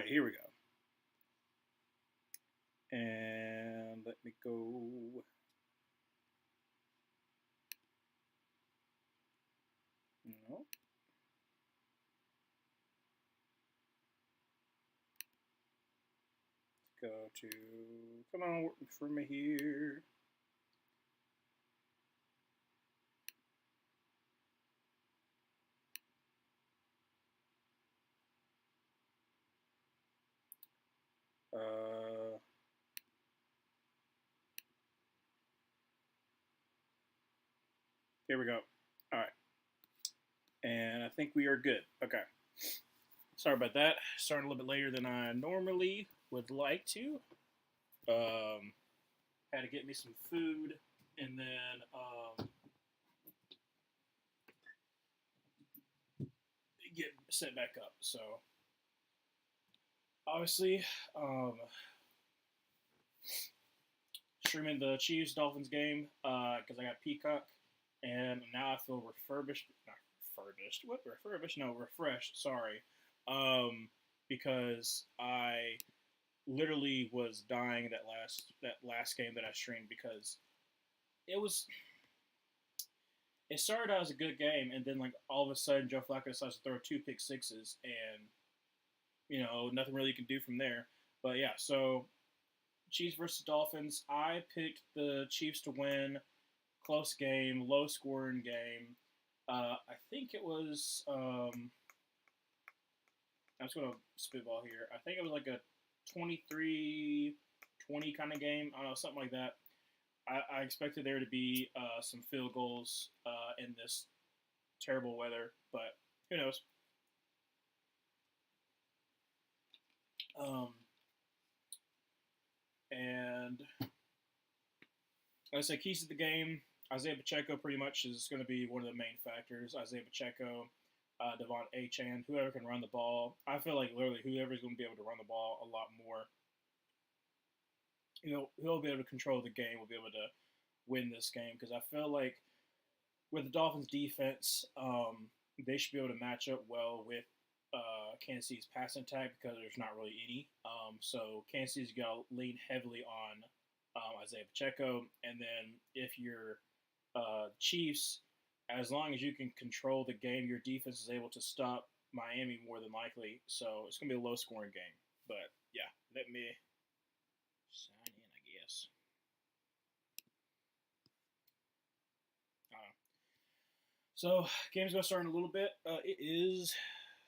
here we go. And let me go. No. Let's go to. Come on, work for me here. Here we go. All right. And I think we are good. Okay. Sorry about that. Starting a little bit later than I normally would like to. Had to get me some food and then get set back up. So obviously, streaming the Chiefs Dolphins game because I got Peacock, and now I feel refurbished. Not refurbished. What refurbished? No, refreshed. Sorry, because I literally was dying that last game that I streamed because it was. It started out as a good game, and then like all of a sudden, Joe Flacco decides to throw two pick sixes, and nothing really you can do from there. But yeah, so Chiefs versus Dolphins. I picked the Chiefs to win. Close game, low scoring game. I think it was. I'm just gonna spitball here. I think it was like a 23-20 kind of game. I don't know, something like that. I expected there to be some field goals in this terrible weather, but who knows? Um, and like I said, keys to the game. Isaiah Pacheco pretty much is going to be one of the main factors. Isaiah Pacheco, Devon Achan, whoever can run the ball. I feel like literally whoever's going to be able to run the ball a lot more, he'll be able to control the game. Will be able to win this game because I feel like with the Dolphins defense, they should be able to match up well with Kansas City's passing attack because there's not really any. So Kansas City's got to lean heavily on Isaiah Pacheco, and then if you're Chiefs, as long as you can control the game, your defense is able to stop Miami more than likely. So it's going to be a low scoring game. But yeah, let me sign in, I guess. So game's going to start in a little bit. It is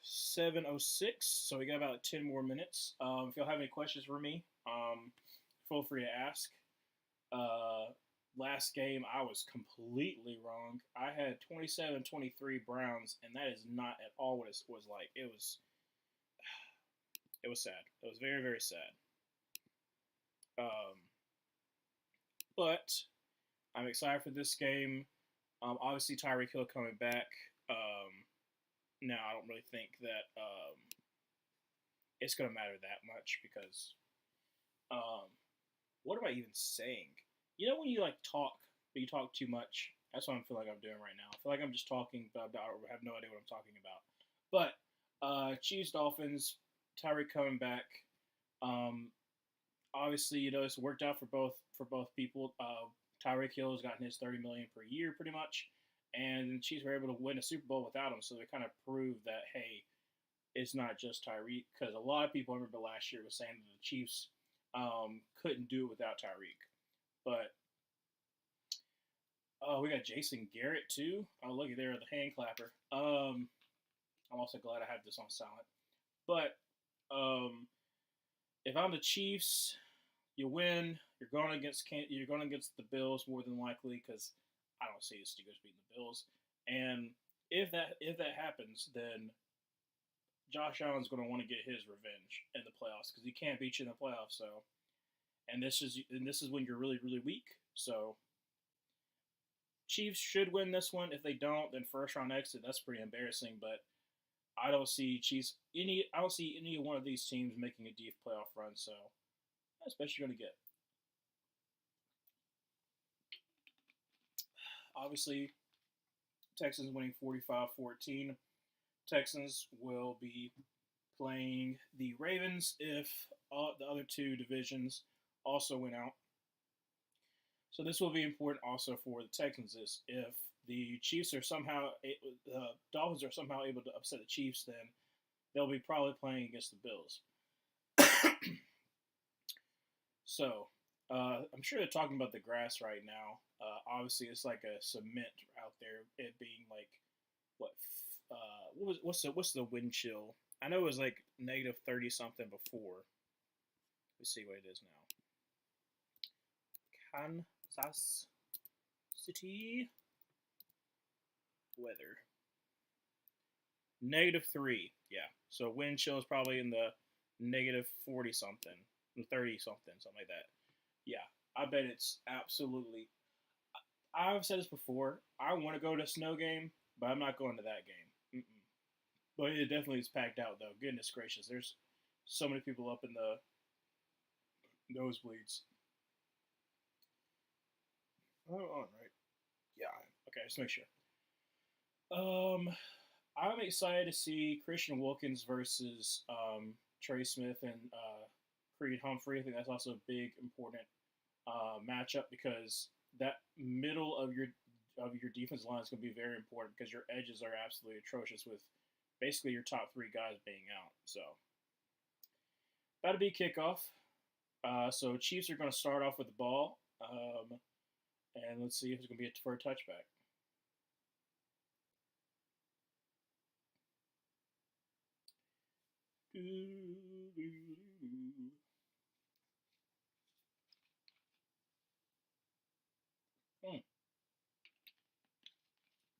7:06, so we got about 10 more minutes. If y'all have any questions for me, feel free to ask. Last game, I was completely wrong. I had 27-23 Browns, and that is not at all what it was like. It was sad. It was very, very sad. Um, but I'm excited for this game. Obviously, Tyreek Hill coming back. Now, I don't really think that it's going to matter that much because what am I even saying? When you like talk, but you talk too much. That's what I feel like I'm doing right now. I feel like I'm just talking, but I have no idea what I'm talking about. But Chiefs, Dolphins, Tyreek coming back. Obviously, it's worked out for both people. Tyreek Hill has gotten his $30 million per year, pretty much, and the Chiefs were able to win a Super Bowl without him. So they kind of proved that hey, it's not just Tyreek because a lot of people I remember last year was saying that the Chiefs couldn't do it without Tyreek. But we got Jason Garrett too. Oh, look at there, the hand clapper. I'm also glad I have this on silent. But if I'm the Chiefs, you win. You're going against the Bills more than likely because I don't see the Steelers beating the Bills. And if that happens, then Josh Allen's going to want to get his revenge in the playoffs because he can't beat you in the playoffs. So, and this is when you're really really weak. So, Chiefs should win this one. If they don't, then first round exit. That's pretty embarrassing. But I don't see Chiefs I don't see any one of these teams making a deep playoff run. So that's the best you're going to get. Obviously, Texans winning 45-14. Texans will be playing the Ravens if the other two divisions also win out. So this will be important also for the Texans. Is if the Chiefs are somehow the Dolphins are somehow able to upset the Chiefs, then they'll be probably playing against the Bills. So I'm sure they're talking about the grass right now. Obviously, it's like a cement out there. It being like what? What's the wind chill? I know it was like -30 something before. Let's see what it is now. Kansas City weather. -3. Yeah. So wind chill is probably in the -40 something, 30 something, something like that. Yeah. I bet it's absolutely. I've said this before. I want to go to a snow game, but I'm not going to that game. Mm-mm. But it definitely is packed out, though. Goodness gracious. There's so many people up in the nosebleeds. Oh, all right. Yeah. Okay, just make sure. I'm excited to see Christian Wilkins versus Trey Smith and Creed Humphrey. I think that's also a big, important matchup because that middle of your defense line is going to be very important because your edges are absolutely atrocious with basically your top three guys being out. So that'll be kickoff. So Chiefs are going to start off with the ball, and let's see if it's going to be for a touchback.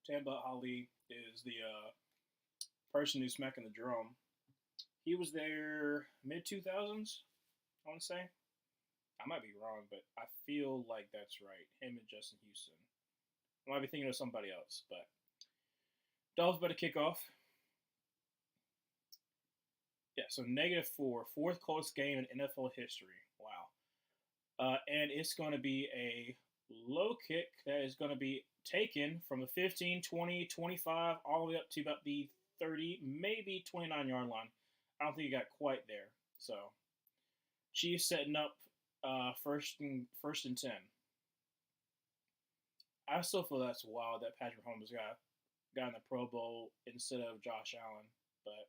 Tamba Ali is the person who's smacking the drum. He was there mid 2000s, I want to say. I might be wrong, but I feel like that's right. Him and Justin Houston. I might be thinking of somebody else, but Dolphins better kick off. Yeah, so -4, fourth closest game in NFL history. Wow. And it's going to be a low kick that is going to be taken from the 15, 20, 25, all the way up to about the 30, maybe 29-yard line. I don't think he got quite there. So, Chiefs setting up first and 10. I still feel that's wild that Patrick Mahomes got in the Pro Bowl instead of Josh Allen, but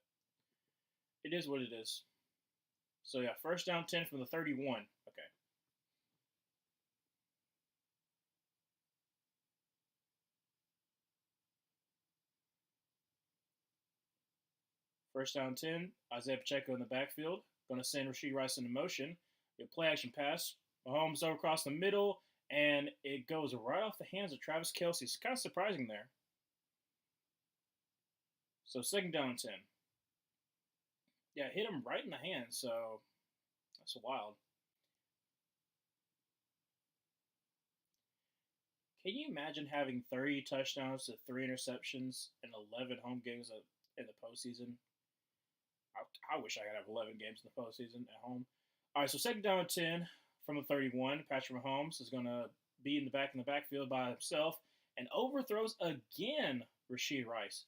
it is what it is. So yeah, first down 10 from the 31. Okay. First down 10. Isaiah Pacheco in the backfield. Going to send Rashee Rice into motion. A play action pass. Mahomes over across the middle, and it goes right off the hands of Travis Kelce. It's kind of surprising there. So second down 10. Yeah, hit him right in the hand, so that's wild. Can you imagine having 30 touchdowns to 3 interceptions and 11 home games in the postseason? I wish I could have 11 games in the postseason at home. All right, so second down 10 from the 31. Patrick Mahomes is going to be in the backfield by himself and overthrows again Rashee Rice.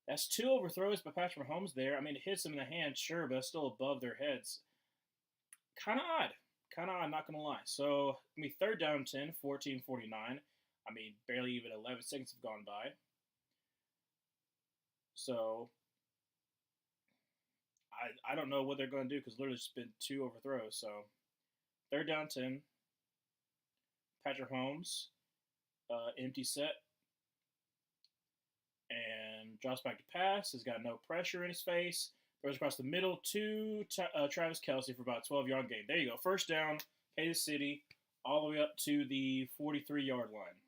That's 2 overthrows by Patrick Mahomes there. I mean, it hits him in the hand, sure, but it's still above their heads. Kind of odd. Not going to lie. So, I mean, third down 10, 14-49. I mean, barely even 11 seconds have gone by. So, I don't know what they're going to do because literally it's been 2 overthrows. So, third down 10. Patrick Mahomes, empty set. And drops back to pass. Has got no pressure in his face. Throws across the middle to Travis Kelce for about 12-yard gain. There you go. First down, Kansas City, all the way up to the 43-yard line.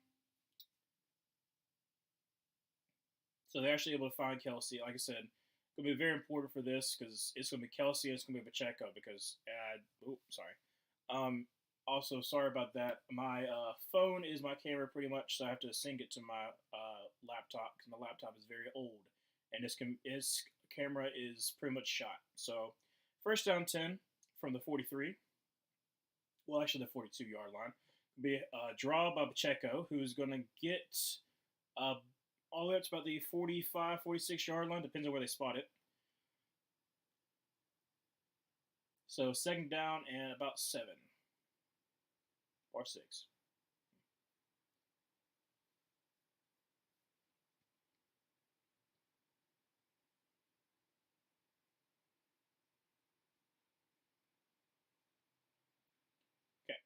So they're actually able to find Kelce. Like I said, it's going to be very important for this because it's going to be Kelce and it's going to be Pacheco because, sorry. Also, sorry about that. My phone is my camera pretty much, so I have to sync it to my laptop because my laptop is very old. And this camera is pretty much shot. So, first down 10 from the 43. Well, actually, the 42-yard line. Be a draw by Pacheco, who's going to get all the way up to about the 45, 46-yard line, depends on where they spot it. So second down and about 7 or 6. Okay.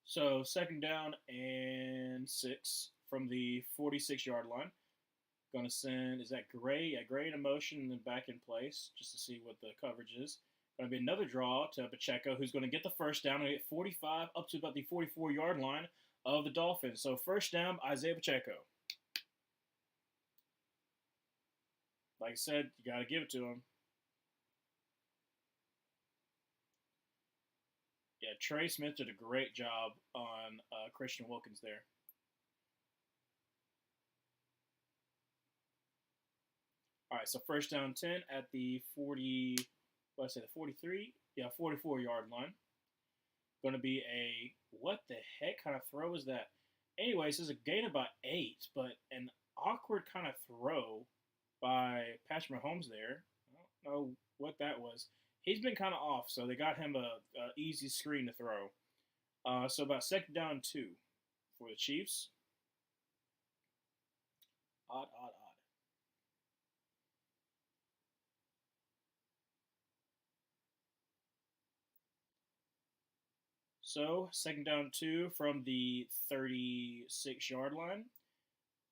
So second down and 6 from the 46-yard line. Going to send, is that Gray? Yeah, Gray in motion and then back in place just to see what the coverage is. Going to be another draw to Pacheco, who's going to get the first down and get 45 up to about the 44-yard line of the Dolphins. So first down, Isaiah Pacheco. Like I said, you got to give it to him. Yeah, Trey Smith did a great job on Christian Wilkins there. All right, so first down 10 at the 40, let's say the 43, yeah, 44-yard line. Going to be a, what the heck kind of throw is that? Anyways, this is a gain about 8, but an awkward kind of throw by Patrick Mahomes there. I don't know what that was. He's been kind of off, so they got him a easy screen to throw. So about second down 2 for the Chiefs. Odd. So second down 2 from the 36-yard line.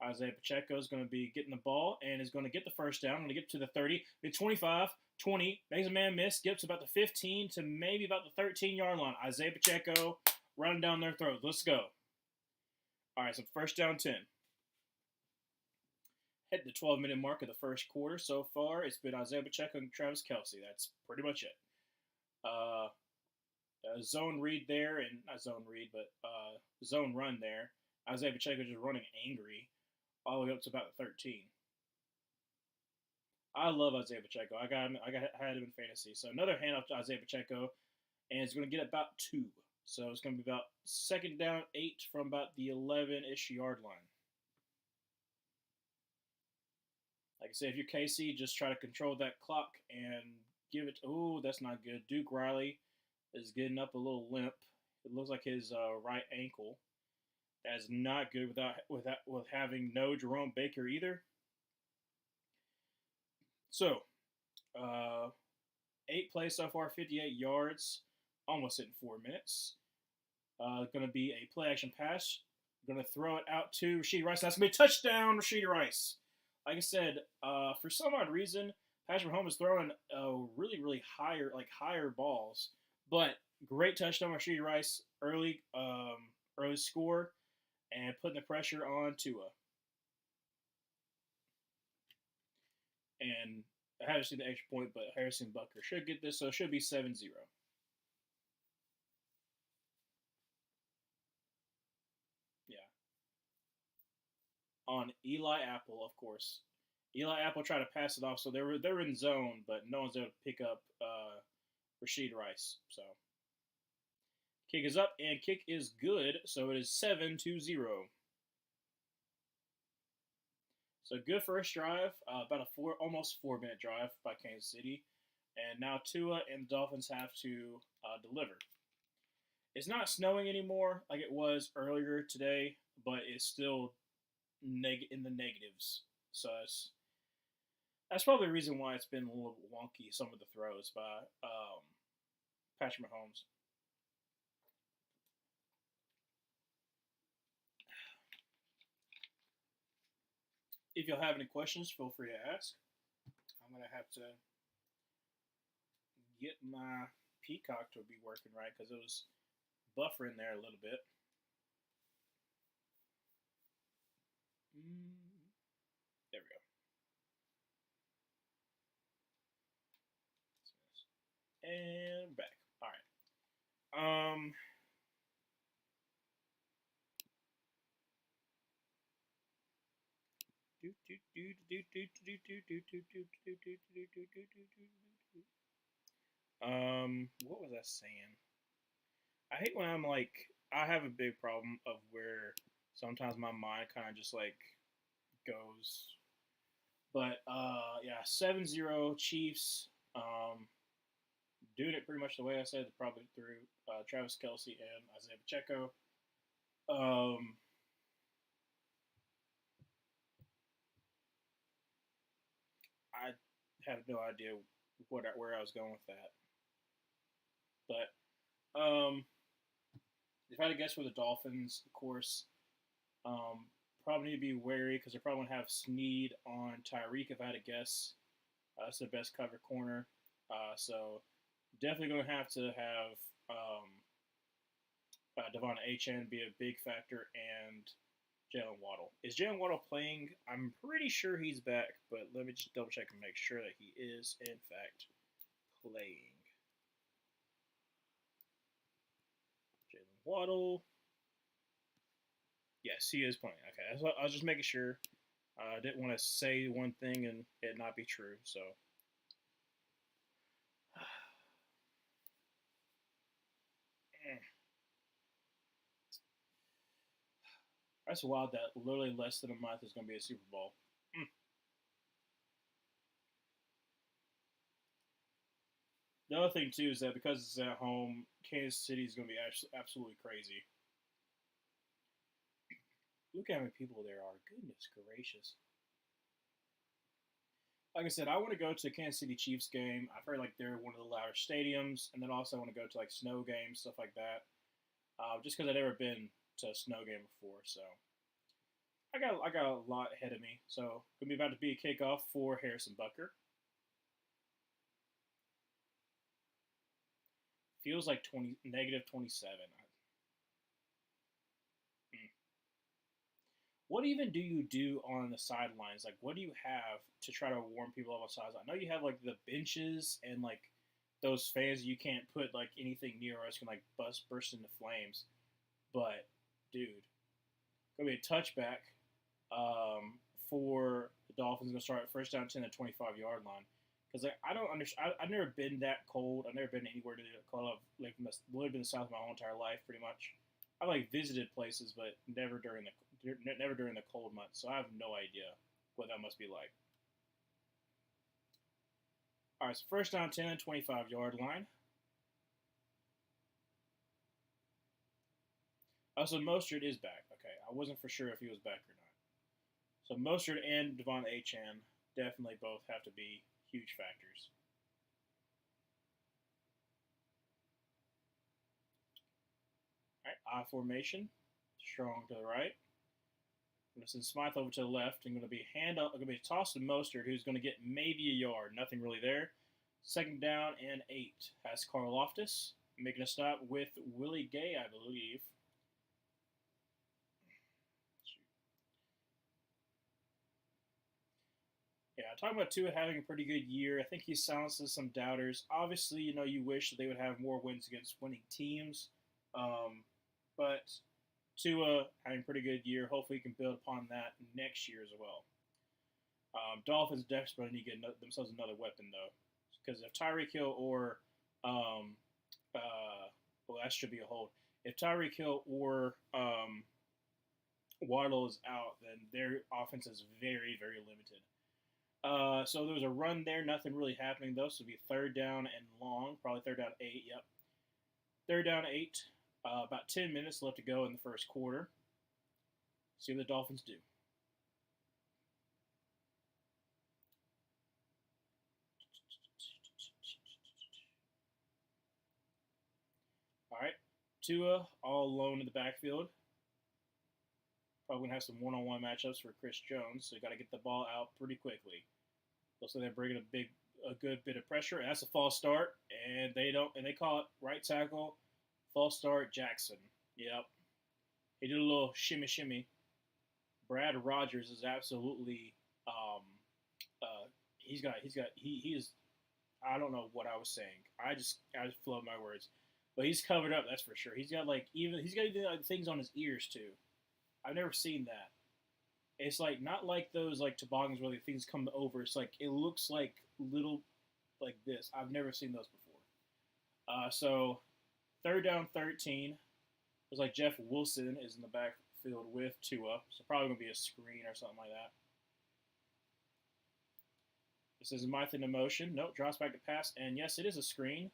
Isaiah Pacheco is going to be getting the ball and is going to get the first down. Going to get to the 30, the 25, 20, makes a man miss, gets about the 15 to maybe about the 13-yard line. Isaiah Pacheco running down their throat. Let's go. All right, so first down 10. Hit the 12-minute mark of the first quarter. So far, it's been Isaiah Pacheco and Travis Kelce. That's pretty much it. Zone read there, and not zone read, but zone run there. Isaiah Pacheco just running angry all the way up to about 13. I love Isaiah Pacheco. I had him in fantasy. So another handoff to Isaiah Pacheco, and it's going to get about 2. So it's going to be about second down 8 from about the 11-ish yard line. Like I said, if you're KC, just try to control that clock and give it. Oh, that's not good. Duke Riley is getting up a little limp. It looks like his right ankle. That is not good with having no Jerome Baker either. So, 8 plays so far, 58 yards, almost in 4 minutes. Going to be a play action pass. Going to throw it out to Rashee Rice. That's going to be a touchdown, Rashee Rice. Like I said, for some odd reason, Patrick Mahomes is throwing really higher balls. But great touchdown, Rashee Rice, early score, and putting the pressure on Tua. And I haven't seen the extra point, but Harrison Butker should get this, so it should be 7-0. Yeah. On Eli Apple, of course. Eli Apple tried to pass it off, so they're in zone, but no one's able to pick up Rashee Rice. So kick is up, and kick is good, so it is 7-0. So good first drive, about a almost 4-minute drive by Kansas City, and now Tua and the Dolphins have to deliver. It's not snowing anymore like it was earlier today, but it's still in the negatives. So that's probably the reason why it's been a little wonky, some of the throws by Patrick Mahomes. If you'll have any questions, feel free to ask. I'm going to have to get my Peacock to be working right because it was buffering there a little bit. There we go. And back. All right. What was I saying? I hate when I'm like, I have a big problem of where sometimes my mind kind of just like goes. But yeah, 7-0 Chiefs. doing it pretty much the way I said, probably through Travis Kelsey and Isaiah Pacheco. Um, I have no idea where I was going with that, but if I had to guess for the Dolphins, of course, um, probably need to be wary because they're probably gonna have Snead on Tyreek. If I had to guess, that's the best cover corner. So definitely gonna have to have Devon Achane be a big factor and Jalen Waddle. Is Jalen Waddle playing? I'm pretty sure he's back, but let me just double check and make sure that he is in fact playing. Jalen Waddle. Yes, he is playing. Okay, I was just making sure. I didn't want to say one thing and it not be true. So that's wild that literally less than a month is going to be a Super Bowl. The other thing too is that because it's at home, Kansas City is going to be absolutely crazy. Look how many people there are. Goodness gracious. Like I said, I want to go to a Kansas City Chiefs game. I've heard like they're one of the louder stadiums, and then also I want to go to like snow games, stuff like that. Just because I've never been to a snow game before, so I got a lot ahead of me. So gonna be about to be a kickoff for Harrison Bucker. Feels like 20 negative 27. What even do you do on the sidelines? Like, what do you have to try to warm people up on sidelines? I know you have like the benches and like those fans you can't put like anything near or else can like burst into flames. But dude, gonna be a touchback for the Dolphins. Gonna start at first down 10 at 25-yard line. Because like, I don't understand. I've never been that cold. I've never been anywhere to cold. I've like lived in the South my whole entire life, pretty much. I've like visited places, but never during the cold months. So I have no idea what that must be like. All right, so first down 10 and 25-yard line. Also, Mostert is back. Okay, I wasn't for sure if he was back or not. So Mostert and Devon Achane definitely both have to be huge factors. All right, I formation, strong to the right. I'm going to send Smythe over to the left. I'm going to be going to be tossed to Mostert, who's going to get maybe a yard. Nothing really there. Second down and 8. Has Carl Loftus making a stop with Willie Gay, I believe. Yeah, talking about Tua having a pretty good year. I think he silences some doubters. Obviously, you wish that they would have more wins against winning teams. But Tua having a pretty good year. Hopefully, he can build upon that next year as well. Dolphins desperately need to get themselves another weapon, though. Because if Tyreek Hill or, well, that should be a hold. If Tyreek Hill or Waddle is out, then their offense is very, very limited. So there was a run there, nothing really happening though. So it'll be third down and long, probably third down 8. Yep, third down 8. About 10 minutes left to go in the first quarter. See what the Dolphins do. All right, Tua all alone in the backfield. Probably gonna have some one-on-one matchups for Chris Jones, so you got to get the ball out pretty quickly. Looks like they're bringing a good bit of pressure. And that's a false start, and they call it right tackle, false start Jackson. Yep, he did a little shimmy shimmy. Brad Rogers is absolutely, he is. I don't know what I was saying. I just flowed my words, but he's covered up. That's for sure. He's got even like, things on his ears too. I've never seen that. It's like not like those like toboggans where the things come over. It's like it looks like little like this. I've never seen those before. So third down 13. Looks like Jeff Wilson is in the backfield with Tua. So probably gonna be a screen or something like that. This is my thing to motion. Nope, drops back to pass, and yes, it is a screen.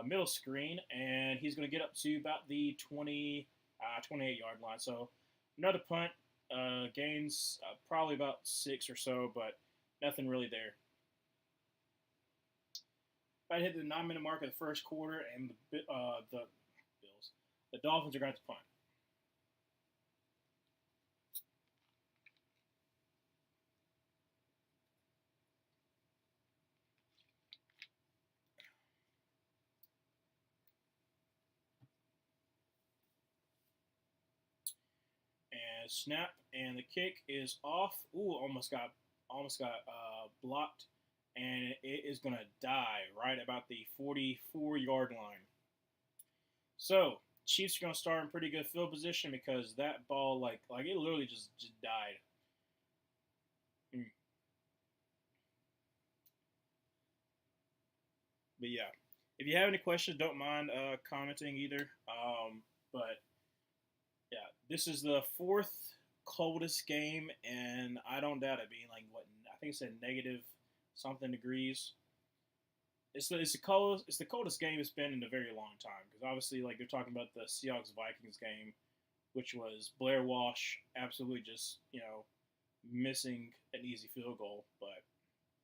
middle screen, and he's going to get up to about the 28-yard line. So another punt, gains probably about 6 or so, but nothing really there. About to hit the 9-minute mark of the first quarter, and the Bills, the Dolphins are going to punt. And snap, and the kick is off. Ooh, almost got blocked, and it is gonna die right about the 44-yard line. So Chiefs are gonna start in pretty good field position because that ball, like it literally just died. Mm. But yeah, if you have any questions, don't mind commenting either. But yeah, this is the fourth coldest game, and I don't doubt it being like what I think it said negative something degrees. It's the coldest game it's been in a very long time because obviously like they're talking about the Seahawks Vikings game, which was Blair Walsh absolutely just missing an easy field goal, but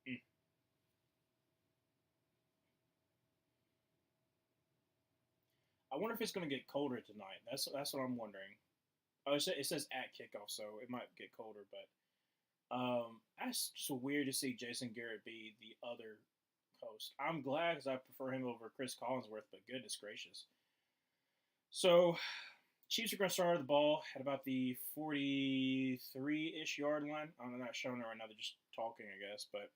mm. I wonder if it's going to get colder tonight. That's what I'm wondering. Oh, it says at kickoff, so it might get colder, but that's just weird to see Jason Garrett be the other host. I'm glad because I prefer him over Chris Collinsworth, but goodness gracious. So, Chiefs are going to start the ball at about the 43-ish yard line. I'm not showing it right now; they're just talking, I guess. But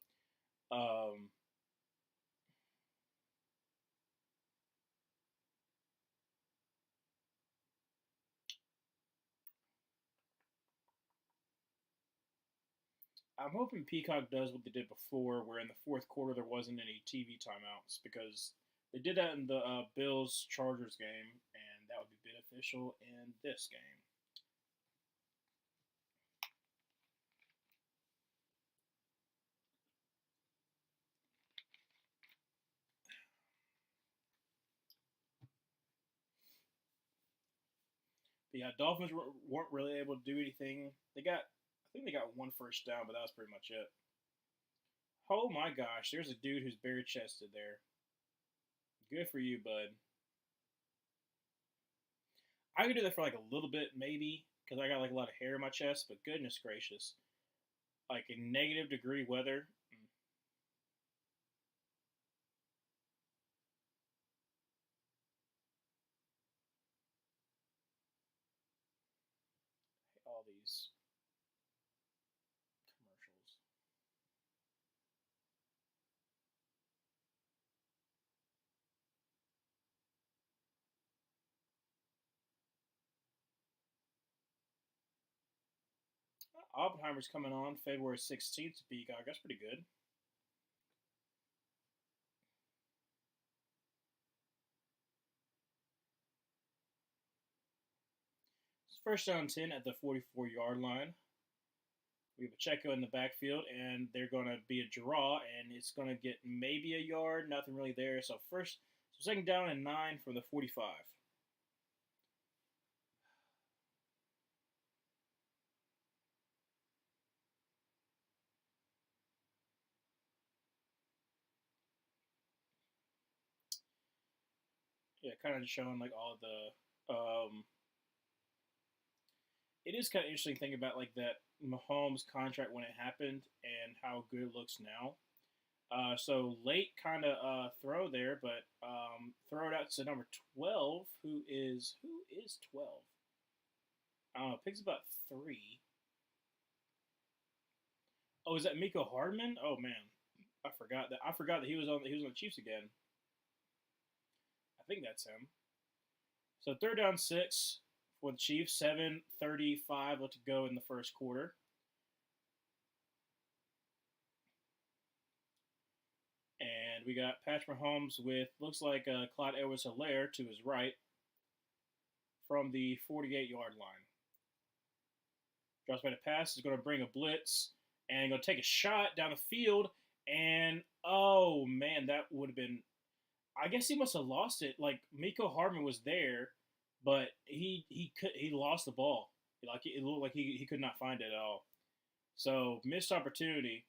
I'm hoping Peacock does what they did before, where in the fourth quarter there wasn't any TV timeouts because they did that in the Bills Chargers game, and that would be beneficial in this game. But yeah, Dolphins weren't really able to do anything. I think they got one first down, but that was pretty much it. Oh my gosh, there's a dude who's bare chested there. Good for you, bud. I could do that for like a little bit, maybe, because I got like a lot of hair in my chest. But goodness gracious, like in negative degree weather, all these commercials. Oppenheimer's coming on February 16th to Peacock. That's pretty good. It's first down 10 at the 44-yard line. We have a Checo in the backfield, and they're going to be a draw, and it's going to get maybe a yard. Nothing really there. So second down and 9 from the 45. Yeah, kind of just showing like all the. It is kind of interesting thing about like that Mahomes contract when it happened and how good it looks now. So late kind of throw there, but throw it out to number 12, who is 12. Picks about 3. Oh, is that Miko Hardman? Oh man, I forgot that he was on the Chiefs again. I think that's him. So third down 6 for the Chiefs. 7:35 left to go in the first quarter. And we got Patrick Mahomes with looks like Clyde Edwards-Helaire to his right from the 48-yard line. Drops by the pass is going to bring a blitz and going to take a shot down the field. And oh man, that would have been. I guess he must have lost it. Like Miko Hardman was there, but he lost the ball. Like it looked like he could not find it at all. So missed opportunity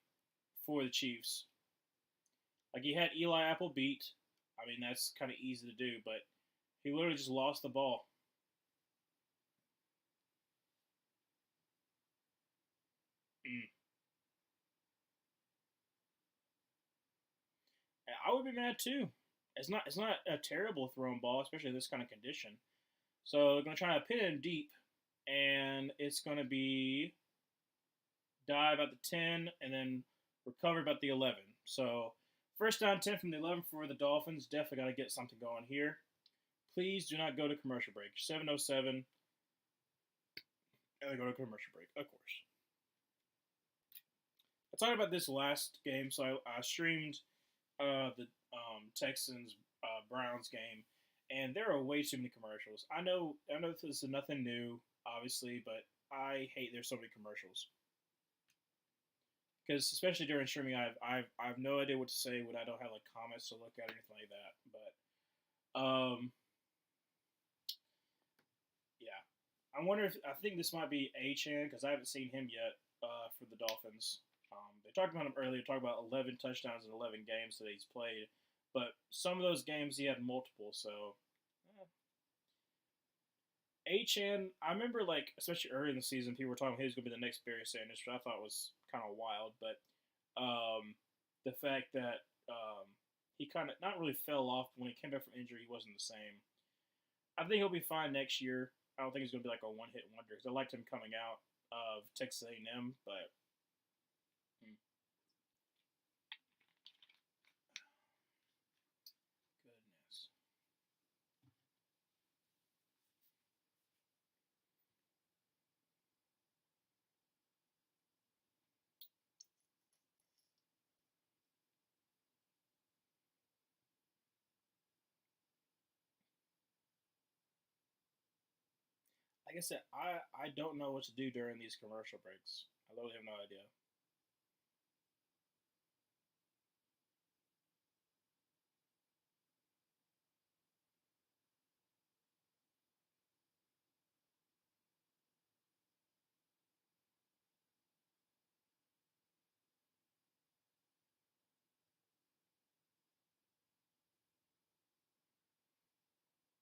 for the Chiefs. Like he had Eli Apple beat. I mean that's kind of easy to do, but he literally just lost the ball. Mm. I would be mad too. It's not a terrible thrown ball, especially in this kind of condition. So they're gonna try to pin him deep, and it's gonna be dive at the 10, and then recover about the 11. So first down 10 from the 11 for the Dolphins. Definitely got to get something going here. Please do not go to commercial break. 7:07, and they go to commercial break, of course. I talked about this last game, so I streamed the Texans Browns game, and there are way too many commercials. I know this is nothing new, obviously, but I hate there's so many commercials because especially during streaming, I have no idea what to say when I don't have like comments to look at or anything like that. But yeah, I think this might be A-Chan because I haven't seen him yet for the Dolphins. They talked about him earlier. Talked about 11 touchdowns in 11 games that he's played, but some of those games he had multiple. So A-Chan, I remember like especially early in the season, people were talking he was going to be the next Barry Sanders, which I thought was kind of wild. But the fact that he kind of not really fell off when he came back from injury, he wasn't the same. I think he'll be fine next year. I don't think he's going to be like a one hit wonder because I liked him coming out of Texas A&M, but hmm, goodness. Like I said, I don't know what to do during these commercial breaks. I literally have no idea.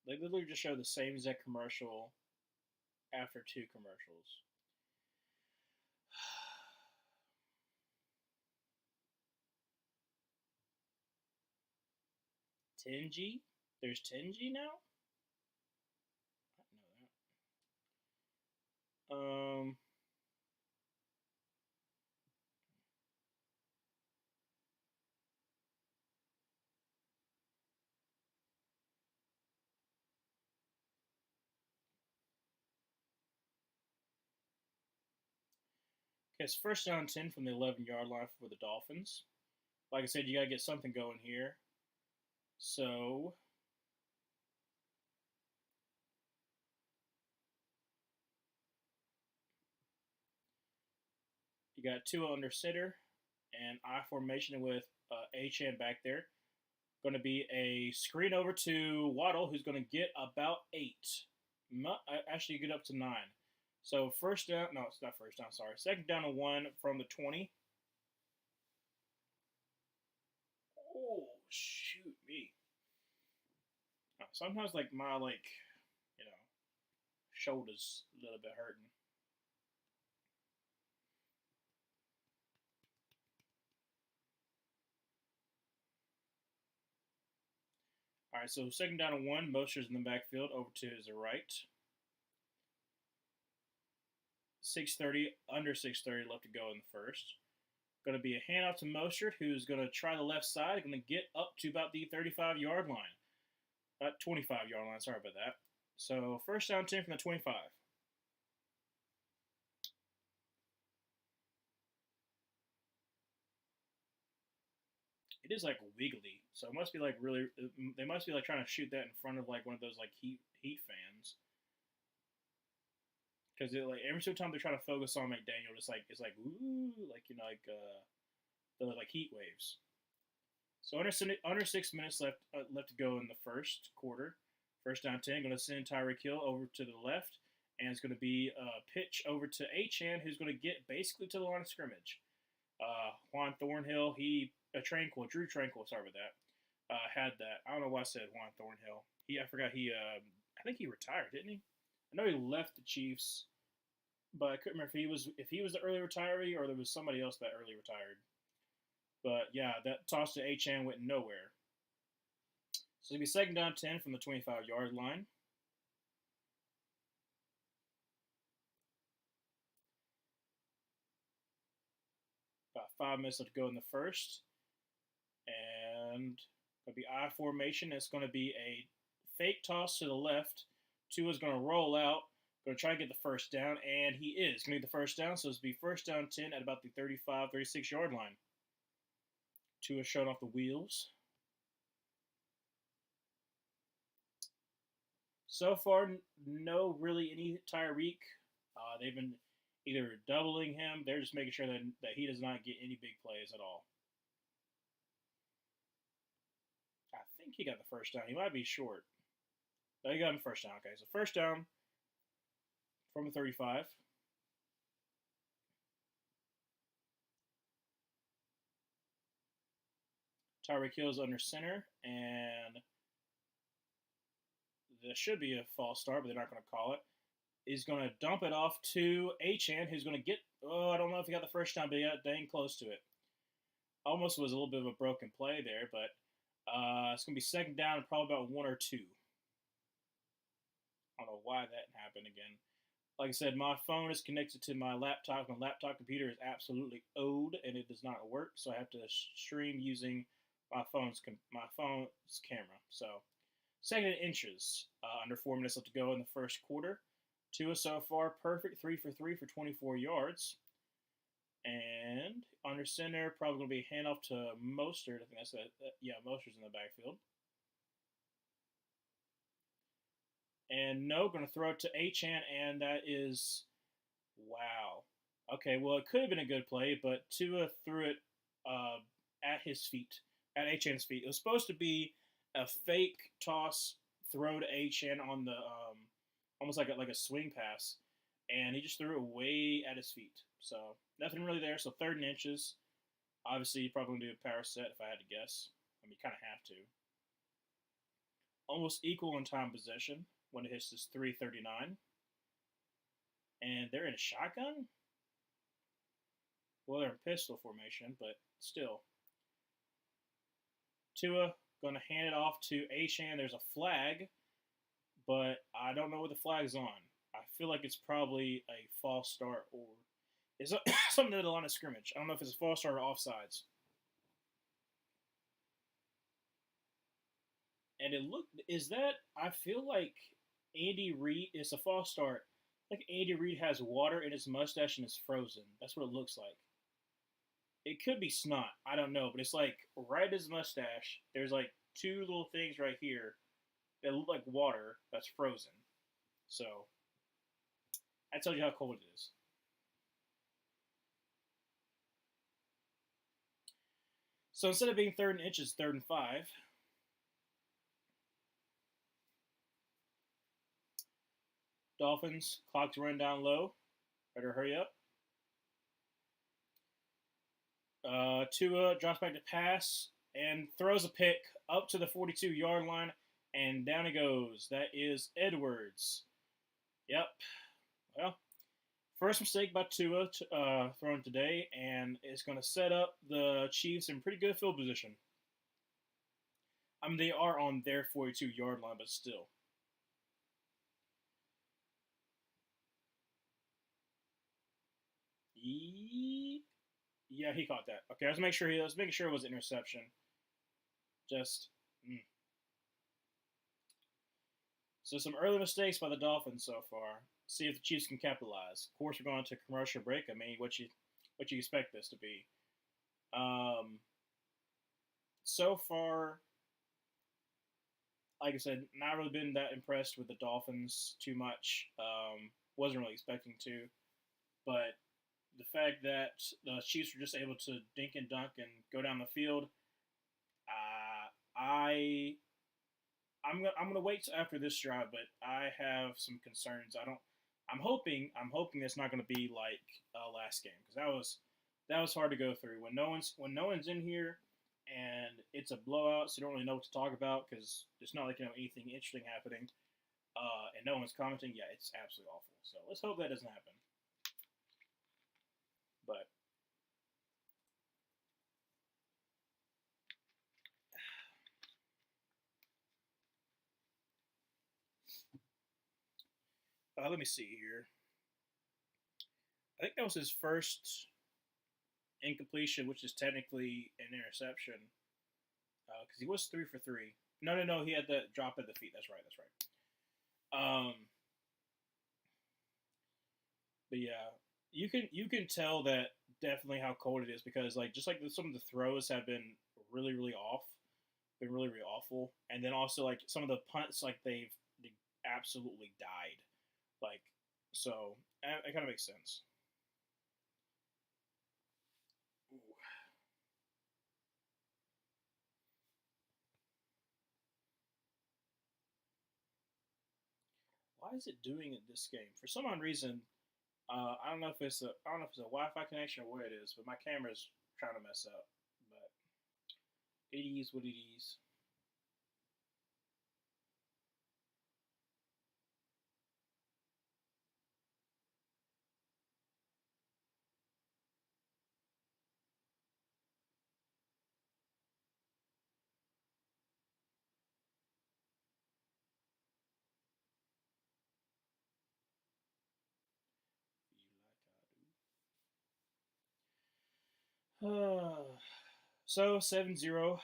They literally just show the same exact commercial after two commercials. Tenji? There's Tenji now? I didn't know that. Okay, it's first down 10 from the 11-yard line for the Dolphins. Like I said, you got to get something going here. So you got Tua under center and I formation with A-Chan back there. Going to be a screen over to Waddle, who's going to get about 8. Actually, get up to 9. So first down, no, it's not first down, sorry. Second down and 1 from the 20. Oh, shoot me. Sometimes, like, my, like, you know, shoulders a little bit hurting. All right, so second down and 1. Moster's in the backfield over to his right. 6:30, under 6:30 left to go in the first. Going to be a handoff to Mostert, who's going to try the left side. Going to get up to about the 35-yard line. 25-yard line, sorry about that. So first down 10 from the 25. It is like wiggly, so it must be like really. They must be like trying to shoot that in front of like one of those like heat fans. Because like every single time they're trying to focus on McDaniel, it's like ooh, like like the like heat waves. So under 6 minutes left to go in the first quarter. First down 10. Going to send Tyreek Hill over to the left, and it's going to be a pitch over to Achane, who's going to get basically to the line of scrimmage. Juan Thornhill, Drew Tranquil, sorry about that, had that. I don't know why I said Juan Thornhill. I forgot I think he retired, didn't he? I know he left the Chiefs, but I couldn't remember if he was the early retiree or there was somebody else that early retired. But yeah, that toss to Achane went nowhere. So it'll be second down 10 from the 25-yard line. About 5 minutes left to go in the first. And it'll be I formation. It's going to be a fake toss to the left. Tua's going to roll out. Going to try to get the first down, and he is going to get the first down. So it's going to be first down 10 at about the 35, 36-yard line. Tua showing off the wheels. So far, no really any Tyreek. They've been either doubling him. They're just making sure that he does not get any big plays at all. I think he got the first down. He might be short. No, he got him first down. Okay, so first down from the 35. Tyreek Hill's under center, and there should be a false start, but they're not going to call it. He's going to dump it off to Achane, who's going to get, I don't know if he got the first down, but he got dang close to it. Almost was a little bit of a broken play there, but it's going to be second down, probably about 1 or 2. I don't know why that happened again. Like I said, my phone is connected to my laptop. My laptop computer is absolutely old, and it does not work, so I have to stream using my phone's camera. So, second and inches. Under 4 minutes left to go in the first quarter. Tua so far perfect, 3 for 3 for 24 yards. And under center, probably going to be a handoff to Mostert. I think that's it. Yeah, Mostert's in the backfield. And no, going to throw it to Achane, and that is, wow. Okay, well, it could have been a good play, but Tua threw it at his feet, at Achane's feet. It was supposed to be a fake toss throw to Achane on the almost like a swing pass, and he just threw it way at his feet. So nothing really there. So third and inches. Obviously, you're probably going to do a power set if I had to guess. I mean, you kind of have to. Almost equal in time possession when it hits this 3:39. And they're in a shotgun? Well, they're in pistol formation, but still. Tua going to hand it off to Achane. There's a flag, but I don't know what the flag's on. I feel like it's probably a false start or is something to the line of scrimmage. I don't know if it's a false start or offsides. And I feel like Andy Reid, it's a false start. Like Andy Reid has water in his mustache and it's frozen. That's what it looks like. It could be snot. I don't know. But it's like right at his mustache, there's like 2 little things right here that look like water that's frozen. So, that tells you how cold it is. So instead of being third and inches, 3rd and 5. Dolphins, clock's running down low. Better hurry up. Tua drops back to pass and throws a pick up to the 42-yard line, and down he goes. That is Edwards. Yep. Well, first mistake by Tua thrown today, and it's going to set up the Chiefs in pretty good field position. I mean, they are on their 42-yard line, but still. Yeah, he caught that. Okay, let's make sure it was an interception. So some early mistakes by the Dolphins so far. See if the Chiefs can capitalize. Of course, we're going to commercial break. I mean, what you expect this to be? So far, like I said, not really been that impressed with the Dolphins too much. Wasn't really expecting to, but the fact that the Chiefs were just able to dink and dunk and go down the field, I'm gonna wait till after this drive, but I have some concerns. I don't. I'm hoping it's not gonna be like last game because that was hard to go through when no one's in here and it's a blowout, so you don't really know what to talk about because it's not like anything interesting happening. And no one's commenting. Yeah, it's absolutely awful. So let's hope that doesn't happen. But let me see here. I think that was his first incompletion, which is technically an interception because he was 3 for 3. No, no, no. He had that drop at the feet. That's right. That's right. But yeah, you can tell that definitely how cold it is because like just like some of the throws have been really really off, been really really awful, and then also like some of the punts like they absolutely died. Like so, it kind of makes sense. Ooh. Why is it doing it this game? For some odd reason, I don't know if it's a Wi-Fi connection or what it is, but my camera's trying to mess up. But it is what it is. So 7-0,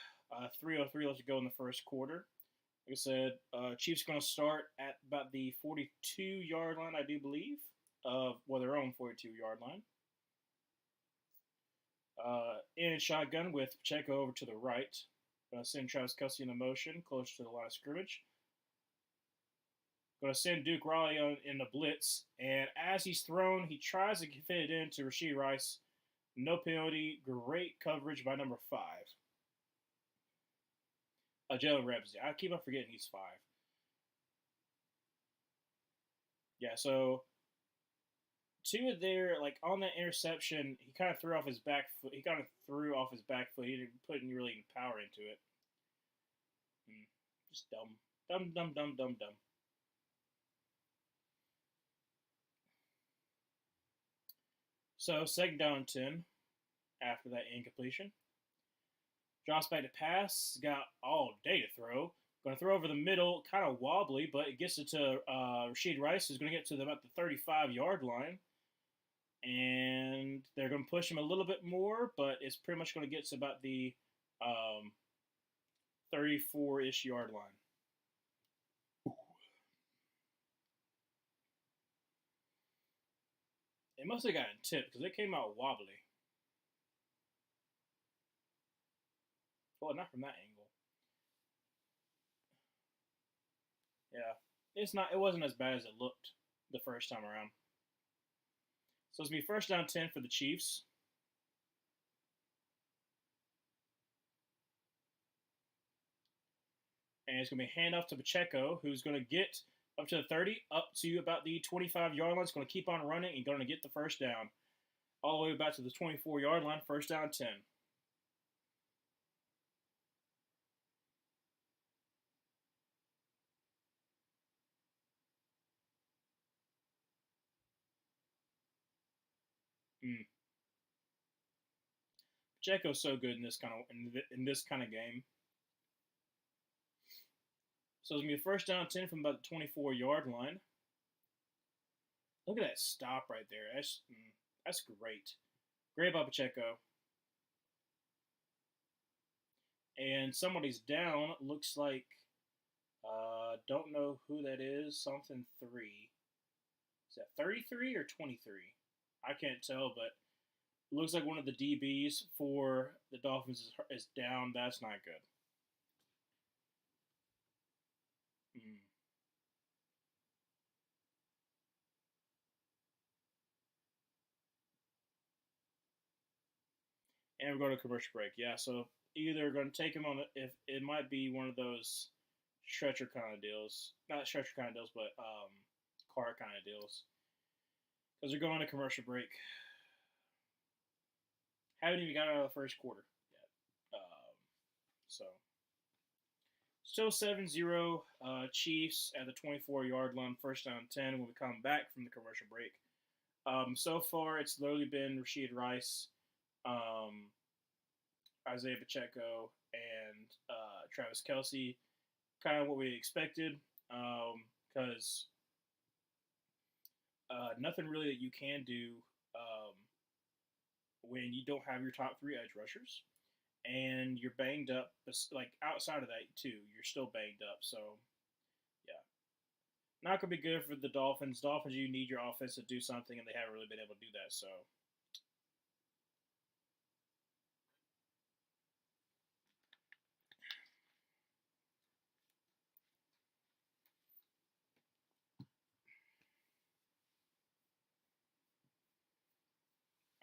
3:03 left to go in the first quarter. Like I said, Chiefs going to start at about the 42-yard line, I do believe, their own 42-yard line. In shotgun with Pacheco over to the right. Going to send Travis Kelce in the motion close to the line of scrimmage. Going to send Duke Riley in the blitz, and as he's thrown, he tries to fit it into Rashee Rice. No penalty. Great coverage by number 5. Jalen Ramsey. I keep on forgetting he's 5. Yeah, so two of their like on that interception, he kind of threw off his back foot. He kind of threw off his back foot. He didn't put any really power into it. Just dumb, dumb, dumb, dumb, dumb, dumb. So second down and 10 after that incompletion. Drops back to pass. Got all day to throw. Going to throw over the middle, kind of wobbly, but it gets it to Rashee Rice, who's going to get to about the 35-yard line. And they're going to push him a little bit more, but it's pretty much going to get to about the 34-ish yard line. It must have gotten tipped because it came out wobbly. Well, not from that angle. Yeah, it's not. It wasn't as bad as it looked the first time around. So it's gonna be first down 10 for the Chiefs. And it's gonna be handoff to Pacheco, who's gonna get up to the 30, up to about the 25-yard line. It's gonna keep on running and gonna get the first down. All the way back to the 24-yard line, first down 10. Mm. Pacheco's so good in this kind of game. So it's gonna be a first down 10 from about the 24-yard line. Look at that stop right there. That's great. Great by Pacheco. And somebody's down. Looks like don't know who that is. Something 3. Is that 33 or 23? I can't tell, but looks like one of the DBs for the Dolphins is down. That's not good. Mm. And we're going to commercial break. Yeah, so either going to take him on if it might be one of those stretcher kind of deals, not stretcher kind of deals, but car kind of deals, because they're going to commercial break. Haven't even got out of the first quarter yet. So still 7-0 Chiefs at the 24-yard line, first down 10 when we come back from the commercial break. So far, it's literally been Rashid Rice, Isaiah Pacheco, and Travis Kelce. Kind of what we expected, because nothing really that you can do when you don't have your top three edge rushers, and you're banged up. Like outside of that, too, you're still banged up. So, yeah, not gonna be good for the Dolphins. Dolphins, you need your offense to do something, and they haven't really been able to do that. So,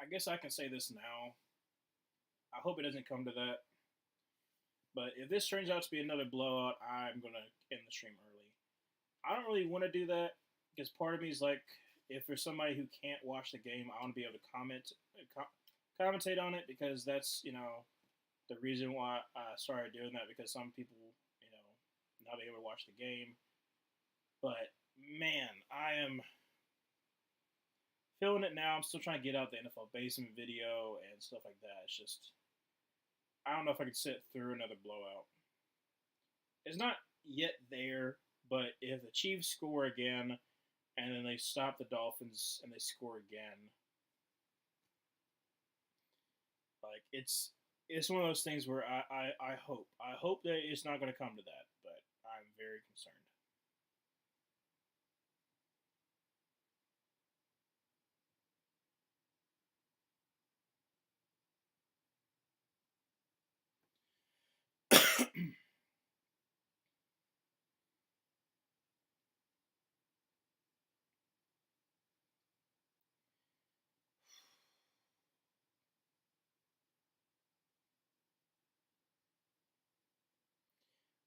I guess I can say this now. I hope it doesn't come to that. But if this turns out to be another blowout, I'm gonna end the stream early. I don't really want to do that because part of me is like, if there's somebody who can't watch the game, I want to be able to commentate on it, because that's the reason why I started doing that, because some people not be able to watch the game. But man, I am feeling it now. I'm still trying to get out the NFL basement video and stuff like that. It's just, I don't know if I could sit through another blowout. It's not yet there, but if the Chiefs score again and then they stop the Dolphins and they score again, like it's one of those things where I hope that it's not going to come to that, but I'm very concerned.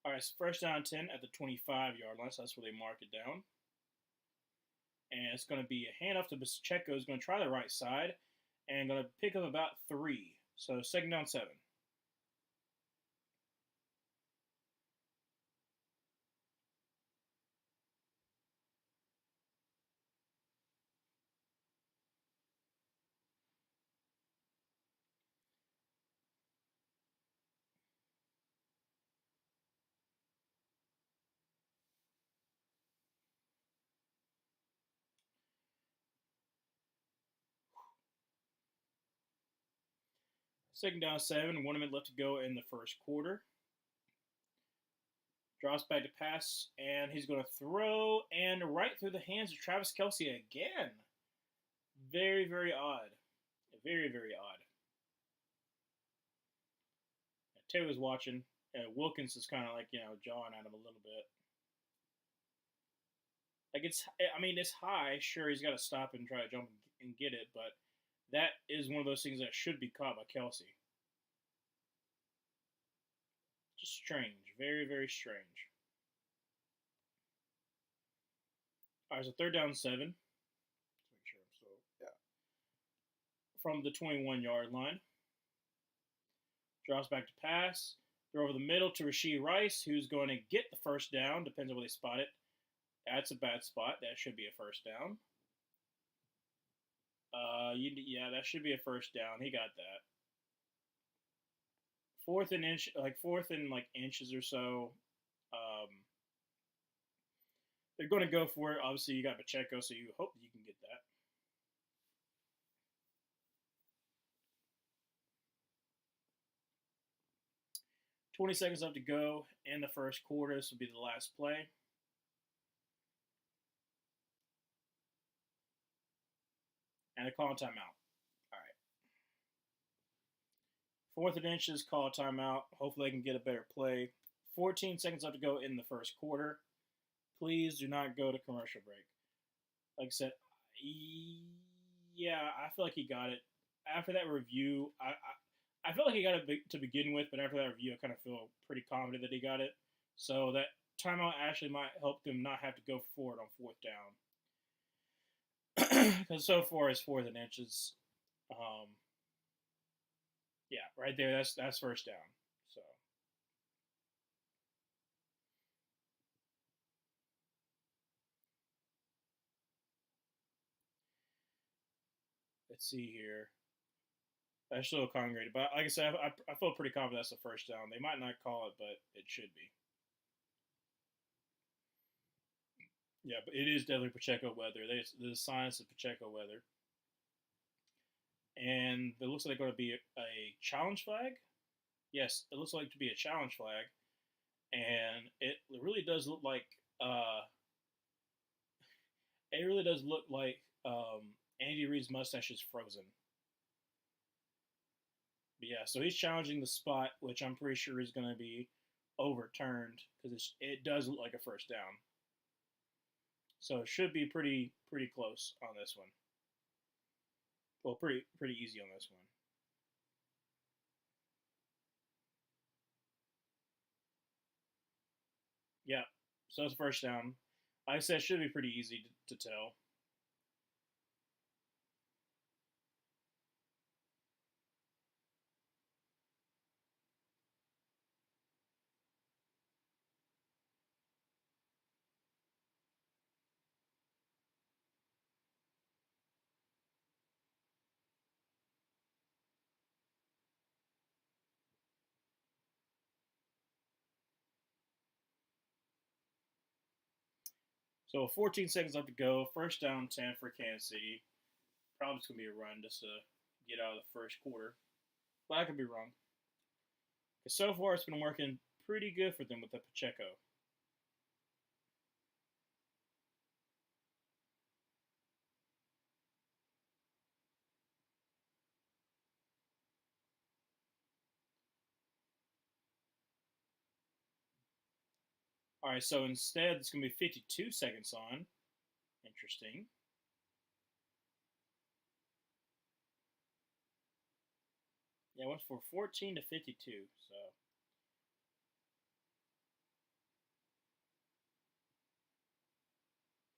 All right, so first down 10 at the 25-yard line, so that's where they mark it down. And it's going to be a handoff to Pacheco, who's going to try the right side and going to pick up about 3. So second down 7. Second down 7, 1 minute left to go in the first quarter. Drops back to pass, and he's going to throw, and right through the hands of Travis Kelce again. Very, very odd. Very, very odd. And Taylor's watching. Wilkins is kind of like, jawing at him a little bit. Like, it's high. Sure, he's got to stop and try to jump and get it, but that is one of those things that should be caught by Kelce. Just strange. Very, very strange. All right, so third down 7. Let's make sure I'm still, yeah. From the 21-yard line. Drops back to pass. Throw over the middle to Rashid Rice, who's going to get the first down. Depends on where they spot it. That's a bad spot. That should be a first down. Yeah, that should be a first down. He got that. Fourth and inches or so. They're going to go for it. Obviously, you got Pacheco, so you hope you can get that. $20 seconds left to go in the first quarter. This will be the last play. And they're calling timeout. All right. 4th and inches, call a timeout. Hopefully they can get a better play. 14 seconds left to go in the first quarter. Please do not go to commercial break. Like I said, yeah, I feel like he got it. After that review, I felt like he got it to begin with, but after that review, I kind of feel pretty confident that he got it. So that timeout actually might help them not have to go for it on fourth down. Because so far it's 4 inches. Um, yeah, right there. That's first down. So let's see here. That's still congregated, but like I said, I feel pretty confident that's the first down. They might not call it, but it should be. Yeah, but it is definitely Pacheco weather. The science of Pacheco weather, and it looks like they're going to be a challenge flag. Yes, it looks like to be a challenge flag, and it really does look like it really does look like Andy Reid's mustache is frozen. But yeah, so he's challenging the spot, which I'm pretty sure is going to be overturned because it does look like a first down. So it should be pretty close on this one. Well, pretty easy on this one. Yeah. So it's first down. Like I said, it should be pretty easy to tell. So 14 seconds left to go. First down 10 for Kansas City. Probably it's gonna be a run just to get out of the first quarter. But I could be wrong. Because so far it's been working pretty good for them with the Pacheco. All right, so instead it's gonna be 52 seconds on. Interesting. Yeah, it went for 14 to 52. So,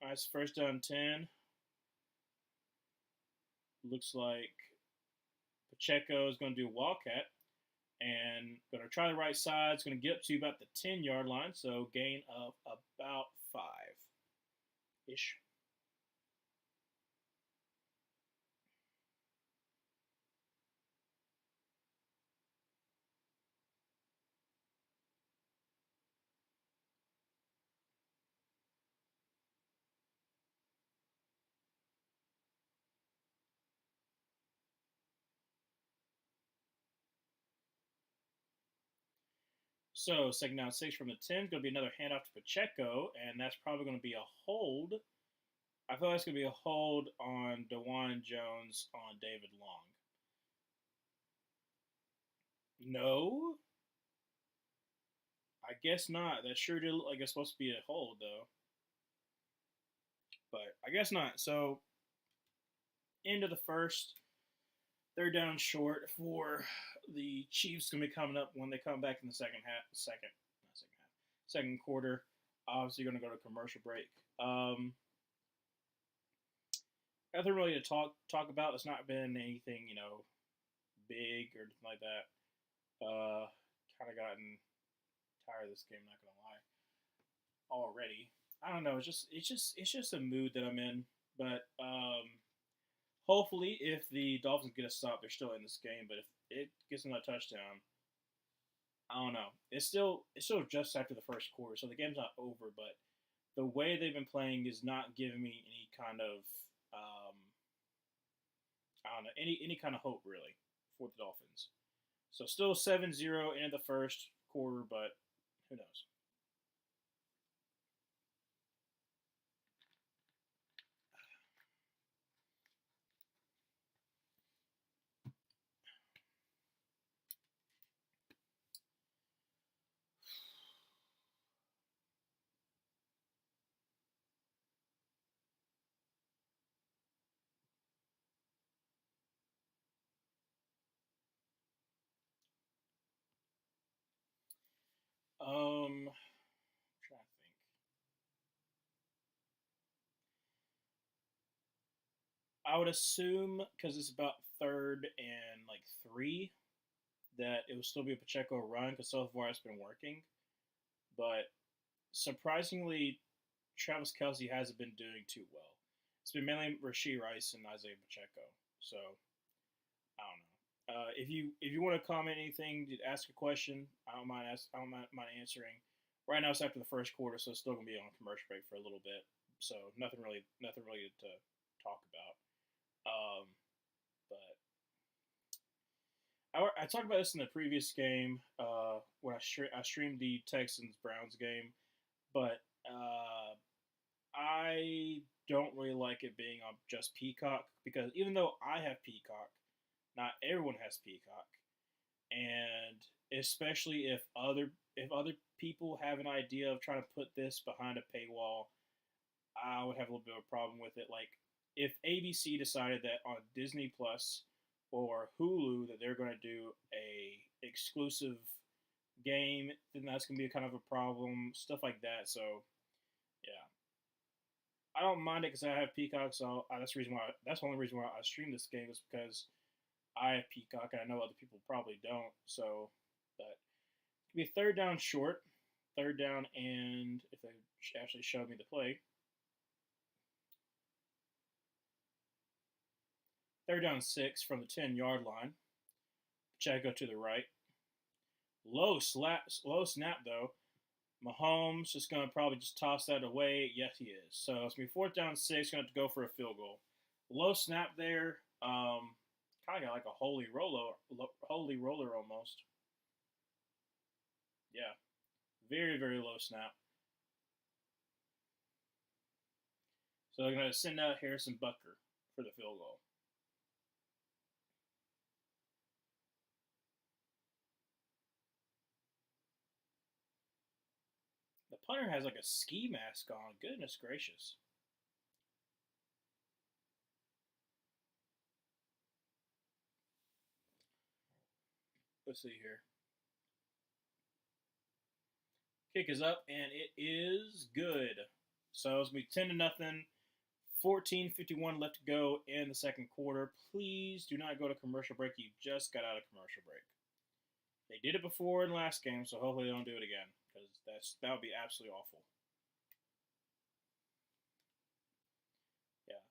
all right, so first down 10. Looks like Pacheco is going to do a Wildcat and going to try the right side. It's going to get up to about the 10-yard line, so gain of about 5-ish. So second down 6 from the 10 is going to be another handoff to Pacheco, and that's probably going to be a hold. I feel like it's going to be a hold on Dewan Jones on David Long. No, I guess not. That sure did look like it's supposed to be a hold, though. But I guess not. So, end of the first. They're down short for the Chiefs. Going to be coming up when they come back in the second half. Not second half. Second quarter. Obviously, going to go to commercial break. Nothing really to talk about. It's not been anything big or anything like that. Kind of gotten tired of this game. Not gonna lie. Already, I don't know. It's just a mood that I'm in. But hopefully, if the Dolphins get a stop, they're still in this game. But if it gets another touchdown, I don't know. It's still just after the first quarter, so the game's not over. But the way they've been playing is not giving me any kind of I don't know any kind of hope really for the Dolphins. So still 7-0 in the first quarter, but who knows? Trying to think. I would assume because it's about third and like 3 that it will still be a Pacheco run because so far it's been working. But surprisingly, Travis Kelsey hasn't been doing too well. It's been mainly Rasheed Rice and Isaiah Pacheco. So I don't know. If you want to comment anything, ask a question. I don't mind answering. Right now it's after the first quarter, so it's still gonna be on commercial break for a little bit. So nothing really to talk about. Um, but I talked about this in the previous game when I streamed the Texans Browns game, but I don't really like it being on just Peacock because even though I have Peacock, not everyone has Peacock, and especially if other people have an idea of trying to put this behind a paywall, I would have a little bit of a problem with it. Like if ABC decided that on Disney Plus or Hulu that they're going to do a exclusive game, then that's going to be kind of a problem. Stuff like that. So yeah, I don't mind it because I have Peacock. So that's the reason why. That's the only reason why I stream this game is because I have Peacock and I know other people probably don't. So, but it could be third down short, third down, and if they actually show me the play, third down 6 from the 10-yard line. Pacheco to the right. Low snap though. Mahomes just gonna probably just toss that away. Yes, he is. So it's gonna be fourth down 6. Gonna have to go for a field goal. Low snap there. Kind of got like a holy roller almost. Yeah, very very low snap. So they're gonna send out Harrison Butker for the field goal. The punter has like a ski mask on. Goodness gracious. Let's see here. Kick is up and it is good. So it's gonna be 10-0. 14:51 left to go in the second quarter. Please do not go to commercial break. You just got out of commercial break. They did it before in the last game, so hopefully they don't do it again because that would be absolutely awful. Yeah.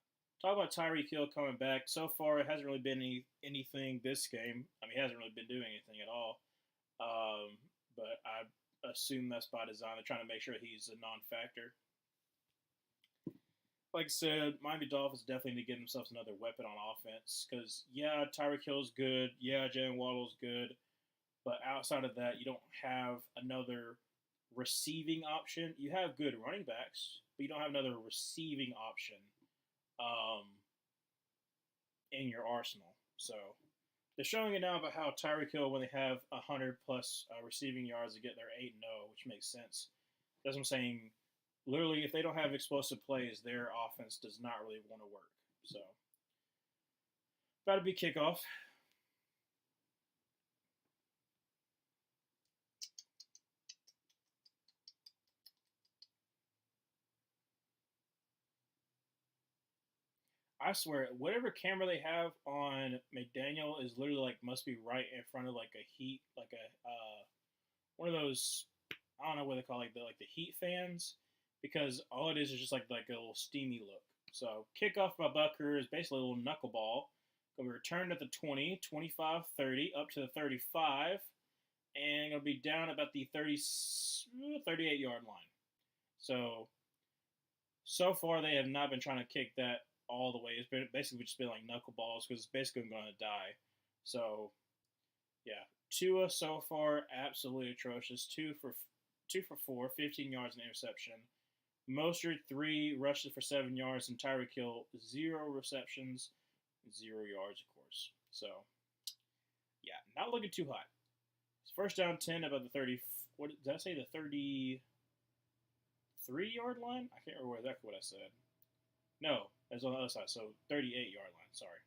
Talk about Tyreek Hill coming back. So far, it hasn't really been anything this game. I mean, he hasn't really been doing anything at all. But I assume that's by design. They're trying to make sure he's a non-factor. Like I said, Miami Dolphins definitely need to get themselves another weapon on offense because yeah, Tyreek Hill's good. Yeah, Jalen Waddle's good. But outside of that, you don't have another receiving option. You have good running backs, but you don't have another receiving option um, in your arsenal. So they're showing it now about how Tyreek Hill, when they have 100 plus receiving yards, they get their 8-0, which makes sense. That's what I'm saying. Literally, if they don't have explosive plays, their offense does not really want to work. So, about to be kickoff. I swear, whatever camera they have on McDaniel is literally like must be right in front of like a heat, like a one of those. I don't know what they call like the heat fans, because all it is just like a little steamy look. So kickoff by Bucker is basically a little knuckleball. Gonna be returned at the 20, 25, 30, up to the 35, and gonna be down about the 30, 38-yard line. So far they have not been trying to kick that all the way. It's been basically just been like knuckleballs because it's basically going to die. So yeah, Tua so far absolutely atrocious. Two for four, 15 yards and interception. Mostert 3 rushes for 7 yards, and Tyreek Hill 0 receptions, 0 yards of course. So yeah, not looking too hot. It's first down 10 about the 30. What did I say? The 33-yard line? I can't remember exactly what I said. No, that's on the other side. So 38-yard line. Sorry.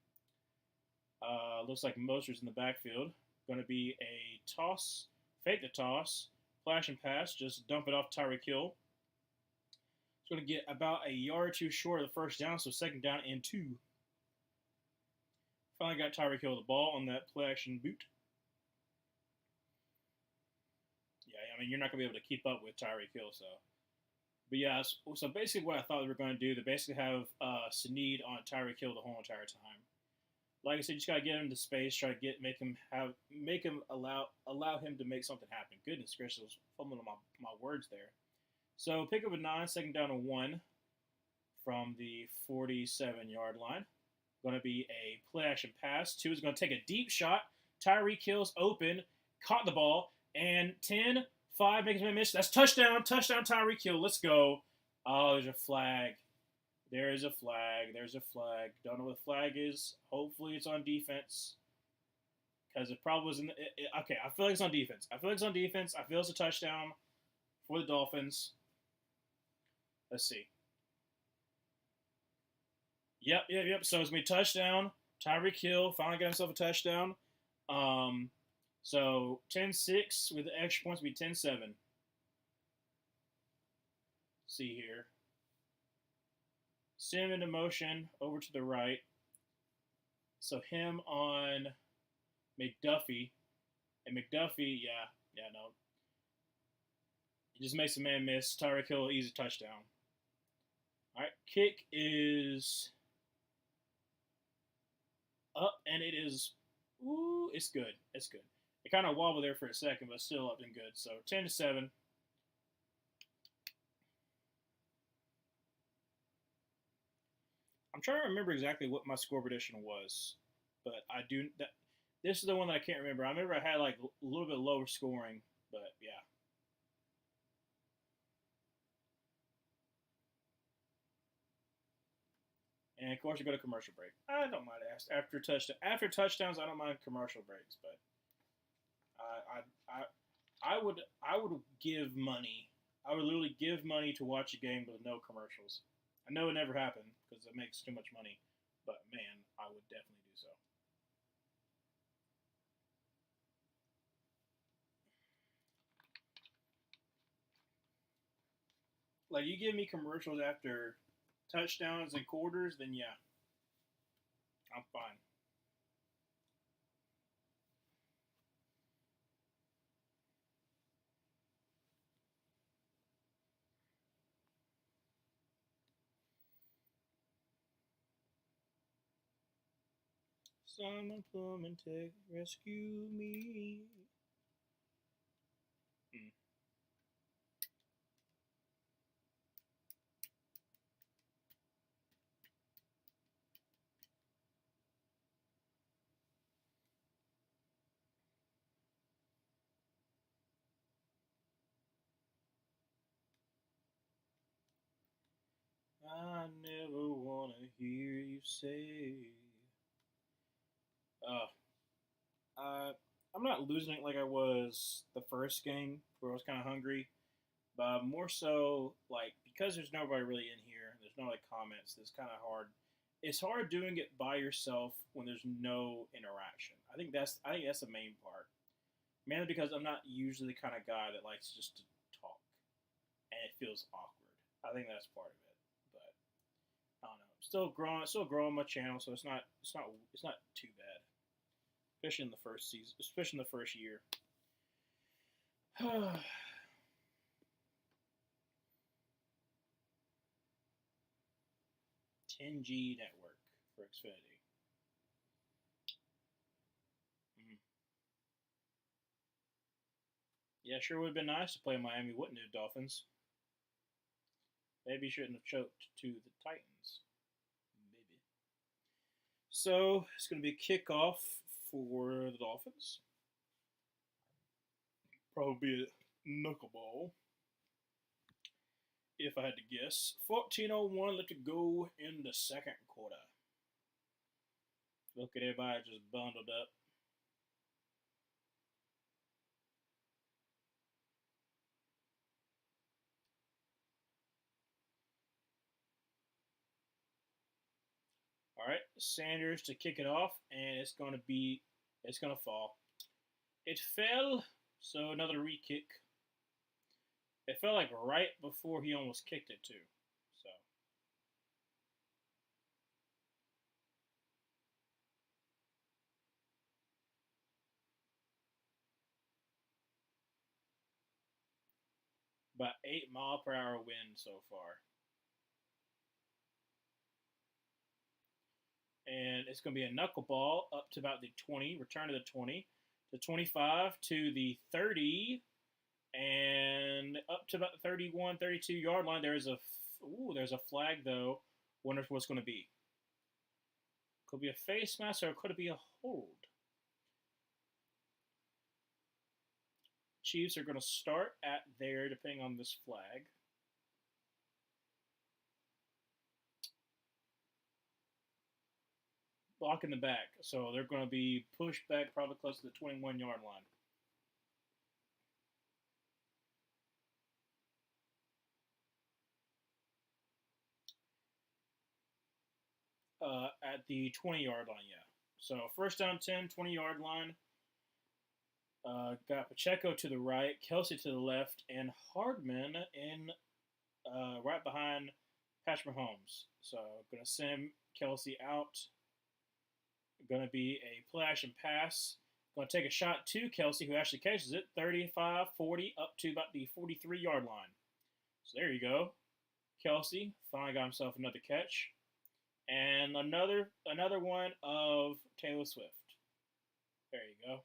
Looks like Mostert's in the backfield. Going to be a toss, fake the toss, flash and pass, just dump it off Tyreek Hill. It's going to get about a yard or two short of the first down, so second down and 2. Finally got Tyreek Hill the ball on that play action boot. Yeah, I mean, you're not going to be able to keep up with Tyreek Hill, so. But yeah, so basically what I thought they were going to do, they basically have Snead on Tyreek Hill the whole entire time. Like I said, you just gotta get him to space, try to make him allow him to make something happen. Goodness gracious, I was fumbling on my words there. So pick up a 9, second down and 1 from the 47-yard line. Going to be a play action pass. 2 is going to take a deep shot. Tyreek Hill's open, caught the ball, and 10, 5 makes a miss. That's touchdown, Tyreek Hill. Let's go. Oh, there's a flag. There is a flag. There's a flag. Don't know what the flag is. Hopefully it's on defense. Because it probably was in the... okay, I feel like it's on defense. I feel it's a touchdown for the Dolphins. Let's see. Yep. So it's going to be touchdown. Tyreek Hill finally got himself a touchdown. So 10-6 with the extra points will be 10-7. See here. Send him into motion over to the right. So him on McDuffie. And McDuffie, no. He just makes a man miss. Tyreek Hill, easy touchdown. All right, kick is up, and it is, it's good. It's good. It kind of wobbled there for a second, but still up and good. So 10-7. I'm trying to remember exactly what my score prediction was, but this is the one that I can't remember. I remember I had like a little bit lower scoring, but yeah. And of course, you go to commercial break. I don't mind after touchdowns. I don't mind commercial breaks, but I would give money. I would literally give money to watch a game with no commercials. I know it never happened because it makes too much money, but man, I would definitely do so. Like, you give me commercials after touchdowns and quarters, then yeah, I'm fine. Someone come and rescue me. I never want to hear you say. I'm not losing it like I was the first game where I was kind of hungry, but more so like because there's nobody really in here. There's no like comments. It's kind of hard. It's hard doing it by yourself when there's no interaction. I think that's the main part. Mainly because I'm not usually the kind of guy that likes just to talk, and it feels awkward. I think that's part of it. But I don't know. Still growing my channel, so it's not too bad. Especially in the first season, especially in the first year. 10G network for Xfinity. Yeah, sure would have been nice to play Miami, wouldn't it, Dolphins? Maybe you shouldn't have choked to the Titans. Maybe. So it's going to be a kickoff for the Dolphins. Probably a knuckleball, if I had to guess. 14:01 left to go in the second quarter. Look at everybody just bundled up. All right, Sanders to kick it off, and it's going to fall. It fell, so another re-kick. It felt like right before he almost kicked it too. So, about 8 mile per hour wind so far, and it's going to be a knuckleball up to about the 20, return to the 20, to 25, to the 30, and up to about the 31, 32 yard line. There's a flag though. Wonder what's going to be. Could be a face mask or could it be a hold? Chiefs are going to start at there, depending on this flag. Block in the back, so they're going to be pushed back probably close to the 21-yard line. At the 20-yard line, yeah. So first down 10, 20-yard line. Got Pacheco to the right, Kelsey to the left, and Hardman in right behind Patrick Mahomes. So going to send Kelsey out. Going to be a play action pass. Going to take a shot to Kelsey, who actually catches it. 35, 40, up to about the 43-yard line. So there you go. Kelsey finally got himself another catch. And another one of Taylor Swift. There you go.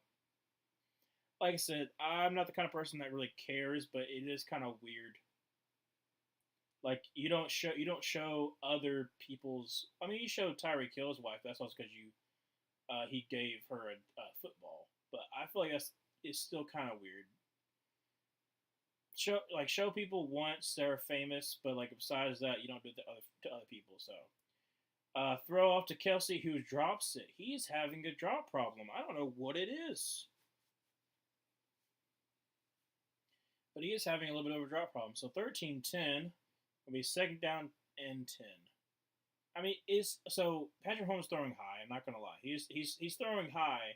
Like I said, I'm not the kind of person that really cares, but it is kind of weird. Like you don't show other people's. I mean, you showed Tyreek Hill's wife. That's also because he gave her a football. But I feel like it's still kind of weird. Show people once they're famous, but like besides that, you don't do it to other people. So throw off to Kelsey, who drops it. He's having a drop problem. I don't know what it is, but he is having a little bit of a drop problem. So 13-10 will be second down and 10. I mean, Patrick Mahomes throwing high. I'm not gonna lie. He's throwing high,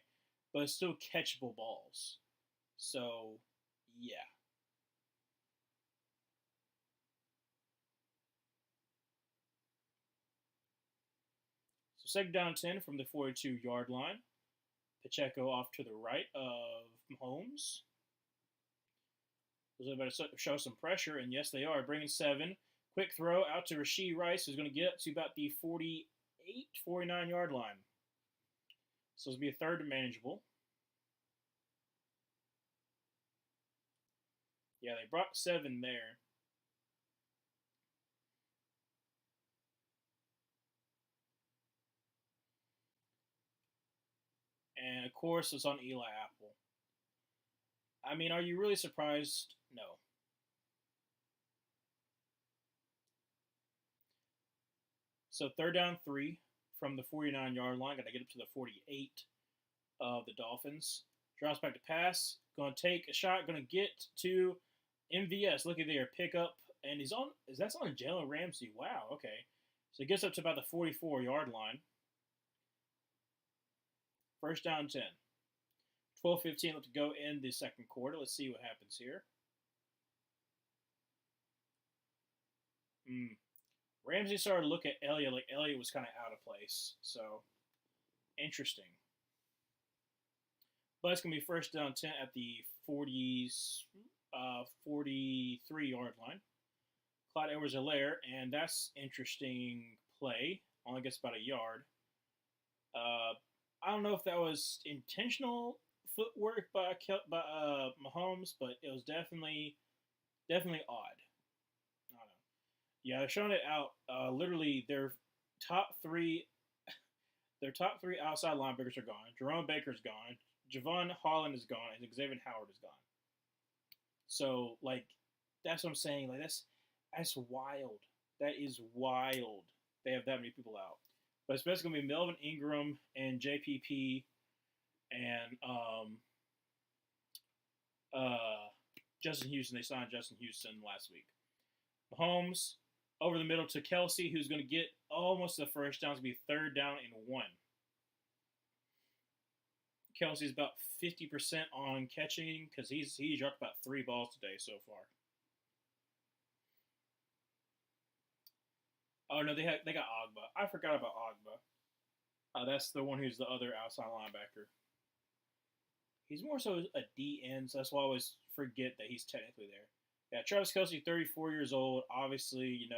but it's still catchable balls. So yeah. So second down 10 from the 42-yard line. Pacheco off to the right of Mahomes. They're about to show some pressure, and yes, they are. Bringing 7. Quick throw out to Rashee Rice, who's going to get up to about the 48, 49-yard line. So it's going to be a third and manageable. Yeah, they brought 7 there. And, of course, it's on Eli Apple. I mean, are you really surprised? No. So third down 3 from the 49-yard line. Got to get up to the 48 of the Dolphins. Drops back to pass. Going to take a shot. Going to get to MVS. Look at there. Pick up. And that's on Jalen Ramsey. Wow, okay. So he gets up to about the 44-yard line. First down 10. 12-15 left to go in the second quarter. Let's see what happens here. Ramsey started to look at Elliott like Elliott was kind of out of place. So, interesting. But it's going to be first down 10 at the 43-yard line. Clyde Edwards-Helaire, and that's interesting play. Only gets about a yard. I don't know if that was intentional footwork by Mahomes, but it was definitely odd. I don't know. Yeah, they're showing it out. Literally, their top three outside linebackers are gone. Jerome Baker's gone. Javon Holland is gone, and Xavier Howard is gone. So, like, that's what I'm saying. Like, that's wild. That is wild. They have that many people out. But it's basically going to be Melvin Ingram and JPP and Justin Houston. They signed Justin Houston last week. Mahomes over the middle to Kelsey, who's going to get almost the first down. It's going to be third down and 1. Kelsey's about 50% on catching because he's dropped about 3 balls today so far. Oh no, they got Ogba. I forgot about Ogba. That's the one who's the other outside linebacker. He's more so a DN, so that's why I always forget that he's technically there. Yeah, Travis Kelce, 34 years old. Obviously,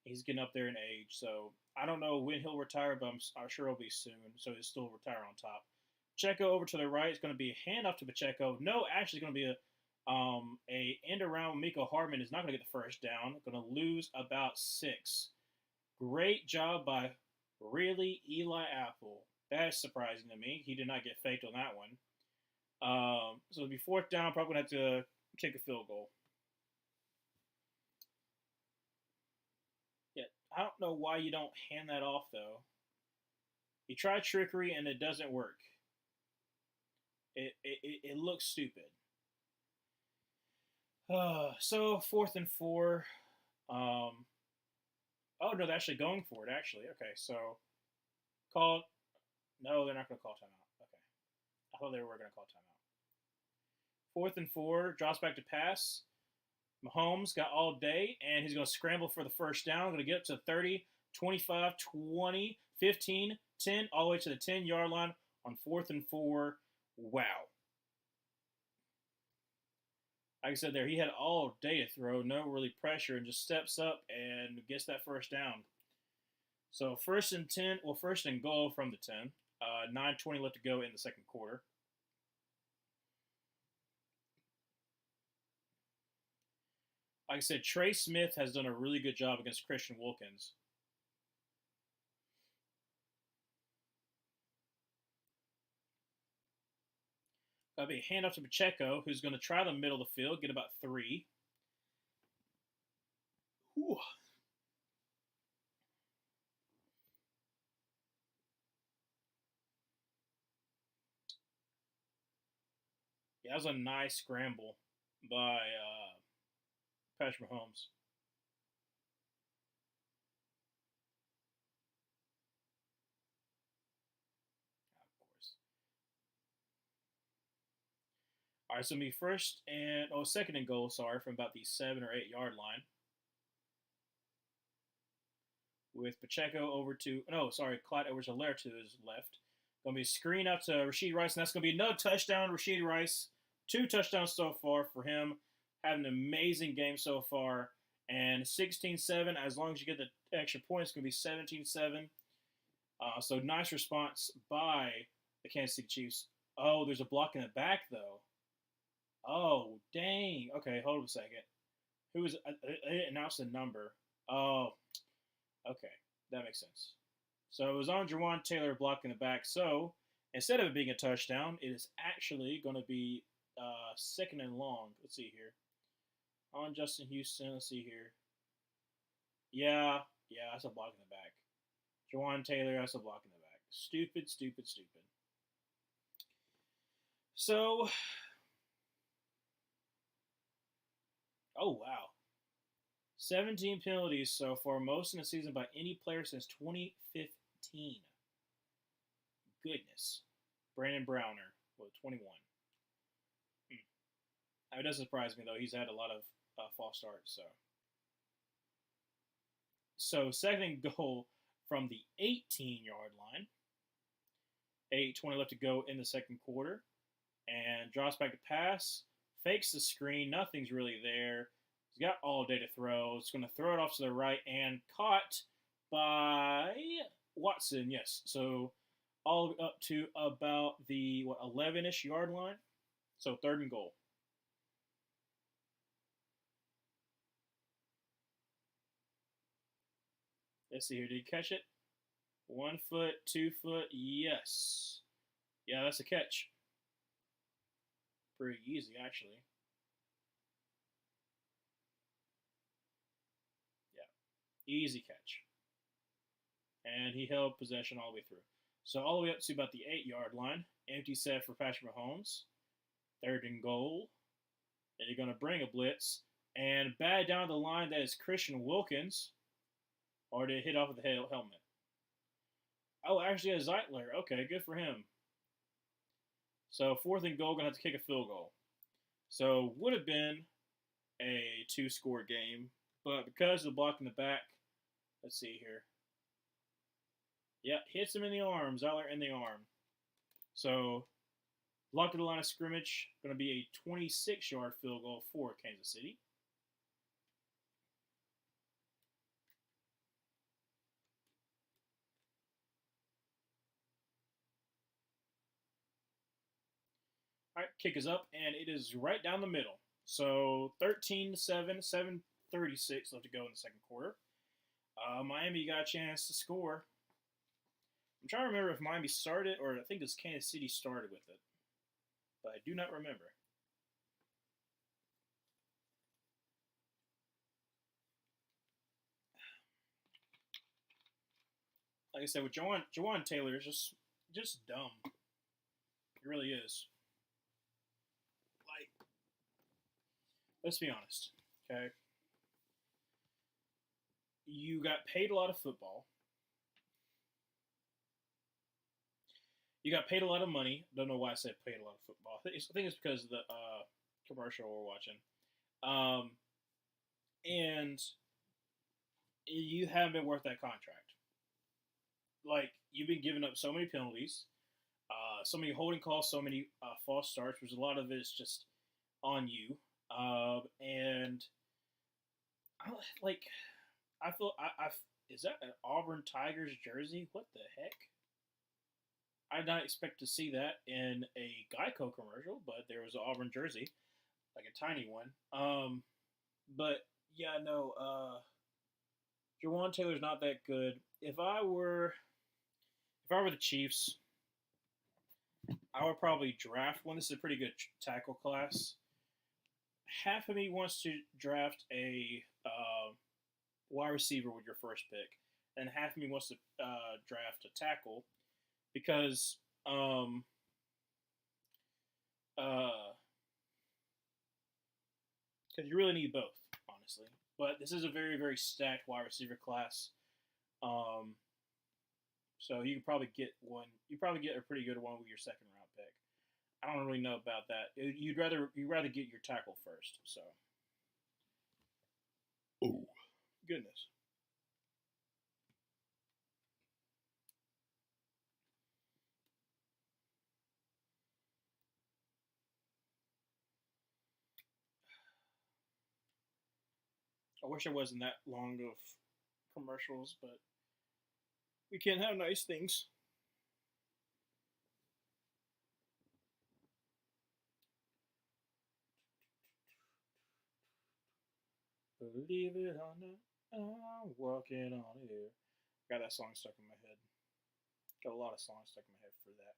he's getting up there in age. So I don't know when he'll retire, but I'm sure it'll be soon. So he'll still retire on top. Pacheco over to the right is going to be a handoff to Pacheco. No, actually, going to be a end around. Miko Hardman is not going to get the first down. Going to lose about 6. Great job by really Eli Apple. That's surprising to me. He did not get faked on that one. So it'll be 4th down. Probably going to have to kick a field goal. Yeah, I don't know why you don't hand that off though. You try trickery and it doesn't work. It looks stupid. So 4th and 4. Oh no, they're actually going for it. Actually, okay. So call. No, they're not going to call timeout. Okay, I thought they were going to call timeout. 4th and 4. Drops back to pass. Mahomes got all day, and he's going to scramble for the first down. Going to get up to 30, 25, 20, 15, 10, all the way to the 10-yard line on 4th and 4. Wow. Like I said there, he had all day to throw, no really pressure, and just steps up and gets that first down. So 1st and 10, well, 1st and goal from the 10. 9:20 left to go in the second quarter. Like I said, Trey Smith has done a really good job against Christian Wilkins. That'll be a handoff to Pacheco, who's going to try the middle of the field, get about 3. Whew. Yeah, that was a nice scramble by Patrick Mahomes. Of course. All right, so it'll be 2nd and goal, sorry, from about the 7 or 8-yard line. With Pacheco over to, no, sorry, Clyde Edwards-Helaire to his left. Going to be a screen out to Rashee Rice, and that's going to be another touchdown, Rashee Rice. 2 touchdowns so far for him. Having an amazing game so far. And 16-7, as long as you get the extra points, it's going to be 17-7. So nice response by the Kansas City Chiefs. Oh, there's a block in the back, though. Oh, dang. Okay, hold on a second. Who was? I didn't announce the number. Oh, okay. That makes sense. So it was on Jawan Taylor blocking the back. So instead of it being a touchdown, it is actually going to be 2nd and long. Let's see here. On Justin Houston. Let's see here. Yeah, that's a block in the back. Jawan Taylor, that's a block in the back. Stupid, stupid, stupid. So, oh wow. 17 penalties so far, most in the season by any player since 2015. Goodness. Brandon Browner with 21. It doesn't surprise me, though. He's had a lot of false starts. So 2nd and goal from the 18-yard line. 8:20 left to go in the second quarter. And drops back to pass. Fakes the screen. Nothing's really there. He's got all day to throw. It's going to throw it off to the right and caught by Watson. Yes. So all the way up to about the 11-ish yard line. So 3rd and goal. Let's see here. Did he catch it? 1 foot, 2 foot. Yes. Yeah, that's a catch. Pretty easy, actually. Yeah. Easy catch. And he held possession all the way through. So all the way up to about the 8-yard line. Empty set for Patrick Mahomes. 3rd and goal. And you're going to bring a blitz. And bad down the line, that is Christian Wilkins. Or did it hit off of the helmet? Oh, actually, a Zeitler. Okay, good for him. So 4th and goal, going to have to kick a field goal. So would have been a 2-score game. But because of the block in the back, Let's see here. Yeah, hits him in the arm. Zeller in the arm. So, blocked at the line of scrimmage. Going to be a 26-yard field goal for Kansas City. All right, kick is up, and it is right down the middle. So 13-7, 7:36 left to go in the second quarter. Miami got a chance to score. I'm trying to remember if Miami started or I think it's Kansas City started with it, but I do not remember. Like I said, with Jawan Taylor is just dumb. It really is. Like, let's be honest, okay? You got paid a lot of football. You got paid a lot of money. Don't know why I said paid a lot of football. I think it's because of the commercial we're watching. And you haven't been worth that contract. Like, you've been giving up so many penalties, so many holding calls, so many false starts, which a lot of it is just on you. And like, I feel is that an Auburn Tigers jersey? What the heck? I did not expect to see that in a Geico commercial, but there was an Auburn jersey, like a tiny one. But yeah, no, Jawan Taylor's not that good. If I were the Chiefs, I would probably draft one. This is a pretty good tackle class. Half of me wants to draft a wide receiver with your first pick, and half of me wants to draft a tackle because you really need both, honestly. But this is a very, very stacked wide receiver class. So you could probably get one. You probably get a pretty good one with your second round pick. I don't really know about that. You'd rather get your tackle first. So, oh goodness. I wish it wasn't that long of commercials, but we can't have nice things. Believe it or not, I'm walking on air. Got that song stuck in my head. Got a lot of songs stuck in my head for that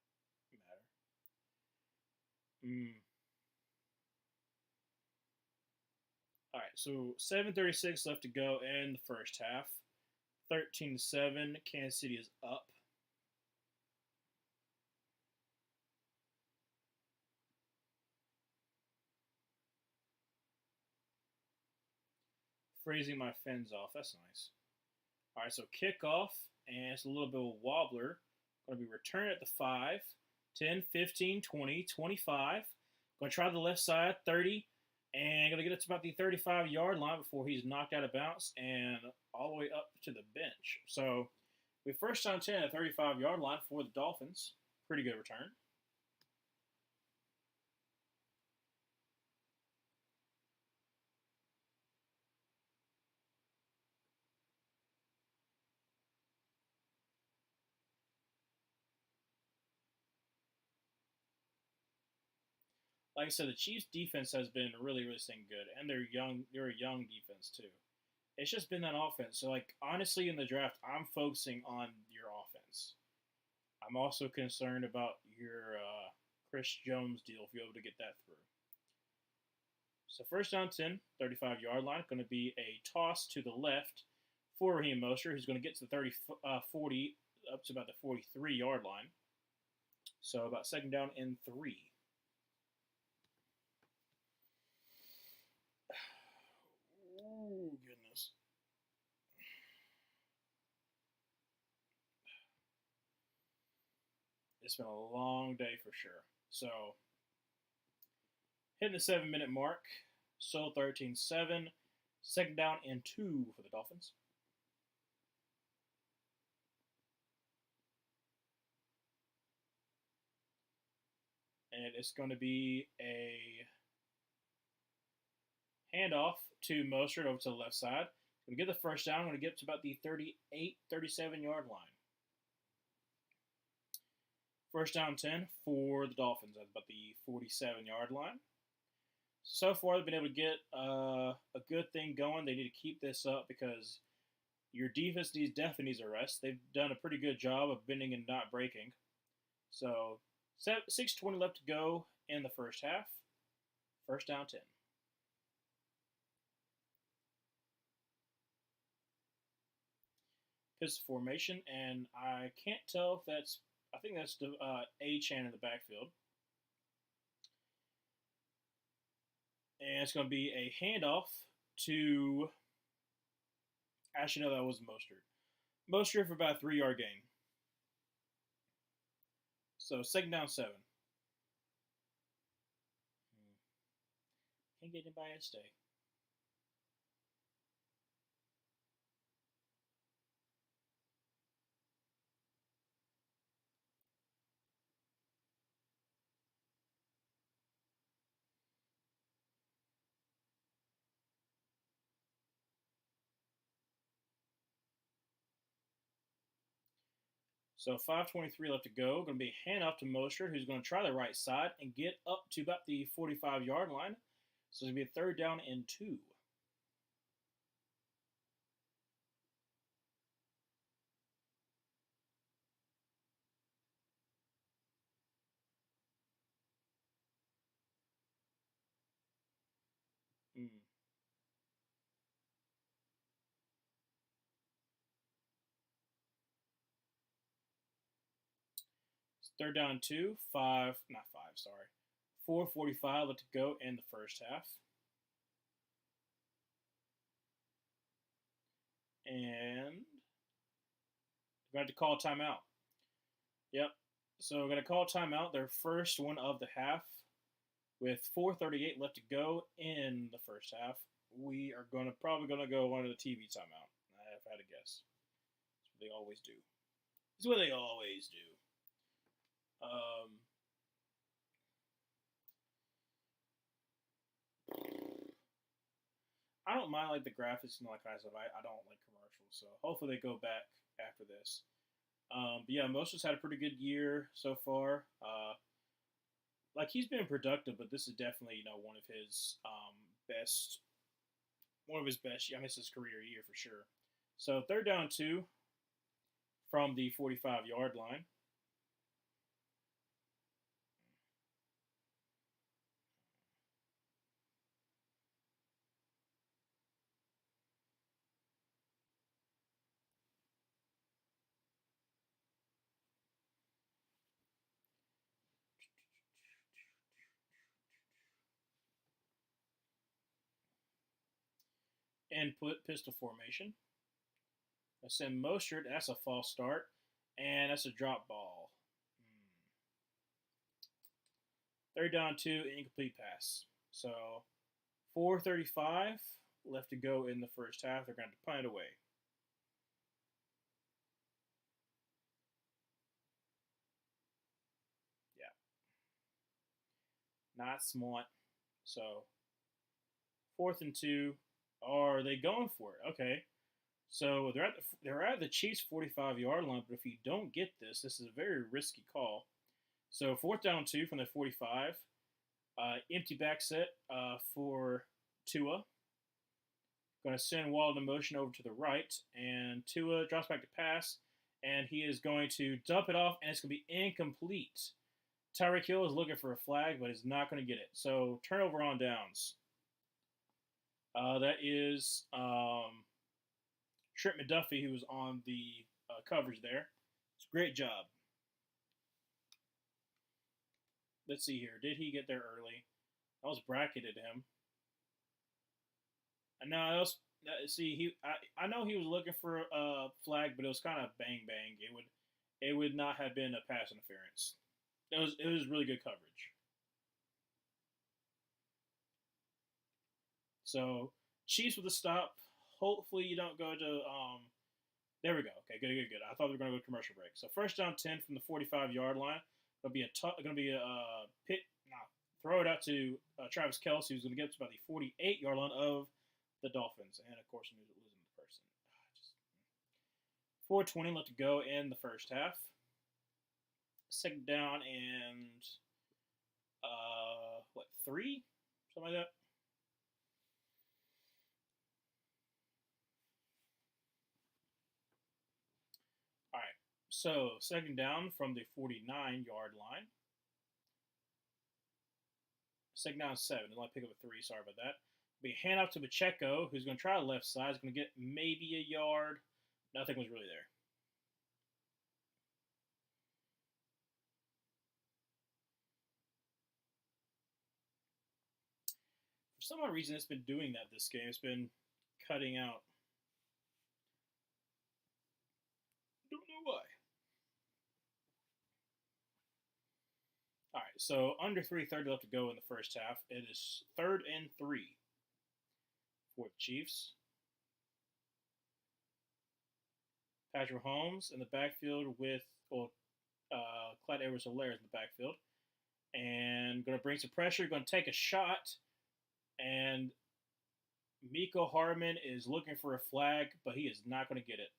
matter. All right, so 7:36 left to go in the first half. 13-7. Kansas City is up. Freezing my fins off. That's nice. All right, so kickoff, and it's a little bit of a wobbler. Going to be returned at the 5, 10, 15, 20, 25. Going to try the left side, 30, and going to get it to about the 35-yard line before he's knocked out of bounds and all the way up to the bench. So we first down 10 at the 35-yard line for the Dolphins. Pretty good return. Like I said, the Chiefs' defense has been really, really staying good, and they're young. They're a young defense too. It's just been that offense. So, like, honestly, in the draft, I'm focusing on your offense. I'm also concerned about your Chris Jones deal if you're able to get that through. So first down 10, 35-yard line, going to be a toss to the left for Raheem Mostert, who's going to get to the 40, up to about the 43-yard line. So about second down and 3. Oh, goodness. It's been a long day for sure. So, hitting the 7-minute mark. So 13-7. Second down and 2 for the Dolphins. and it's going to be a handoff to Mostert over to the left side. Going to get the first down. I'm going to get to about the 38, 37-yard line. First down 10 for the Dolphins at about the 47-yard line. So far, they've been able to get a good thing going. They need to keep this up because your defense definitely needs a rest. They've done a pretty good job of bending and not breaking. So 6:20 left to go in the first half. First down 10. Pistol formation, and I can't tell if that's, I think that's the A-Chan in the backfield. And it's going to be a handoff to, actually, no, that was Mostert. Mostert for about a 3-yard gain. So, second down 7. Can't get anybody to stay. So 5:23 left to go. Going to be a handoff to Mostert, who's going to try the right side and get up to about the 45-yard line. So it's going to be a third down and 2. Third down 2, 4:45 left to go in the first half. And we're going to call timeout. Yep. So we're going to call timeout, their first one of the half. With 4:38 left to go in the first half, we are probably going to go on to the TV timeout. If I had to guess. That's what they always do. That's what they always do. I don't mind like the graphics and all that kind of stuff. I don't like commercials, so hopefully they go back after this. But yeah, Mostert's had a pretty good year so far. Like he's been productive, but this is definitely one of his best. One of his best. I mean, it's his career year for sure. So third down 2 from the 45-yard line. And put pistol formation. I send Mostert. That's a false start. And that's a drop ball. Third down 2, incomplete pass. So 4:35 left to go in the first half. They're going to punt it away. Yeah. Not smart. So 4th and 2. Are they going for it? Okay. So they're at the Chiefs' 45-yard line, but if you don't get this, this is a very risky call. So 4th down 2 from the 45. Empty back set for Tua. Going to send Waddle in motion over to the right, and Tua drops back to pass, and he is going to dump it off, and it's going to be incomplete. Tyreek Hill is looking for a flag, but is not going to get it. So turnover on downs. That is Trent McDuffie, who was on the coverage there. It's a great job. Let's see here. Did he get there early? That was bracketed him. And now else, see, I know he was looking for a flag, but it was kind of bang bang. It would not have been a pass interference. It was really good coverage. So Chiefs with a stop. Hopefully you don't go to there we go. Okay, good. I thought we were going to go to commercial break. So first down 10 from the 45-yard line. Gonna be a pit. Nah, throw it out to Travis Kelce, who's gonna get to about the 48-yard line of the Dolphins, and of course, losing the person. 4:20 left to go in the first half. Second down and what, three, something like that. All right. So second down from the 49-yard line. Second down 7. They only pick up a 3. Sorry about that. Be a handoff to Pacheco, who's going to try the left side. He's going to get maybe a yard. Nothing was really there. For some odd reason, it's been doing that this game. It's been cutting out. Don't know why. All right, so under 3:30 left to go in the first half. It is 3rd and 3 for the Chiefs. Patrick Mahomes in the backfield with Clyde Edwards-Helaire in the backfield. And going to bring some pressure, going to take a shot. And Miko Hardman is looking for a flag, but he is not going to get it.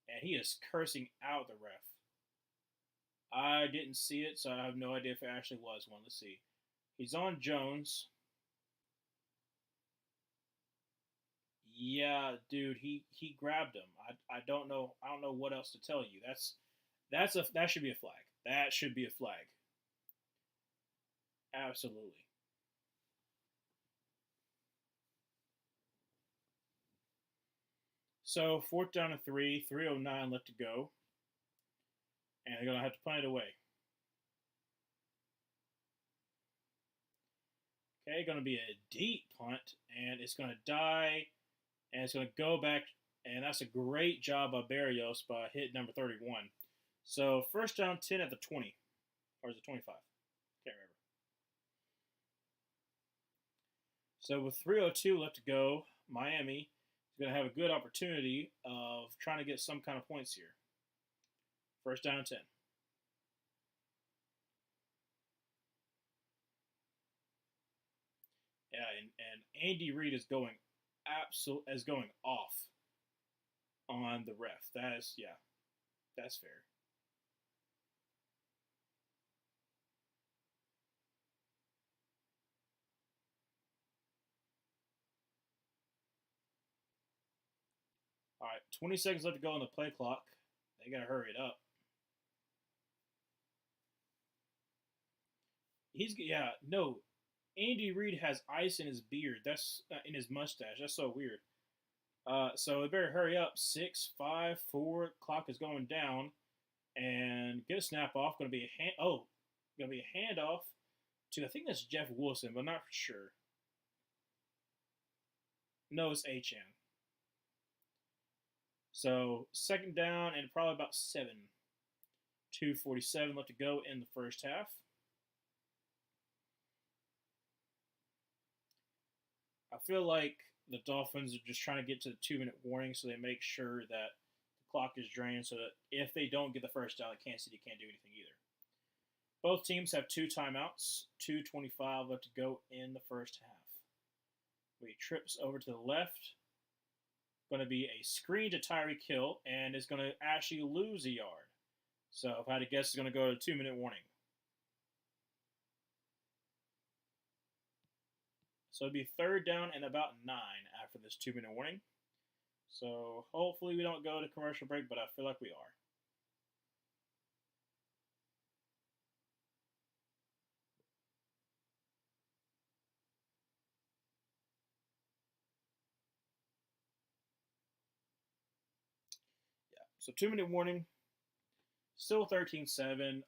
And he is cursing out the ref. I didn't see it, so I have no idea if it actually was one. Let's see. He's on Jones. Yeah, dude, he grabbed him. I don't know what else to tell you. That should be a flag. That should be a flag. Absolutely. So 4th down and 3, 3:09 left to go, and they're gonna have to punt it away. Okay, gonna be a deep punt, and it's gonna die, and it's gonna go back, and that's a great job by Barrios by hit number 31. So first down 10 at the 20, or is it 25? Can't remember. So with 3:02 left to go, Miami is going to have a good opportunity of trying to get some kind of points here. First down 10. Yeah, and Andy Reid is going off on the ref. That's fair. All right, 20 seconds left to go on the play clock. They got to hurry it up. No. Andy Reid has ice in his beard. That's in his mustache. That's so weird. So they better hurry up. 6, 5, 4. Clock is going down, and get a snap off. Going to be a handoff to, I think that's Jeff Wilson, but I'm not for sure. No, it's Achan. So second down and probably about 7. 2:47 left to go in the first half. I feel like the Dolphins are just trying to get to the 2-minute warning, so they make sure that the clock is drained, so that if they don't get the first down, Kansas City can't do anything either. Both teams have 2 timeouts. 2:25 left to go in the first half. He trips over to the left. Going to be a screen to Tyreek Hill, and is going to actually lose a yard. So if I had to guess, it's going to go to 2-minute warning. So it'd be third down and about 9 after this 2-minute warning. So hopefully we don't go to commercial break, but I feel like we are. Yeah. So 2-minute warning. Still 13-7.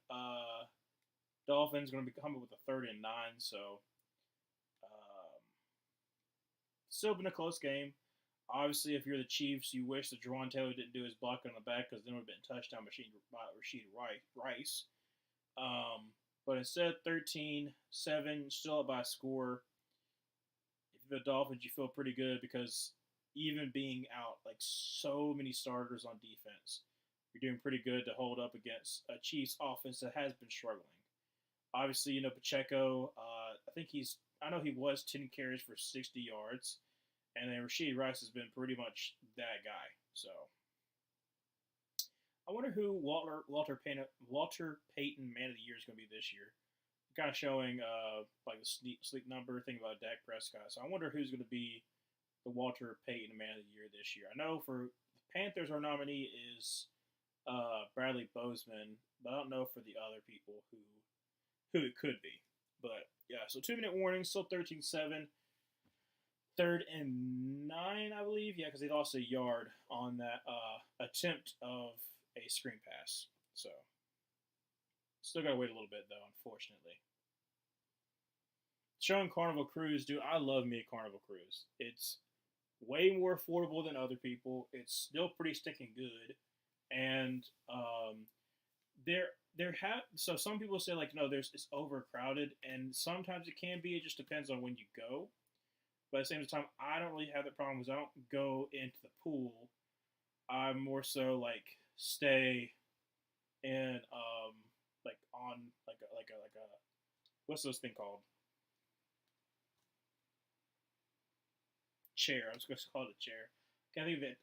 Dolphins going to be coming with a 3rd and 9. So still been a close game. Obviously, if you're the Chiefs, you wish that Jawan Taylor didn't do his blocking on the back, because then it would have been a touchdown machine by Rashid Rice. But instead, 13-7, still up by a score. If you're the Dolphins, you feel pretty good, because even being out like so many starters on defense, you're doing pretty good to hold up against a Chiefs offense that has been struggling. Obviously, Pacheco. I know he was 10 carries for 60 yards, and then Rashid Rice has been pretty much that guy. So I wonder who Walter Payton Man of the Year is going to be this year. Kind of showing like the sleep number thing about Dak Prescott. So I wonder who's going to be the Walter Payton Man of the Year this year. I know for the Panthers, our nominee is Bradley Bozeman, but I don't know for the other people who it could be. But yeah, so 2-minute warning, still 13-7. 3rd and 9, I believe. Yeah, because they lost a yard on that attempt of a screen pass. So still got to wait a little bit, though, unfortunately. Showing Carnival Cruise, dude, I love me a Carnival Cruise. It's way more affordable than other people. It's still pretty stinking good. And so some people say like no, it's overcrowded, and sometimes it can be. It just depends on when you go. But at the same time, I don't really have that problem because I don't go into the pool. I more so like stay in like on like a what's this thing called? Chair. I'm just going to call it a chair.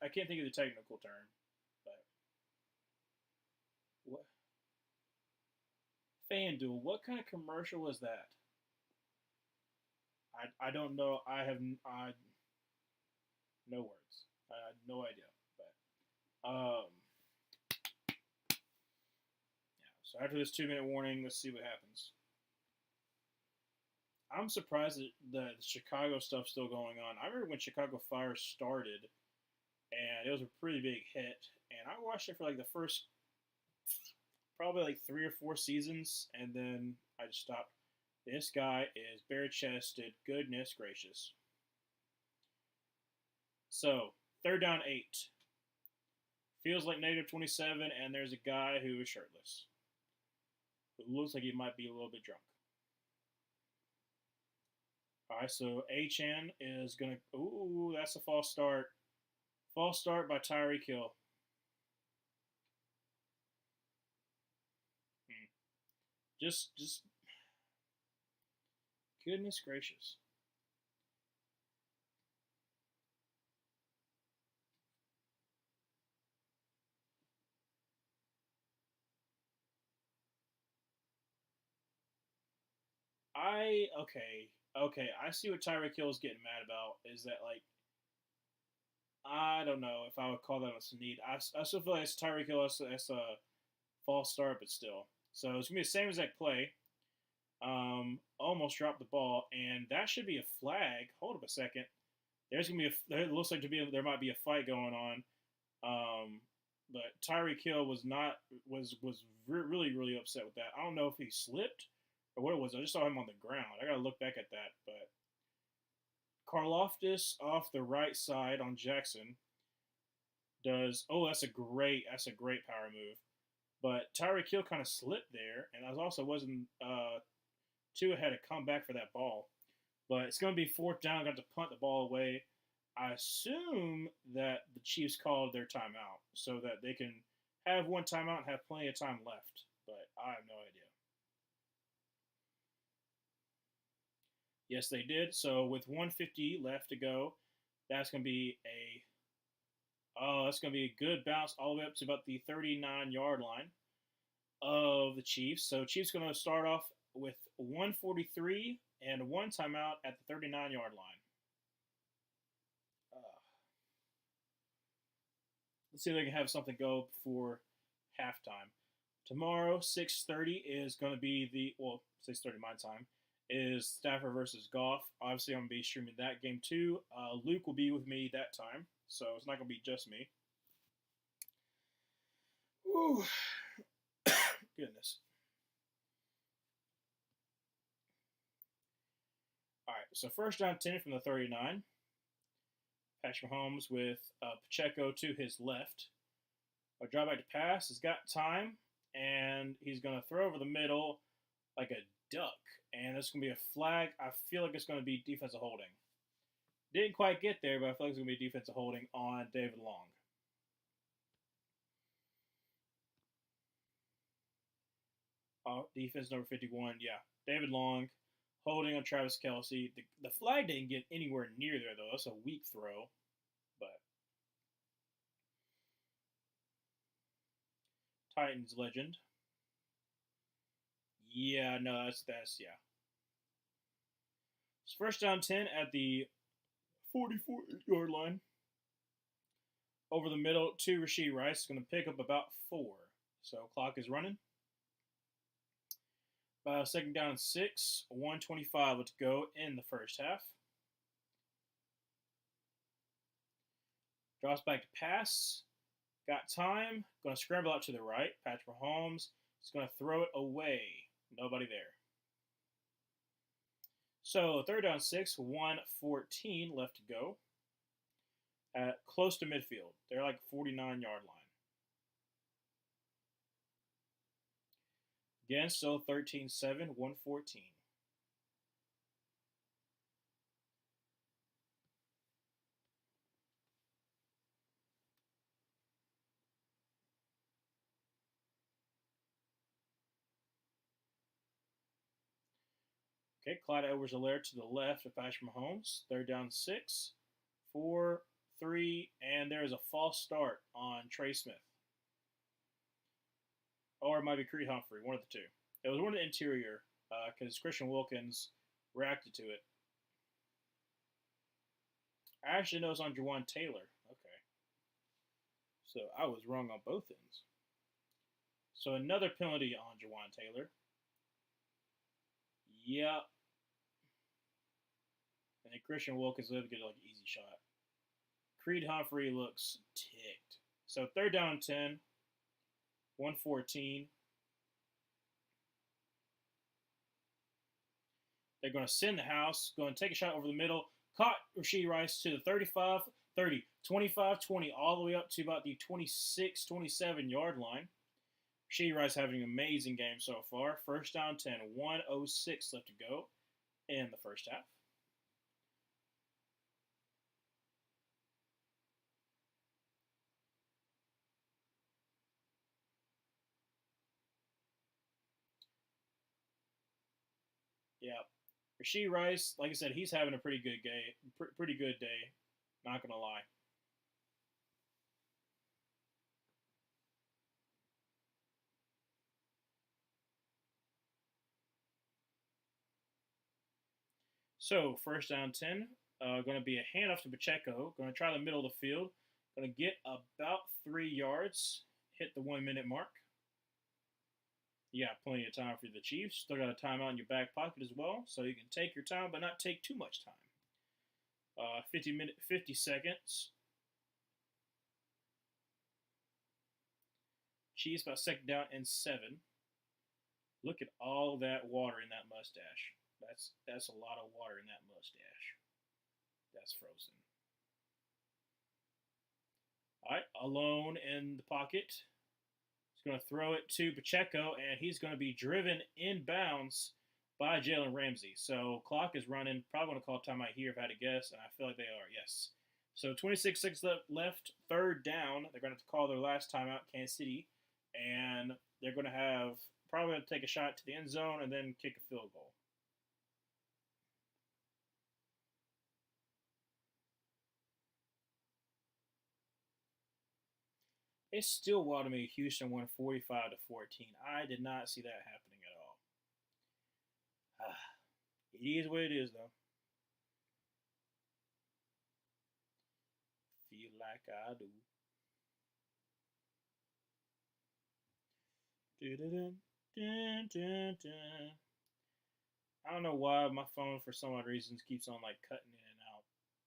I can't think of the technical term, but what? FanDuel. What kind of commercial was that? I don't know. I have no words. I had no idea. But yeah. So after this 2-minute warning, let's see what happens. I'm surprised that the Chicago stuff's still going on. I remember when Chicago Fire started, and it was a pretty big hit. And I watched it for like the first probably like 3 or 4 seasons, and then I just stopped. This guy is bare chested. Goodness gracious. So 3rd down 8. Feels like -27, and there's a guy who is shirtless. It looks like he might be a little bit drunk. All right, so Achan is going to... Ooh, that's a false start. False start by Tyreek Hill. Just... Goodness gracious. Okay. I see what Tyreek Hill is getting mad about. Is that like I don't know if I would call that a sneak. I still feel like it's Tyreek Hill. That's a false start, but still. So it's gonna be the same exact play. Almost dropped the ball, and that should be a flag. Hold up a second. There's gonna be there looks like there might be a fight going on. But Tyreek Hill was really upset with that. I don't know if he slipped or what it was. I just saw him on the ground. I gotta look back at that. But Karloftis off the right side on Jackson does. Oh, that's a great power move. But Tyreek Hill kind of slipped there, and I also wasn't Tua had to come back for that ball. But it's going to be 4th down. Got to punt the ball away. I assume that the Chiefs called their timeout so that they can have one timeout and have plenty of time left. But I have no idea. Yes, they did. So with 150 left to go, that's going to be a good bounce all the way up to about the 39-yard line of the Chiefs. So Chiefs going to start off with 143 and 1 timeout at the 39-yard line. Let's see if they can have something go before halftime. Tomorrow, 6:30 is going to be 6:30 my time, is Stafford versus Goff. Obviously, I'm going to be streaming that game too. Luke will be with me that time, so it's not going to be just me. Ooh. Goodness. All right, so 1st down 10 from the 39. Patrick Mahomes with Pacheco to his left. A drop back to pass. He's got time, and he's going to throw over the middle like a duck. And it's going to be a flag. I feel like it's going to be defensive holding. Didn't quite get there, but I feel like it's going to be defensive holding on David Long. Defense number 51. Yeah, David Long holding on Travis Kelsey. The flag didn't get anywhere near there though. That's a weak throw, but Titans legend. Yeah, no, that's yeah. It's first down 10 at the 44-yard line. Over the middle to Rashee Rice. Going to pick up about 4. So clock is running. Second down and 6. 1:25 to go in the first half. Drops back to pass. Got time. Going to scramble out to the right. Patrick Mahomes is going to throw it away. Nobody there. So third down 6. 1:14 left to go. Close to midfield. They're like 49-yard line. Again, still 13-7, 1:14. Okay, Clyde Edwards-Helaire to the left of Patrick Mahomes. Third down 6, 4, 3, and there is a false start on Trey Smith. Or it might be Creed Humphrey, one of the two. It was one of the interior, because Christian Wilkins reacted to it. I actually know it's on Jawan Taylor. Okay. So I was wrong on both ends. So another penalty on Jawan Taylor. Yep. And then Christian Wilkins will get like an easy shot. Creed Humphrey looks ticked. So third down and 10. 1:14. They're going to send the house. Going to take a shot over the middle. Caught Rashee Rice to the 35, 30, 25, 20, all the way up to about the 26, 27-yard line. Rashee Rice having an amazing game so far. First down 10, 1:06 left to go in the first half. Yeah, Rashee Rice, like I said, he's having a pretty good day. Not gonna lie. So first down 10, going to be a handoff to Pacheco. Going to try the middle of the field. Going to get about 3 yards. Hit the 1-minute mark. You got plenty of time for the Chiefs. Still got a timeout in your back pocket as well, so you can take your time, but not take too much time. 50 seconds. Chiefs about second down and 7. Look at all that water in that mustache. That's a lot of water in that mustache. That's frozen. All right, alone in the pocket. He's going to throw it to Pacheco, and he's going to be driven inbounds by Jalen Ramsey. So clock is running. Probably going to call timeout here if I had to guess, and I feel like they are, yes. So 26 seconds left, third down. They're going to have to call their last timeout, Kansas City, and they're going to have probably going to take a shot to the end zone and then kick a field goal. It's still wild to me. Houston won 45-14. I did not see that happening at all. It is what it is, though. Feel like I do. I don't know why my phone, for some odd reasons, keeps on like cutting in and out.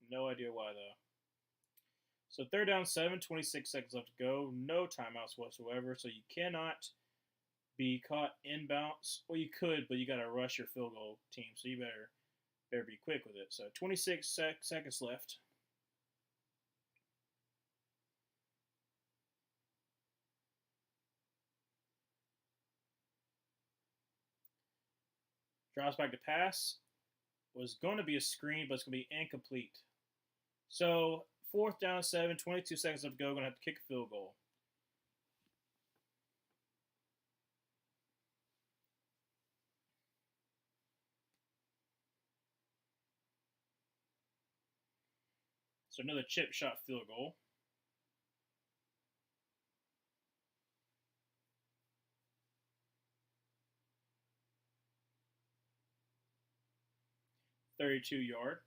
No idea why, though. So third down 7, 26 seconds left to go. No timeouts whatsoever. So you cannot be caught inbounds. Well, you could, but you got to rush your field goal team. So you better be quick with it. So 26 seconds left. Drops back to pass. Was going to be a screen, but it's going to be incomplete. So fourth down 7, 22 seconds left to go. Going to have to kick a field goal. So another chip shot field goal. (32-yard).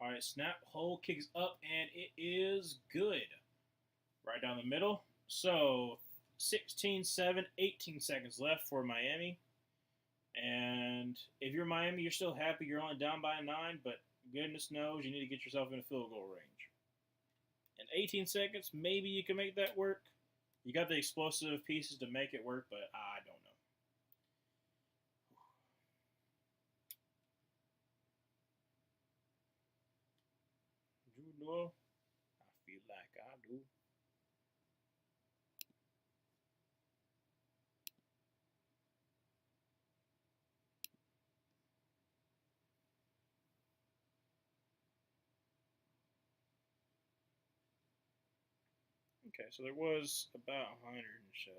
All right, snap, hole, kicks up, and it is good. Right down the middle. So 16-7, 18 seconds left for Miami. And if you're Miami, you're still happy you're only down by 9, but goodness knows you need to get yourself in a field goal range. In 18 seconds, maybe you can make that work. You got the explosive pieces to make it work, but I don't know. You know, I feel like I do. Okay, so there was about 100 or so.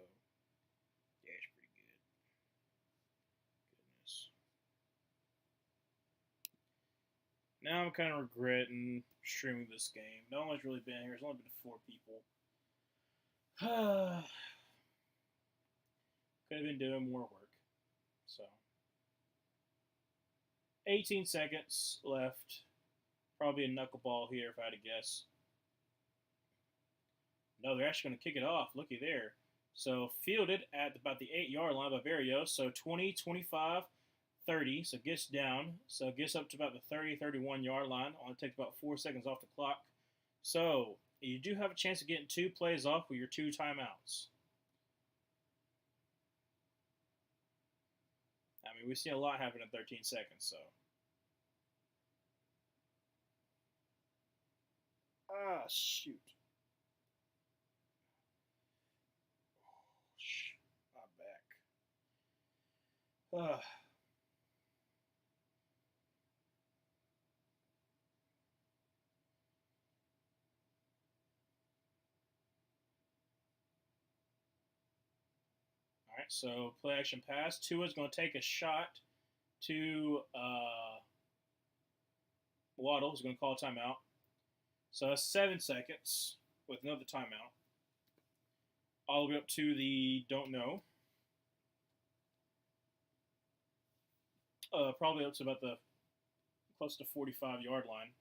Yeah, it's pretty good. Goodness. Now I'm kind of regretting streaming this game. No one's really been here. There's only been 4 people. Could have been doing more work. So, 18 seconds left. Probably a knuckleball here if I had to guess. No, they're actually going to kick it off. Looky there. So, fielded at about the 8-yard line by Barrios. So, 20, 25, 30. So, gets down. So, gets up to about the 30, 31-yard line. Only takes about 4 seconds off the clock. So, you do have a chance of getting 2 plays off with your 2 timeouts. I mean, we've seen a lot happen in 13 seconds, so. Ah, shoot. Oh, my back. All right, so play action pass. Tua's going to take a shot to Waddle. He's going to call a timeout. So that's 7 seconds with another timeout. All the way up to the don't know. Probably up to about the close to 45-yard line.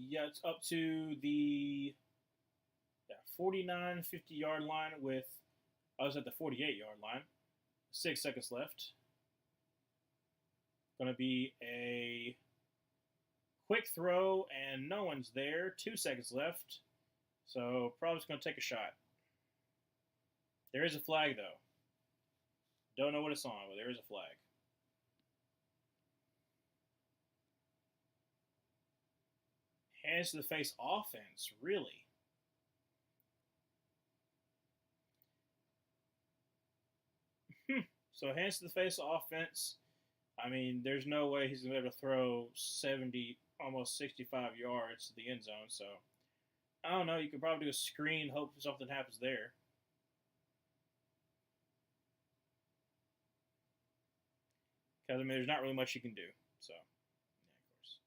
Yeah, it's up to the 49, 50-yard line with, I was at the 48-yard line. 6 seconds left. Going to be a quick throw, and no one's there. 2 seconds left. So probably just going to take a shot. There is a flag, though. Don't know what it's on, but there is a flag. Hands to the face offense, really? So hands to the face offense. I mean, there's no way he's going to be able to throw 70, almost 65 yards to the end zone. So, I don't know. You could probably do a screen, hope something happens there. Because, I mean, there's not really much you can do. So, yeah, of course.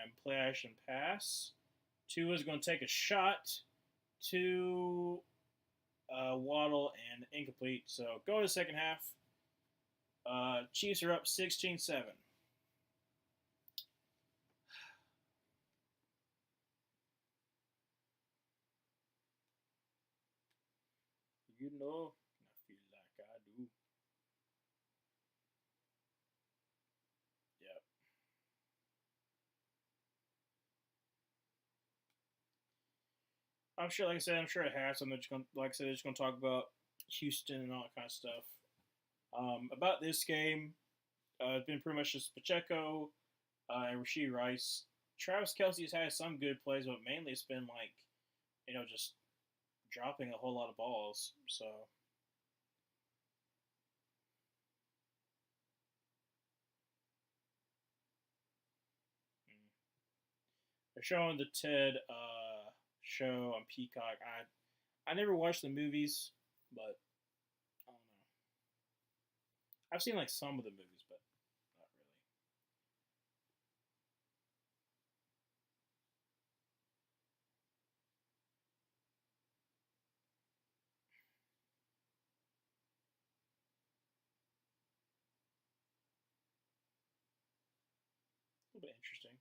And play action pass. Tua is going to take a shot to Waddle and incomplete. So go to the second half. Chiefs are up 16-7. You know, I feel like I do. Yep. I'm sure, like I said, I'm sure it has. I'm just going, like I said, just going to talk about Houston and all that kind of stuff. About this game, it's been pretty much just Pacheco and Rashee Rice. Travis Kelsey's had some good plays, but mainly it's been like, just dropping a whole lot of balls. So mm. They're showing the Ted show on Peacock. I never watched the movies, but I don't know. I've seen like some of the movies, but not really. A little bit interesting.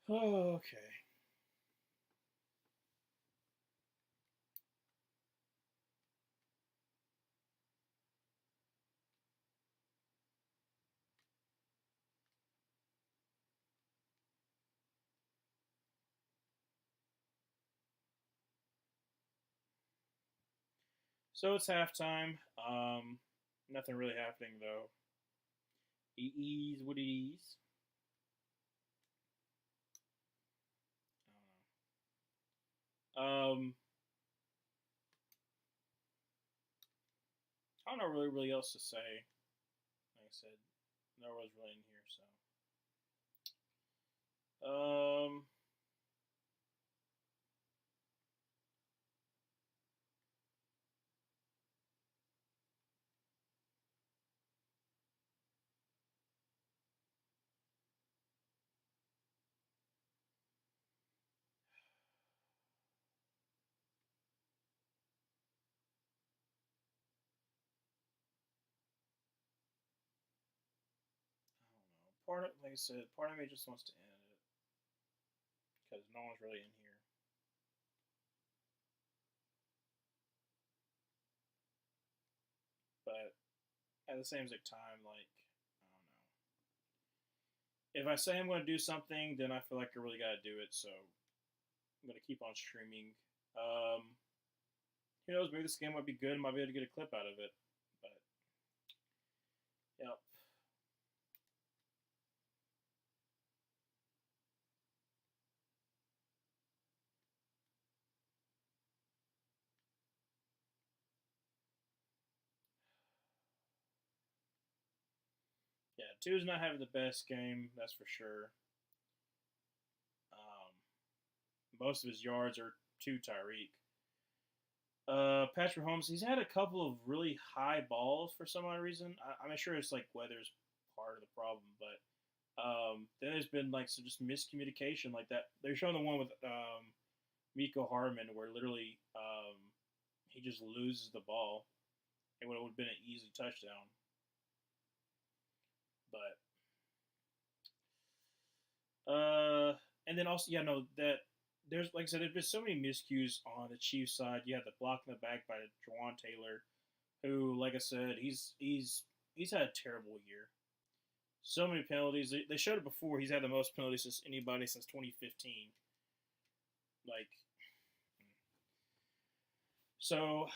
Okay. So it's halftime. Nothing really happening though. It is what it is. I don't know. I don't know really else to say. Like I said, no one's really in here, so. I don't know. Like I said, part of me just wants to end it because no one's really in here. But at the same time, like I don't know. If I say I'm going to do something, then I feel like I really got to do it. So I'm going to keep on streaming. Um, who knows? Maybe this game might be good. I might be able to get a clip out of it. But yep. Yeah, two's not having the best game, that's for sure. Um, most of his yards are to Tyreek. Patrick Holmes, he's had a couple of really high balls for some odd reason. I'm sure it's like weather's part of the problem, but then there's been like some just miscommunication like that. They're showing the one with Miko Harmon where literally he just loses the ball. It would have been an easy touchdown, but and then also, yeah, no, that there's like I said, there's been so many miscues on the Chiefs side. You had the block in the back by Jawan Taylor, who, like I said, he's had a terrible year. So many penalties. They showed it before. He's had the most penalties since anybody since 2015. Like, so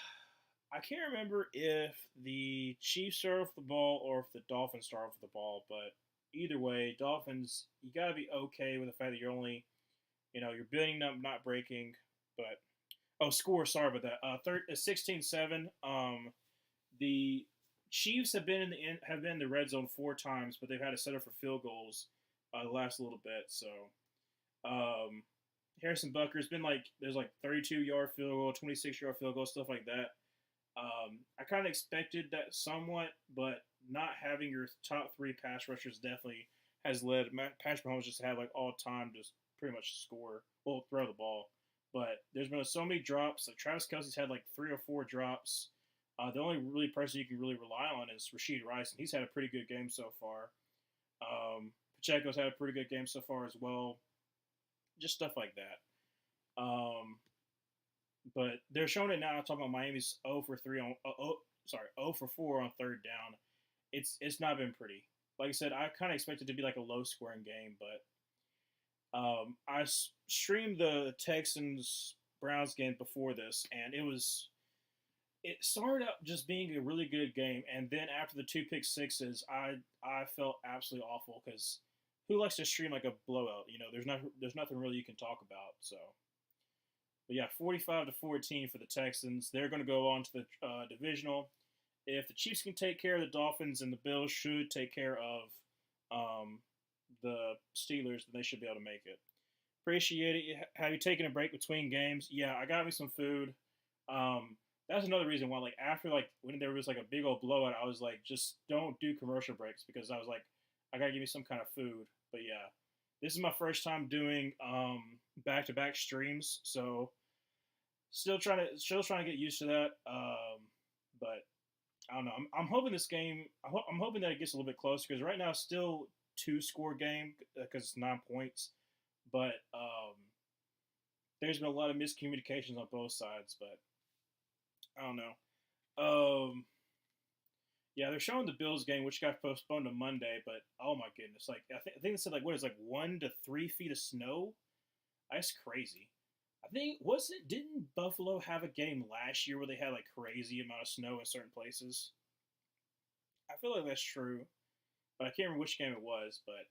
I can't remember if the Chiefs start off the ball or if the Dolphins start off the ball, but either way, Dolphins, you got to be okay with the fact that you're only, you're building up, not breaking. But oh, score. Sorry about that. 16-7. The Chiefs have been in the red zone 4 times, but they've had to settle for field goals the last little bit. So um, Harrison Butker's been like there's like 32-yard field goal, 26-yard field goal, stuff like that. I kind of expected that somewhat, but not having your top 3 pass rushers definitely has led Patrick Mahomes just to have like all time just pretty much score, well, throw the ball. But there's been so many drops. Like Travis Kelsey's had like 3 or 4 drops. The only really person you can really rely on is Rashid Rice, and he's had a pretty good game so far. Pacheco's had a pretty good game so far as well. Just stuff like that. But they're showing it now. I'm talking about Miami's 0 for 3 on sorry 0 for 4 on third down. It's not been pretty. Like I said, I kind of expected it to be like a low scoring game, but Streamed the Texans Browns game before this, and it started out just being a really good game, and then after the two pick sixes, I felt absolutely awful because who likes to stream like a blowout? You know, there's nothing really you can talk about. So, but yeah, 45-14 for the Texans. They're going to go on to the divisional. If the Chiefs can take care of the Dolphins and the Bills should take care of the Steelers, then they should be able to make it. Appreciate it. Have you taken a break between games? Yeah, I got me some food. That's another reason why, like, after like when there was like a big old blowout, I was like, just don't do commercial breaks because I was like, I gotta give me some kind of food. But yeah, this is my first time doing back to back streams, so still trying to get used to that. But I don't know. I'm hoping this game. I'm hoping that it gets a little bit closer because right now it's still two score game because it's 9 points. But there's been a lot of miscommunications on both sides. But I don't know. Yeah, they're showing the Bills game, which got postponed to Monday. But oh my goodness, like I think they said like what is like 1 to 3 feet of snow. That's crazy. I think wasn't didn't Buffalo have a game last year where they had like crazy amount of snow in certain places? I feel like that's true, but I can't remember which game it was. But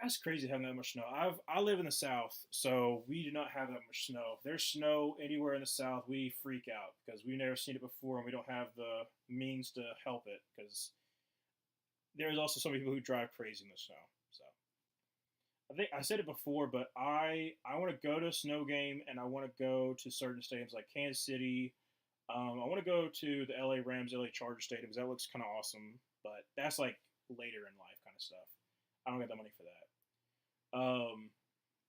that's crazy having that much snow. I live in the South, so we do not have that much snow. If there's snow anywhere in the South, we freak out because we've never seen it before, and we don't have the means to help it. Because there's also some people who drive crazy in the snow. So I think I said it before, but I want to go to a snow game, and I want to go to certain stadiums like Kansas City. I want to go to the LA Rams, LA Chargers stadium because that looks kind of awesome. But that's like later in life kind of stuff. I don't got the money for that.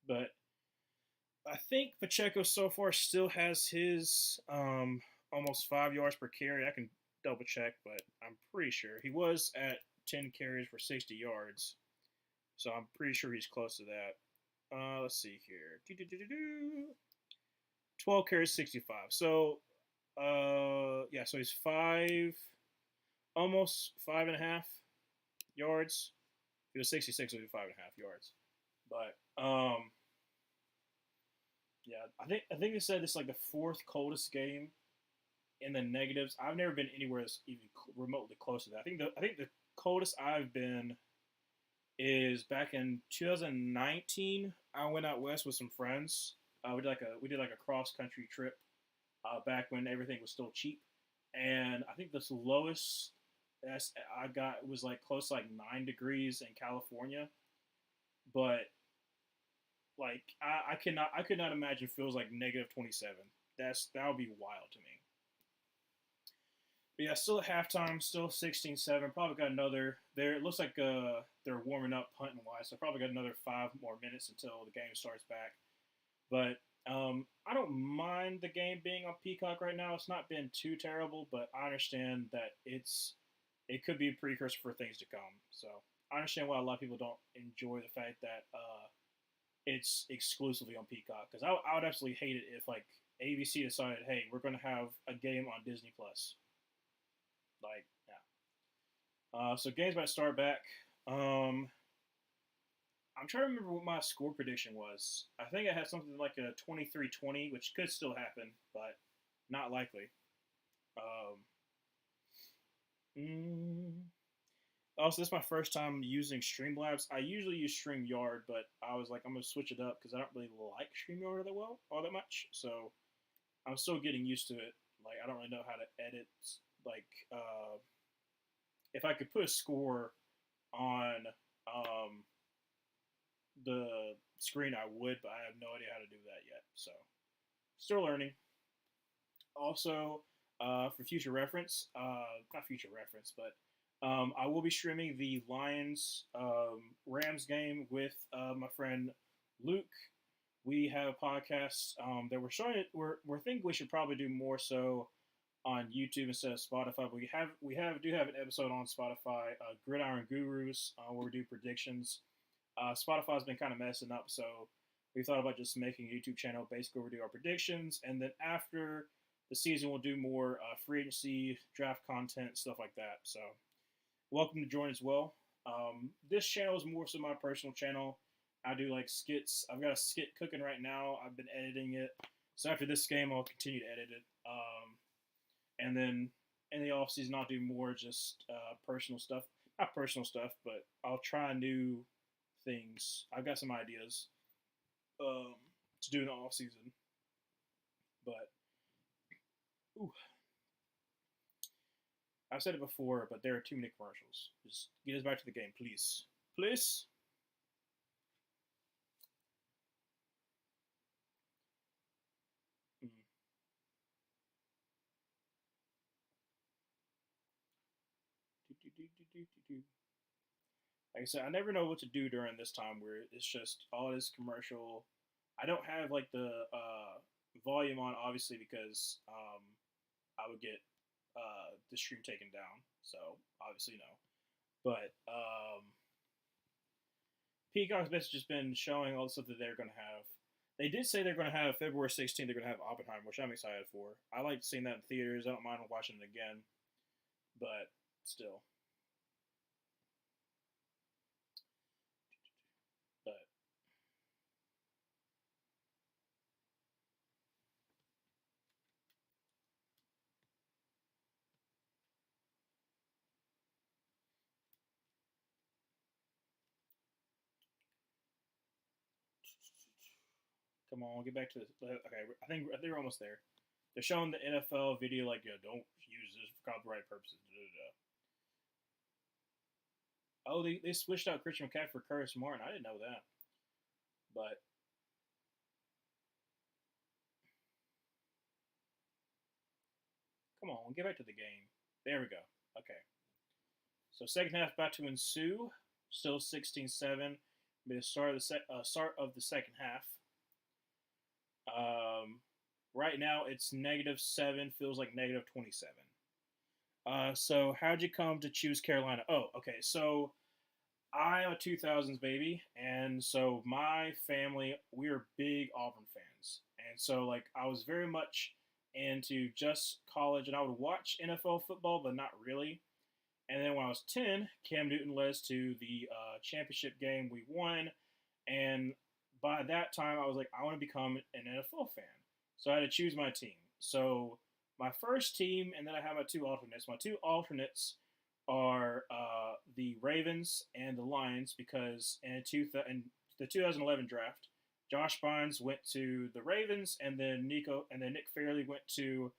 But I think Pacheco so far still has his almost 5 yards per carry. I can double check, but I'm pretty sure he was at 10 carries for 60 yards. So I'm pretty sure he's close to that. Let's see here. 12 carries, 65. So, yeah, so he's almost 5.5 yards. If he was 66, it would be 5.5 yards. But yeah, I think they said this is like the fourth coldest game in the negatives. I've never been anywhere that's even remotely close to that. I think the coldest I've been is back in 2019. I went out west with some friends. We did like a cross country trip back when everything was still cheap, and I think this lowest that's I got was like close to like 9 degrees in California, but like I could not imagine feels like -27. That would be wild to me. But yeah, still at halftime, still 16-7. Probably got another. There it looks like they're warming up punting wise, so probably got another 5 more minutes until the game starts back. But I don't mind the game being on Peacock right now. It's not been too terrible, but I understand that it could be a precursor for things to come. So I understand why a lot of people don't enjoy the fact that it's exclusively on Peacock because I would absolutely hate it if like ABC decided, hey, we're going to have a game on Disney Plus. Like, yeah. So games might start back. I'm trying to remember what my score prediction was. I think I had something like a 23-20, which could still happen, but not likely. Also, this is my first time using Streamlabs. I usually use StreamYard, but I was like, I'm gonna switch it up because I don't really like StreamYard all that much. So I'm still getting used to it. Like, I don't really know how to edit. Like, if I could put a score on the screen, I would, but I have no idea how to do that yet. So still learning. Also, for future reference, not future reference, but I will be streaming the Lions Rams game with my friend Luke. We have a podcast that we're thinking we should probably do more so on YouTube instead of Spotify. But we do have an episode on Spotify, Gridiron Gurus, where we do predictions. Spotify's been kind of messing up, so we thought about just making a YouTube channel basically where we do our predictions, and then after the season we'll do more free agency, draft content, stuff like that. So welcome to join as well. This channel is more so my personal channel. I do like skits. I've got a skit cooking right now. I've been editing it. So after this game, I'll continue to edit it. And then in the off season, I'll do more just personal stuff. Not personal stuff, but I'll try new things. I've got some ideas um, to do in the off season. But ooh, I've said it before, but there are too many commercials. Just get us back to the game, please. Please. Mm. Like I said, I never know what to do during this time where it's just all this commercial. I don't have like the volume on, obviously, because I would get the stream taken down. So obviously no. But Peacock's basically just been showing all the stuff that they're going to have. They did say they're going to have February 16th. They're going to have Oppenheimer, which I'm excited for. I like seeing that in theaters. I don't mind watching it again, but still. But come on, get back to this. Okay, I think we're almost there. They're showing the NFL video like, yeah, don't use this for copyright purposes. Da, da, da. Oh, they switched out Christian McCaffrey for Curtis Martin. I didn't know that. But come on, get back to the game. There we go. Okay. So second half about to ensue. Still 16-7. Be the start of the second half. Right now it's -7. Feels like -27. So how'd you come to choose Carolina? Oh, okay. So I'm a 2000s baby, and so my family, we are big Auburn fans, and so like I was very much into just college, and I would watch NFL football, but not really. And then when I was 10, Cam Newton led us to the championship game. We won, and by that time, I was like, I want to become an NFL fan. So I had to choose my team. So my first team, and then I have my two alternates. My two alternates are the Ravens and the Lions because in the 2011 draft, Josh Bynes went to the Ravens, and then Nick Fairley went to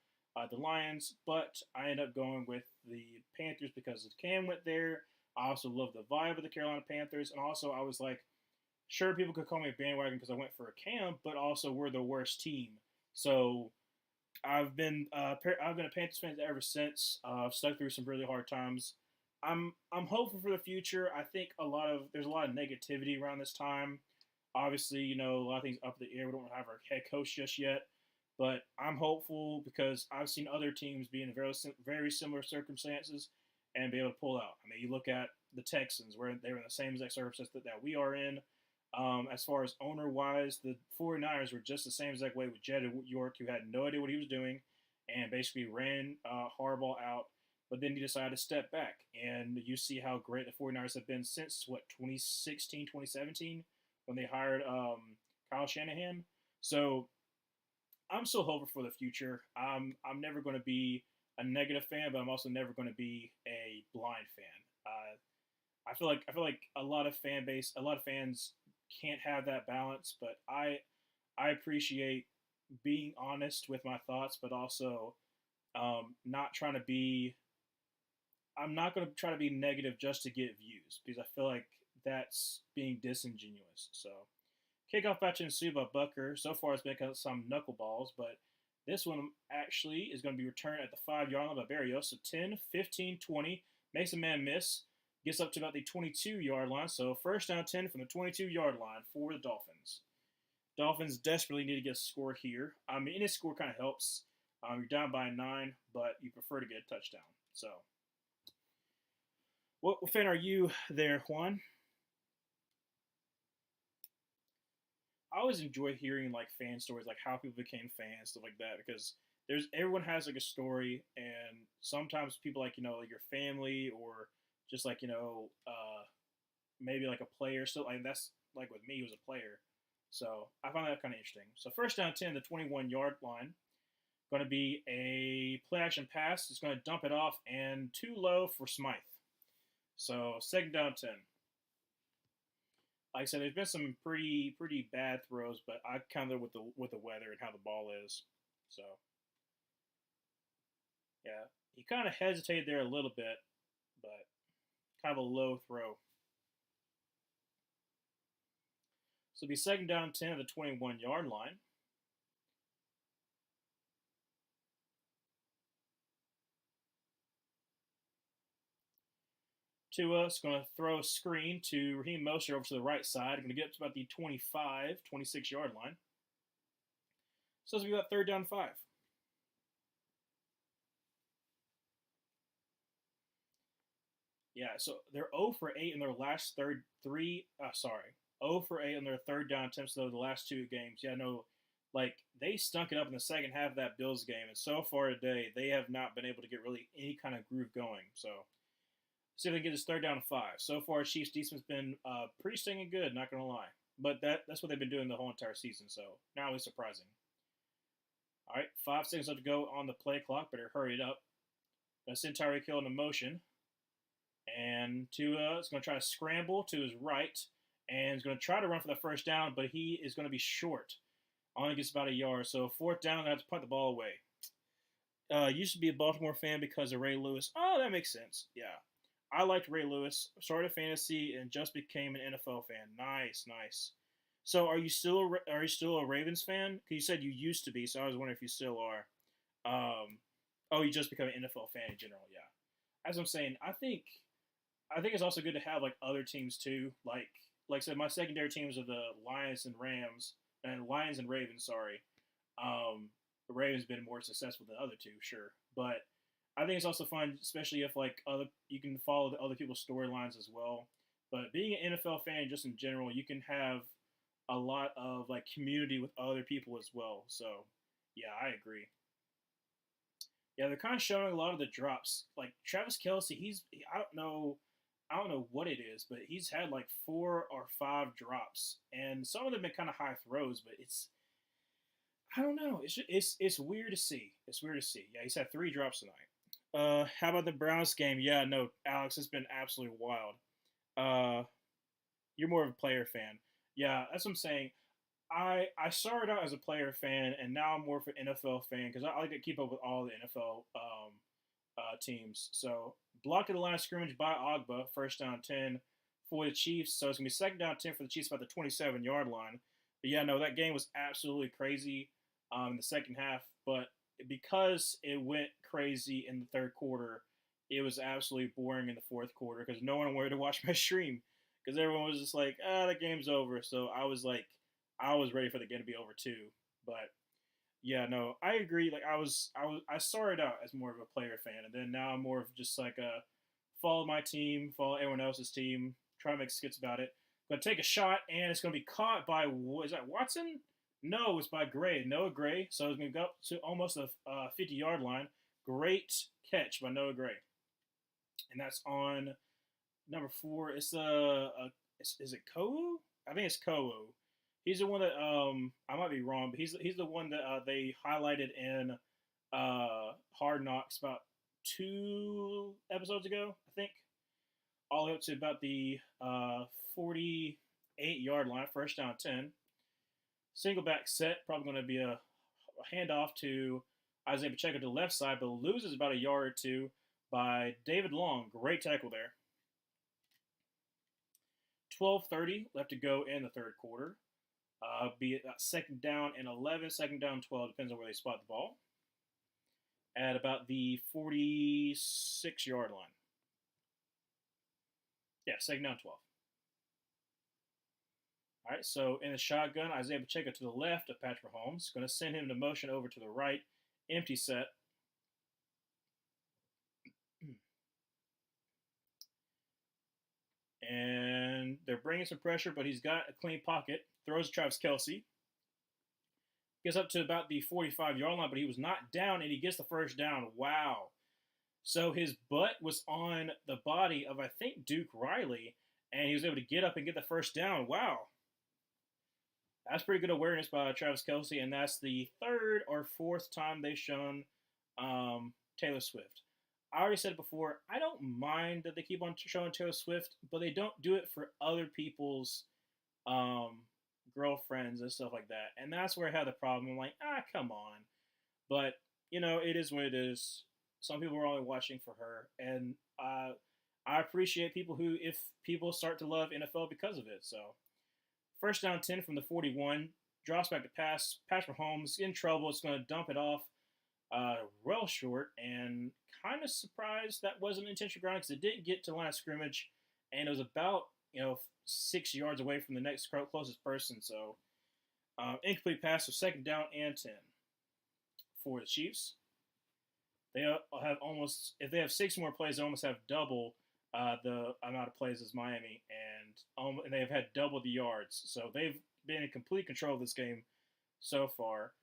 the Lions. But I ended up going with the Panthers because Cam went there. I also love the vibe of the Carolina Panthers, and also I was like, sure, people could call me a bandwagon because I went for a Cam, but also we're the worst team. So I've been a Panthers fan ever since. I've stuck through some really hard times. I'm hopeful for the future. I think there's a lot of negativity around this time. Obviously, a lot of things up in the air. We don't have our head coach just yet, but I'm hopeful because I've seen other teams be in very similar circumstances and be able to pull out. I mean, you look at the Texans, where they were in the same exact circumstances that we are in. As far as owner wise, the 49ers were just the same exact way with Jed York, who had no idea what he was doing and basically ran Harbaugh out. But then he decided to step back. And you see how great the 49ers have been since, 2016, 2017, when they hired Kyle Shanahan. So I'm still hopeful for the future. I'm never going to be a negative fan, but I'm also never going to be a blind fan. I feel like a lot of fans can't have that balance, but I appreciate being honest with my thoughts, but also not trying to be. I'm not going to try to be negative just to get views because I feel like that's being disingenuous. So kickoff batch and Sue by Bucker. So far, it's been some knuckleballs, but this one actually is going to be returned at the 5-yard line by Barrios. So 10, 15, 20. Makes a man miss. Gets up to about the 22-yard line. So first down 10 from the 22-yard line for the Dolphins. Dolphins desperately need to get a score here. I mean, any score kind of helps. You're down by 9, but you prefer to get a touchdown. So what fan are you there, Juan? I always enjoy hearing like fan stories, like how people became fans, stuff like that, because there's everyone has like a story, and sometimes people like your family or just maybe like a player. So like like with me who's a player. So I found that kind of interesting. So first down 10, the 21-yard line. Going to be a play action pass. It's going to dump it off and too low for Smythe. So second down 10. Like I said, there's been some pretty bad throws, but I counted with the weather and how the ball is. So yeah, he kind of hesitated there a little bit, but kind of a low throw. So it'll be second down 10 at the 21-yard line. Tua is going to throw a screen to Raheem Mostert over to the right side. Going to get up to about the 25, 26-yard line. So it's going to be about third down 5. Yeah, so they're 0 for 8 in their last 0 for 8 in their third down attempts, though, the last 2 games. Yeah, no, like, they stunk it up in the second half of that Bills game, and so far today, they have not been able to get really any kind of groove going. So see if they can get this third down 5. So far, Chiefs' defense has been pretty stinking good, not going to lie. But that's what they've been doing the whole entire season, so not really surprising. All right, 5 seconds left to go on the play clock. Better hurry it up. Going to send Tyreek Hill into motion. And Tua is going to try to scramble to his right. And is going to try to run for the first down, but he is going to be short. Only gets about a yard. So fourth down, going to have to punt the ball away. Used to be a Baltimore fan because of Ray Lewis. Oh, that makes sense. Yeah. I liked Ray Lewis, started fantasy, and just became an NFL fan. Nice. So, are you still a Ravens fan? Because you said you used to be, so I was wondering if you still are. You just become an NFL fan in general. Yeah, as I'm saying, I think it's also good to have like other teams too. Like I said, my secondary teams are the Lions and Ravens. Sorry, the Ravens have been more successful than the other two, sure, but I think it's also fun, especially if like you can follow the other people's storylines as well. But being an NFL fan, just in general, you can have a lot of like community with other people as well. So yeah, I agree. Yeah, they're kind of showing a lot of the drops. Like Travis Kelce, I don't know what it is, but he's had like 4 or 5 drops, and some of them have been kind of high throws. But I don't know. It's weird to see. It's weird to see. Yeah, he's had 3 drops tonight. How about the Browns game? Yeah, no, Alex, it's been absolutely wild. You're more of a player fan. Yeah, that's what I'm saying. I started out as a player fan, and now I'm more of an NFL fan because I like to keep up with all the NFL teams. So blocked at the line of scrimmage by Ogba, first down 10 for the Chiefs. So it's gonna be second down 10 for the Chiefs about the 27-yard line. But yeah, no, that game was absolutely crazy in the second half. But because it went crazy in the third quarter, it was absolutely boring in the fourth quarter because no one wanted to watch my stream because everyone was just like, the game's over. So I was ready for the game to be over too. But yeah, no, I agree. Like I started out as more of a player fan, and then now I'm more of just like a follow my team, follow everyone else's team, try to make skits about it. Gonna take a shot, and it's gonna be caught by is that Watson? No, it's by Gray, Noah Gray. So it's gonna go up to almost the 50-yard line. Great catch by Noah Gray, and that's on number 4. It's is it Koo? I think it's Koo. He's the one that I might be wrong, but he's the one that they highlighted in Hard Knocks about 2 episodes ago, I think, all the way up to about the 48-yard line, first down 10. Single back set, probably going to be a handoff to Isaiah Pacheco to the left side, but loses about a yard or 2 by David Long. Great tackle there. 12:30 left to go in the third quarter. Be it second down and 11, second down 12, depends on where they spot the ball. At about the 46-yard line. Yeah, second down 12. All right, so in the shotgun, Isaiah Pacheco to the left of Patrick Mahomes. Going to send him to motion over to the right. Empty set. And they're bringing some pressure, but he's got a clean pocket. Throws to Travis Kelce. Gets up to about the 45-yard line, but he was not down, and he gets the first down. Wow. So his butt was on the body of, I think, Duke Riley, and he was able to get up and get the first down. Wow. That's pretty good awareness by Travis Kelsey, and that's the third or fourth time they've shown Taylor Swift. I already said it before. I don't mind that they keep on showing Taylor Swift, but they don't do it for other people's um, girlfriends and stuff like that. And that's where I had the problem. I'm like, come on. But it is what it is. Some people are only watching for her, and I appreciate people who, if people start to love NFL because of it. So first down 10 from the 41. Drops back to pass. Patrick Mahomes in trouble. It's going to dump it off real short. And kind of surprised that wasn't intentional ground because it didn't get to the line of scrimmage. And it was about, 6 yards away from the next closest person. So incomplete pass. So second down and 10 for the Chiefs. They have almost, if they have 6 more plays, they almost have double the amount of plays as Miami, and they have had double the yards. So they've been in complete control of this game so far.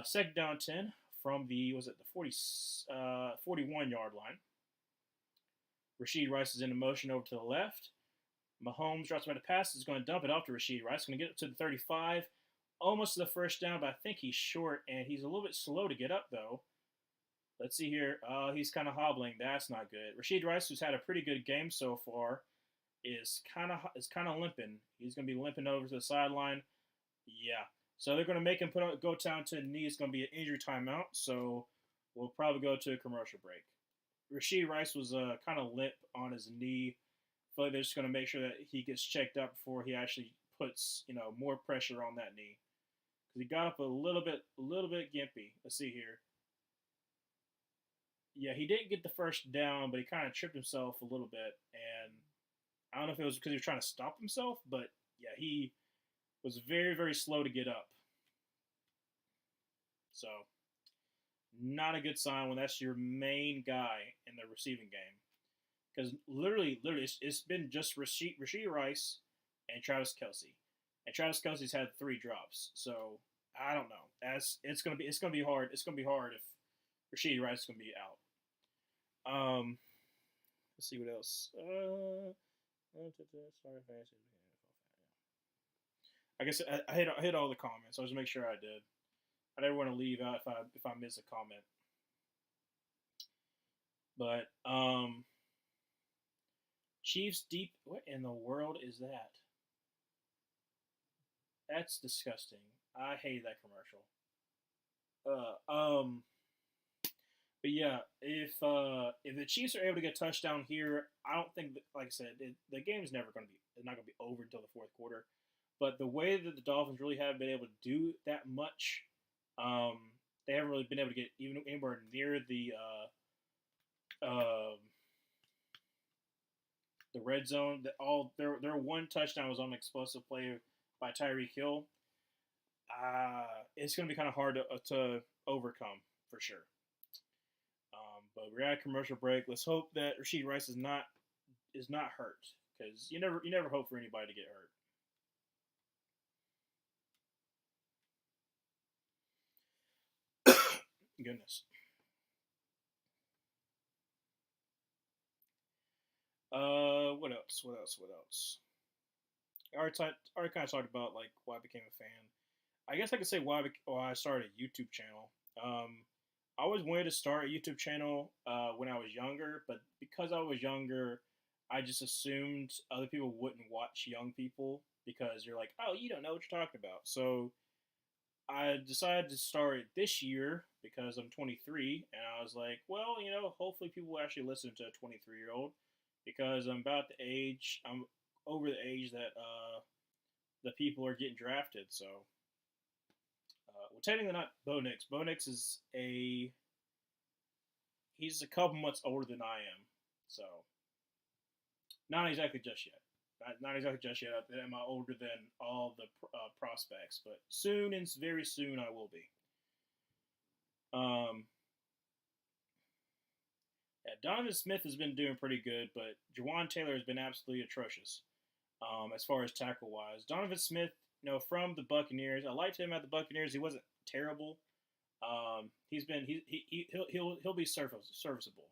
Second down 10 from the 41-yard line. Rashid Rice is in motion over to the left. Mahomes drops by the pass. Is going to dump it off to Rashid Rice. Going to get up to the 35. Almost to the first down, but I think he's short, and he's a little bit slow to get up, though. Let's see here. He's kind of hobbling. That's not good. Rashid Rice, who's had a pretty good game so far, is kind of limping. He's going to be limping over to the sideline. Yeah. So they're going to make him go down to the knee. It's going to be an injury timeout. So we'll probably go to a commercial break. Rashid Rice was kind of limp on his knee. I feel like they're just going to make sure that he gets checked out before he actually puts more pressure on that knee. Because he got up a little bit gimpy. Let's see here. Yeah, he didn't get the first down, but he kind of tripped himself a little bit. And I don't know if it was because he was trying to stop himself, but yeah, he was very, very slow to get up. So, not a good sign when that's your main guy in the receiving game. Because literally, it's been just Rashid Rice and Travis Kelsey. And Travis Kelsey's had 3 drops. So, I don't know. It's gonna be hard. It's gonna be hard if Rashid Rice is gonna be out. Let's see what else. I guess I hit all the comments. I'll just make sure I did. I never want to leave out if I miss a comment. But Chiefs deep. What in the world is that? That's disgusting. I hate that commercial. But yeah, if the Chiefs are able to get a touchdown here, I don't think that, like I said, the game is never going to be. It's not going to be over until the fourth quarter. But the way that the Dolphins really haven't been able to do that much, they haven't really been able to get even anywhere near the red zone. Their one touchdown was on an explosive play by Tyreek Hill. It's going to be kind of hard to overcome for sure. But we're at a commercial break. Let's hope that Rashid Rice is not hurt, because you never hope for anybody to get hurt. Goodness. What else? I already kind of talked about like why I became a fan. I guess I could say why I started a YouTube channel. I always wanted to start a YouTube channel when I was younger, but because I was younger, I just assumed other people wouldn't watch young people because you're like, oh, you don't know what you're talking about. So I decided to start it this year because I'm 23, and I was like, well, hopefully people will actually listen to a 23-year-old because I'm over the age that the people are getting drafted. So, well, technically not Bo Nix. Bo Nix is he's a couple months older than I am, so not exactly just yet. Not exactly just yet. Am I older than all the prospects? But soon, and very soon, I will be. Yeah, Donovan Smith has been doing pretty good, but Jawan Taylor has been absolutely atrocious as far as tackle wise. Donovan Smith, from the Buccaneers, I liked him at the Buccaneers. He wasn't terrible. He'll be serviceable.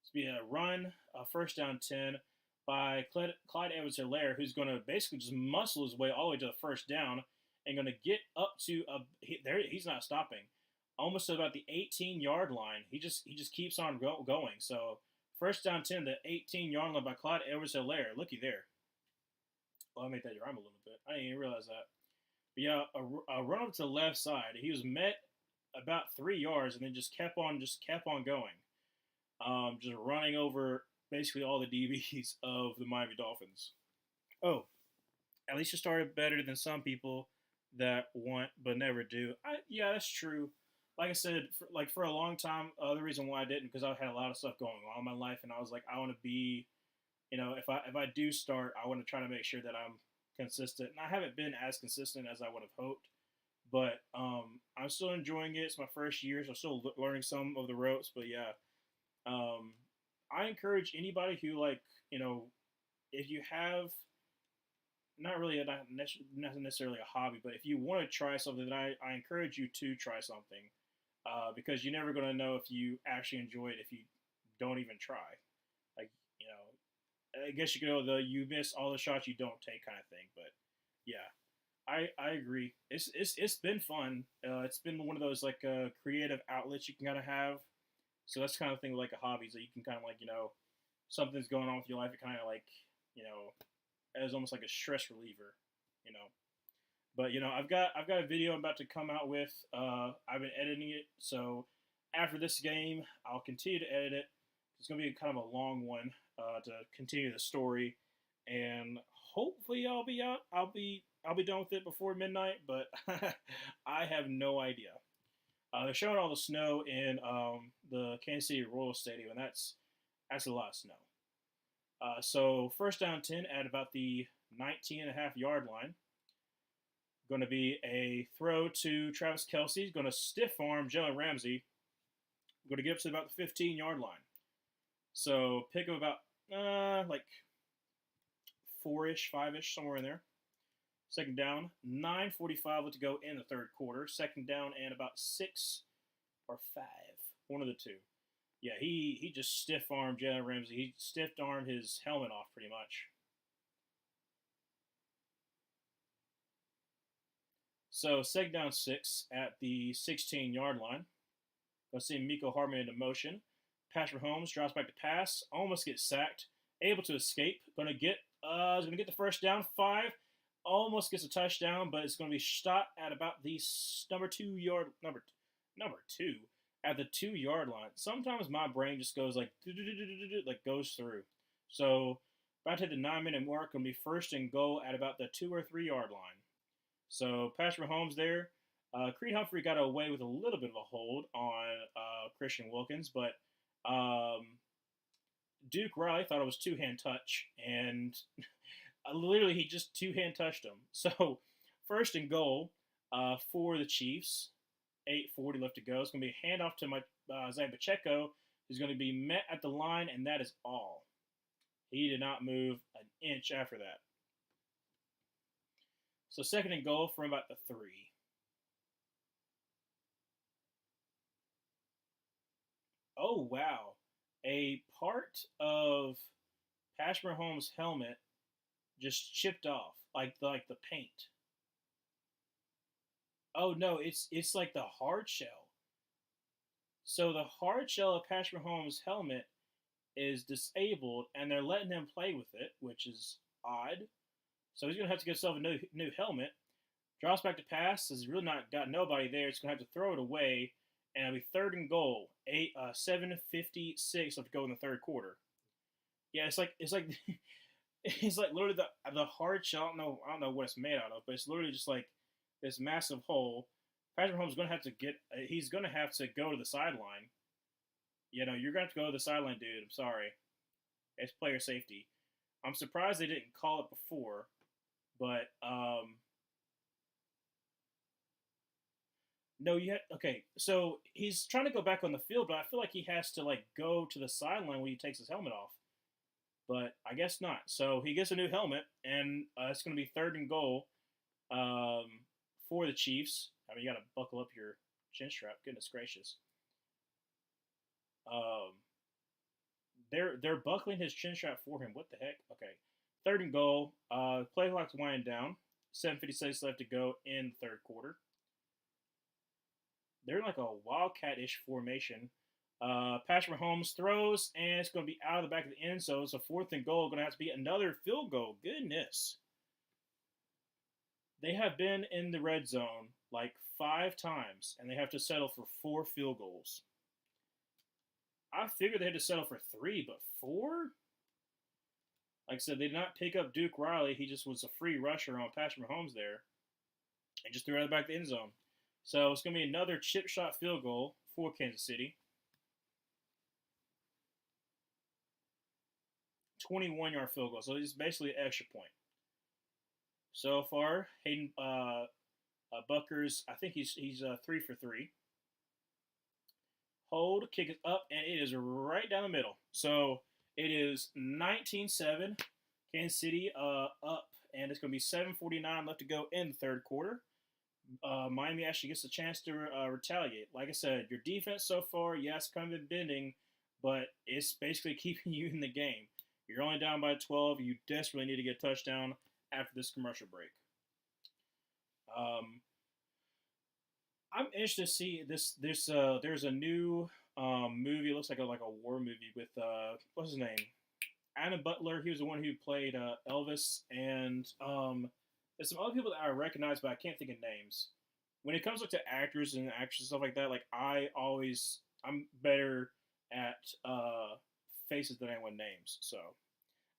It's be a run, first down 10 by Clyde Edwards-Helaire, who's going to basically just muscle his way all the way to the first down and going to get up to there. He's not stopping. Almost to about the 18-yard line. He just keeps on going. So first down 10, the 18-yard line by Clyde Edwards-Helaire. Looky there. Well, I made that rhyme a little bit. I didn't even realize that. But yeah, a run up to the left side. He was met about 3 yards and then just kept on going. Just running over basically all the DBs of the Miami Dolphins. Oh, at least you started better than some people that want but never do. Yeah, that's true. Like I said, for a long time, the reason why I didn't because I had a lot of stuff going on in my life, and I was like, I want to be, if I do start, I want to try to make sure that I'm consistent. And I haven't been as consistent as I would have hoped, but I'm still enjoying it. It's my first year, so I'm still learning some of the ropes. But yeah, I encourage anybody who if you have not necessarily a hobby, but if you want to try something, then I encourage you to try something because you're never going to know if you actually enjoy it if you don't even try. Like, I guess you could go you miss all the shots you don't take kind of thing. But yeah, I agree. It's been fun. It's been one of those creative outlets you can kind of have. So that's kind of thing like a hobby, so you can kind of something's going on with your life. It kind of as almost like a stress reliever, you know. But I've got a video I'm about to come out with. I've been editing it, so after this game, I'll continue to edit it. It's gonna be kind of a long one to continue the story, and hopefully I'll be done with it before midnight. But I have no idea. They're showing all the snow in the Kansas City Royal Stadium, and that's a lot of snow. So first down 10 at about the 19.5-yard line. Going to be a throw to Travis Kelce. Going to stiff arm Jalen Ramsey. Going to get up to about the 15-yard line. So pick up about 4-ish, 5-ish, somewhere in there. Second down, 9:45 left to go in the third quarter. Second down and about 6 or 5, one of the two. Yeah, he just stiff-armed Jalen Ramsey. He stiff-armed his helmet off pretty much. So second down 6 at the 16-yard line. Going to see Miko Hardman into motion. Patrick Mahomes drops back to pass. Almost gets sacked. Able to escape. Going to get the first down. 5. Almost gets a touchdown, but it's going to be stopped at about the number 2 at the 2-yard line. Sometimes my brain just goes goes through. So about to hit the 9-minute mark, going to be first and goal at about the 2 or 3-yard line. So Patrick Mahomes there. Creed Humphrey got away with a little bit of a hold on Christian Wilkins, but Duke Riley thought it was two-hand touch, and literally he just two-hand touched him. So first and goal for the Chiefs. 8:40 left to go. It's going to be a handoff to Isaiah Pacheco, who's going to be met at the line, and that is all. He did not move an inch after that. So second and goal from about the 3. Oh, wow. A part of Patrick Mahomes' helmet just chipped off, like the paint. Oh no, it's like the hard shell. So the hard shell of Patrick Mahomes' helmet is disabled, and they're letting him play with it, which is odd. So he's gonna have to get himself a new helmet. Drops back to pass. Has really not got nobody there. It's gonna have to throw it away, and it'll be third and goal. 7:56 left to go in the third quarter. Yeah, it's like it's like literally the hard shell. I don't know what it's made out of, but it's literally just like this massive hole. Patrick Mahomes is going to have to he's going to have to go to the sideline. You're going to have to go to the sideline, dude. I'm sorry. It's player safety. I'm surprised they didn't call it before, but no, okay. So he's trying to go back on the field, but I feel like he has to go to the sideline when he takes his helmet off. But I guess not. So he gets a new helmet, and it's going to be third and goal. For the Chiefs. I mean, you got to buckle up your chin strap. Goodness gracious. They're buckling his chin strap for him. What the heck? Okay. Third and goal. Play clock's winding down. 7:56 left to go in third quarter. They're in like a wildcat-ish formation. Patrick Mahomes throws, and it's going to be out of the back of the end zone. So fourth and goal, going to have to be another field goal. Goodness. They have been in the red zone like 5 times, and they have to settle for 4 field goals. I figured they had to settle for 3, but 4? Like I said, they did not pick up Duke Riley. He just was a free rusher on Patrick Mahomes there, and just threw it out of the back of the end zone. So it's going to be another chip shot field goal for Kansas City. 21-yard field goal. So it's basically an extra point. So far, Hayden Buckers, I think he's 3 for 3. Hold, kick it up, and it is right down the middle. So it is 19-7. Kansas City up, and it's going to be 7:49 left to go in the third quarter. Miami actually gets a chance to retaliate. Like I said, your defense so far, yes, kind of been bending, but it's basically keeping you in the game. You're only down by 12. You desperately need to get a touchdown after this commercial break. I'm interested to see this. There's a new movie. It looks like a war movie with what's his name? Adam Butler. He was the one who played Elvis, and there's some other people that I recognize, but I can't think of names. When it comes to actors and actresses stuff like that, like I'm better at faces than anyone names. So,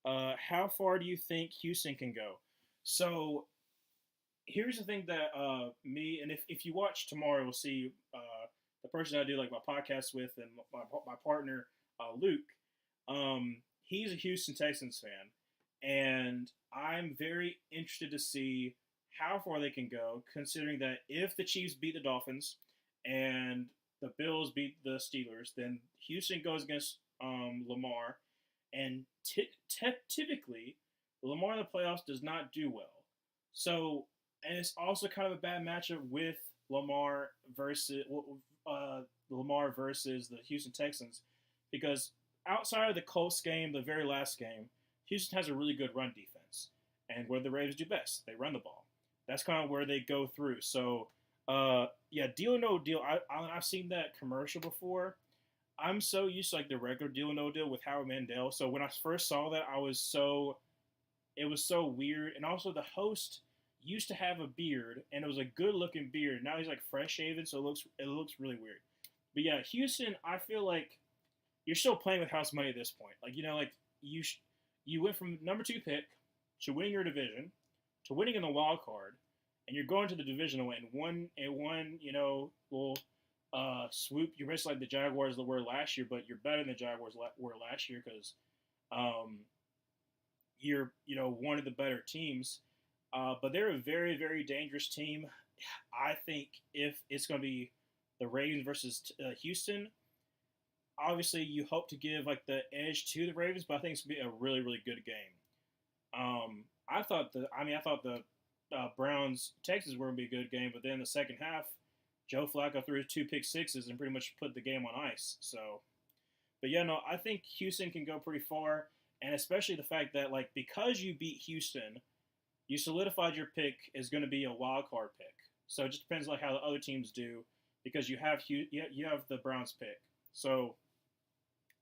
how far do you think Houston can go? So, here's the thing that me and if you watch tomorrow, we'll see the person I do like my podcast with and my partner Luke. He's a Houston Texans fan, and I'm very interested to see how far they can go, considering that if the Chiefs beat the Dolphins and the Bills beat the Steelers, then Houston goes against Lamar, and typically Lamar in the playoffs does not do well. So, and it's also kind of a bad matchup with Lamar versus the Houston Texans, because outside of the Colts game, the very last game, Houston has a really good run defense. And where the Ravens do best, they run the ball. That's kind of where they go through. So, yeah, deal or no deal. I've seen that commercial before. I'm so used to like the regular deal or no deal with Howard Mandel. So when I first saw that, it was so weird. And also the host used to have a beard, and it was a good looking beard. Now he's like fresh shaven, so it looks really weird. But yeah, Houston, I feel like you're still playing with house money at this point. Like, like you went from number 2 pick to winning your division to winning in the wild card, and you're going to the divisional in one little swoop. You're basically like the Jaguars were last year, but you're better than the Jaguars were last year because you're one of the better teams. But they're a very, very dangerous team. I think if it's going to be the Ravens versus Houston, obviously you hope to give like the edge to the Ravens, but I think it's going to be a really, really good game. I thought the Browns Texans were going to be a good game, but then the second half, Joe Flacco threw 2 pick sixes and pretty much put the game on ice. So, but yeah, no, I think Houston can go pretty far, and especially the fact that like because you beat Houston, you solidified your pick is going to be a wild card pick. So it just depends like how the other teams do, because you have the Browns pick. So,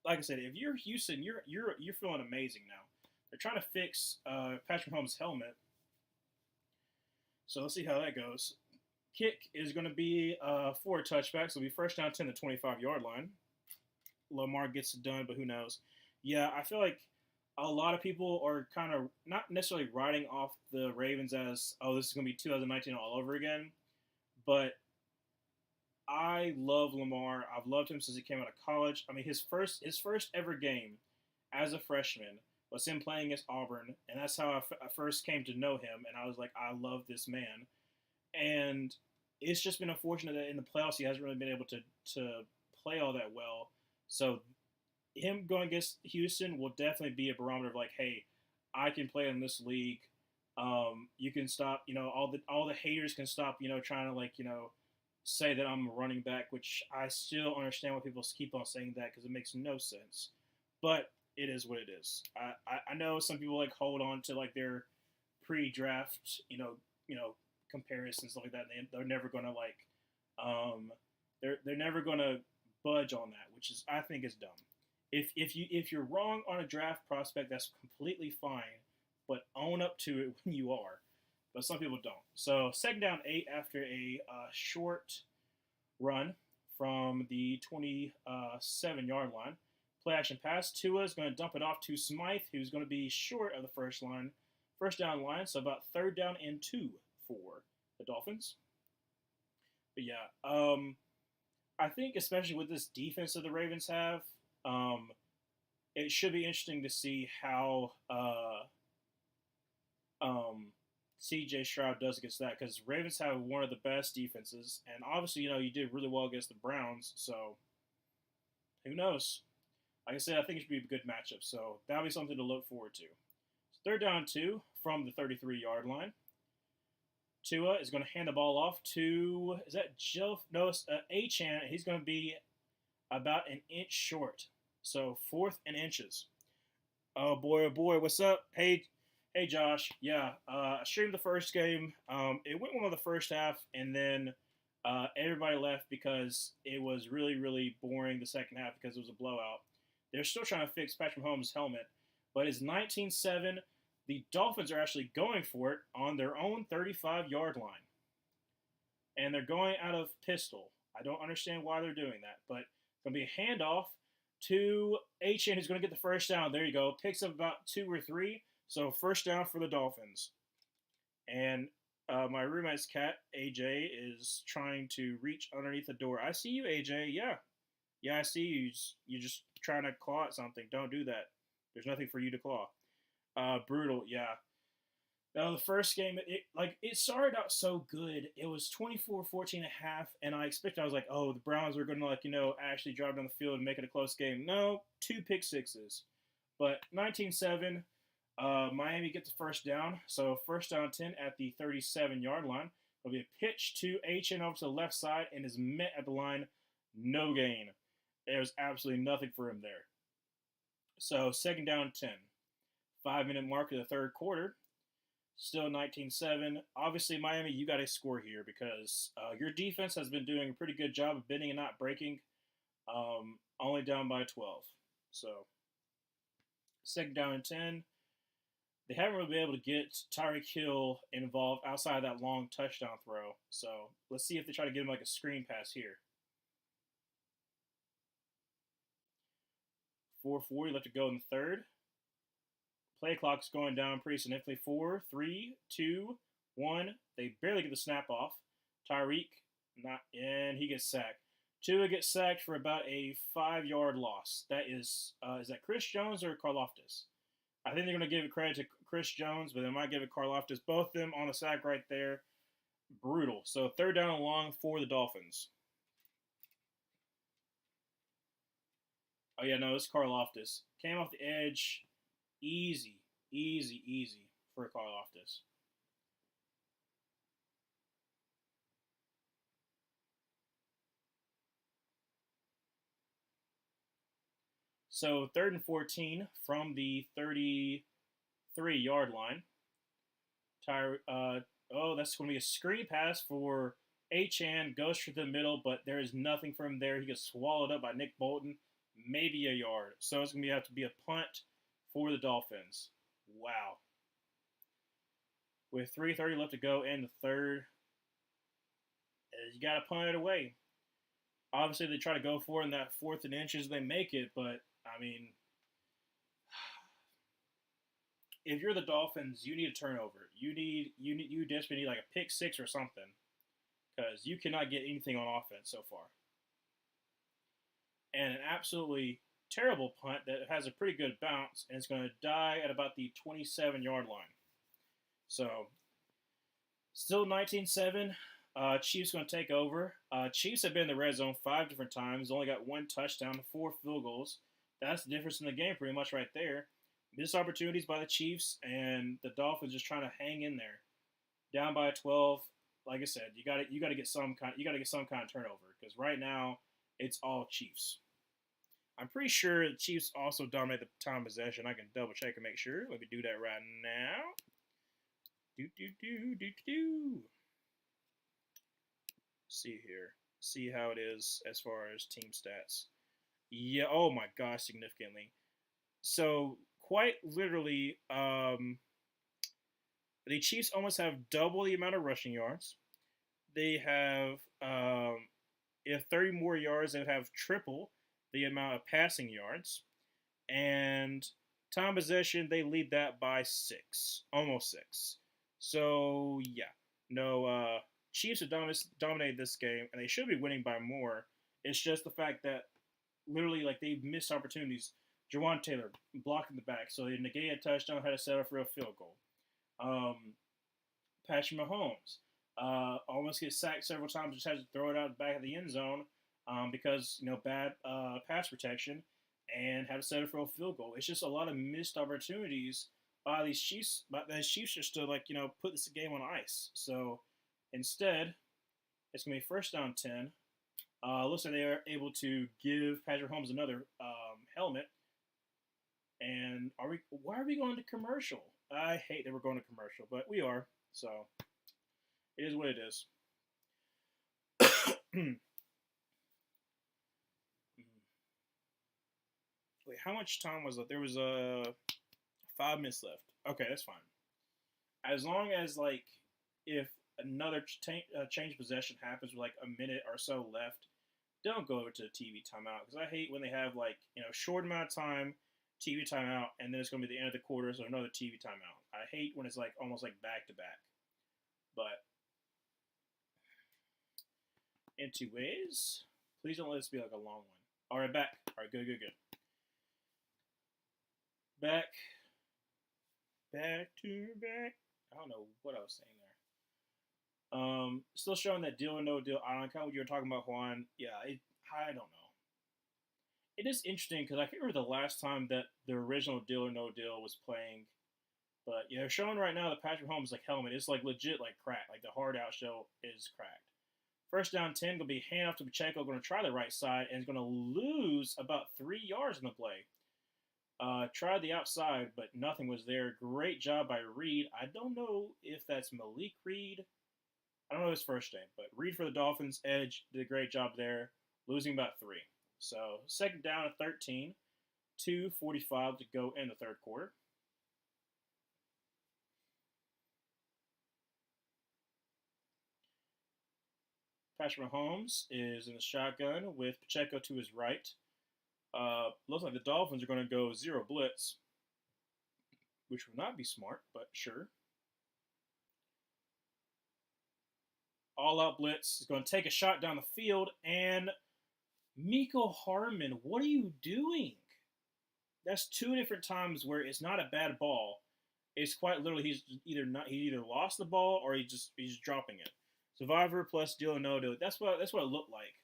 like I said, if you're Houston, you're feeling amazing now. They're trying to fix Patrick Mahomes' helmet. So let's see how that goes. Kick is going to be for a touchback, so it'll be first down 10 to 25-yard line. Lamar gets it done, but who knows? Yeah, I feel like a lot of people are kind of not necessarily writing off the Ravens as, oh, this is going to be 2019 all over again. But I love Lamar. I've loved him since he came out of college. I mean, his first ever game as a freshman was him playing against Auburn, and that's how I first came to know him. And I was like, I love this man. And it's just been unfortunate that in the playoffs he hasn't really been able to play all that well. So him going against Houston will definitely be a barometer of like, hey, I can play in this league. You can stop, all the haters can stop, trying to like, say that I'm a running back, which I still understand why people keep on saying that because it makes no sense. But it is what it is. I know some people like hold on to like their pre-draft, comparisons stuff like that. They're never gonna like um, they're never gonna budge on that, which is I think is dumb. If you're wrong on a draft prospect, that's completely fine, but own up to it when you are. But some people don't. So second down 8 after a short run from the 27-yard line. Play action pass. Tua is going to dump it off to Smythe, who's going to be short of the first down line. So about third down and 2 for the Dolphins. But yeah, I think especially with this defense that the Ravens have, it should be interesting to see how CJ Stroud does against that, because Ravens have one of the best defenses, and obviously you did really well against the Browns, so who knows? Like I said, I think it should be a good matchup, so that'll be something to look forward to. Third down 2 from the 33-yard line. Tua is going to hand the ball off to, is that Joe? No, it's Achane. He's going to be about an inch short. So 4th and inches. Oh boy, what's up? Hey Josh. Yeah, I streamed the first game. It went well in the first half, and then everybody left because it was really, really boring the second half because it was a blowout. They're still trying to fix Patrick Mahomes' helmet, but it's 19-7. The Dolphins are actually going for it on their own 35-yard line. And they're going out of pistol. I don't understand why they're doing that, but it's going to be a handoff to Achane, who's going to get the first down. There you go. Picks up about 2 or 3. So first down for the Dolphins. And my roommate's cat, AJ, is trying to reach underneath the door. I see you, AJ. Yeah, I see you. You're just trying to claw at something. Don't do that. There's nothing for you to claw. Brutal, yeah. Now, the first game, it started out so good. It was 24-14 a half, and I was like, oh, the Browns are going to, actually drive down the field and make it a close game. No, 2 pick sixes. But 19-7, Miami gets the first down. So first down 10 at the 37-yard line. There'll be a pitch to Achane over to the left side and is met at the line. No gain. There's absolutely nothing for him there. So second down 10. 5-minute mark of the third quarter. Still 19-7. Obviously, Miami, you got to score here because your defense has been doing a pretty good job of bending and not breaking. Only down by 12. So, second down and 10. They haven't really been able to get Tyreek Hill involved outside of that long touchdown throw. So, let's see if they try to get him like a screen pass here. 4:40 left to go in the third. Play clock's going down pretty significantly. 4, 3, 2, 1. They barely get the snap off. Tyreek, and he gets sacked. Tua gets sacked for about a 5-yard loss. That is that Chris Jones or Karlaftis? I think they're going to give it credit to Chris Jones, but they might give it Karlaftis. Both of them on the sack right there. Brutal. So third down and long for the Dolphins. Oh, yeah, no, it's Karlaftis. Came off the edge. Easy for Karlaftis. So 3rd and 14 from the 33-yard line. That's going to be a screen pass for Achane. Goes through the middle, but there is nothing for him there. He gets swallowed up by Nick Bolton. Maybe a yard. So it's going to have to be a punt for the Dolphins. Wow. With 3:30 left to go in the third, you got to punt it away. Obviously, they try to go for it in that 4th and inches. They make it, but, I mean, if you're the Dolphins, you need a turnover. You desperately need like a pick 6 or something because you cannot get anything on offense so far. And an absolutely terrible punt that has a pretty good bounce, and it's going to die at about the 27-yard line. So, still 19-7. Chiefs going to take over. Chiefs have been in the red zone 5 different times. Only got 1 touchdown, 4 field goals. That's the difference in the game pretty much right there. Missed opportunities by the Chiefs, and the Dolphins just trying to hang in there. Down by 12. Like I said, you got to get some kind of turnover because right now it's all Chiefs. I'm pretty sure the Chiefs also dominate the time possession. I can double check and make sure. Let me do that right now. Do do do do do. See here. See how it is as far as team stats. Yeah. Oh my gosh, significantly. So quite literally, the Chiefs almost have double the amount of rushing yards. They have, if 30 more yards, they would have triple the amount of passing yards. And time possession, they lead that by 6, almost 6. So yeah, no, Chiefs have dominated this game, and they should be winning by more. It's just the fact that literally, like, they've missed opportunities. Jawan Taylor blocking the back, so they negated a touchdown, had to set up for a field goal. Patrick Mahomes almost gets sacked several times, just has to throw it out the back of the end zone because bad pass protection, and had to set up for a field goal. It's just a lot of missed opportunities by these Chiefs. But the Chiefs just to put this game on ice. So instead, it's gonna be first down 10. Looks like they are able to give Patrick Mahomes another helmet. And why are we going to commercial? I hate that we're going to commercial, but we are. So it is what it is. Wait, how much time was left? There was 5 minutes left. Okay, that's fine. As long as if another change possession happens with a minute or so left, don't go over to the TV timeout because I hate when they have short amount of time, TV timeout, and then it's going to be the end of the quarter, so another TV timeout. I hate when it's almost back to back. But anyways, please don't let this be a long one. All right, back. All right, good. Back. I don't know what I was saying there. Still showing that deal or no deal. I don't know, kind of what you were talking about, Juan. Yeah, I don't know. It is interesting because I can't remember the last time that the original Deal or No Deal was playing. But yeah, they're showing right now that Patrick Mahomes helmet. It's legit cracked. The hard out shell is cracked. First down 10 going to be hand off to Pacheco. Going to try the right side and is going to lose about 3 yards in the play. Tried the outside, but nothing was there. Great job by Reed. I don't know if that's Malik Reed. I don't know his first name, but Reed for the Dolphins. Edge did a great job there, losing about 3. So second down at 13, 2:45 to go in the third quarter. Patrick Mahomes is in the shotgun with Pacheco to his right. Looks like the Dolphins are going to go 0 blitz, which would not be smart, but sure. All-out blitz is going to take a shot down the field, and Miko Harmon, what are you doing? That's 2 different times where it's not a bad ball. It's quite literally he either lost the ball or he's dropping it. Survivor plus deal or no deal. That's what it looked like.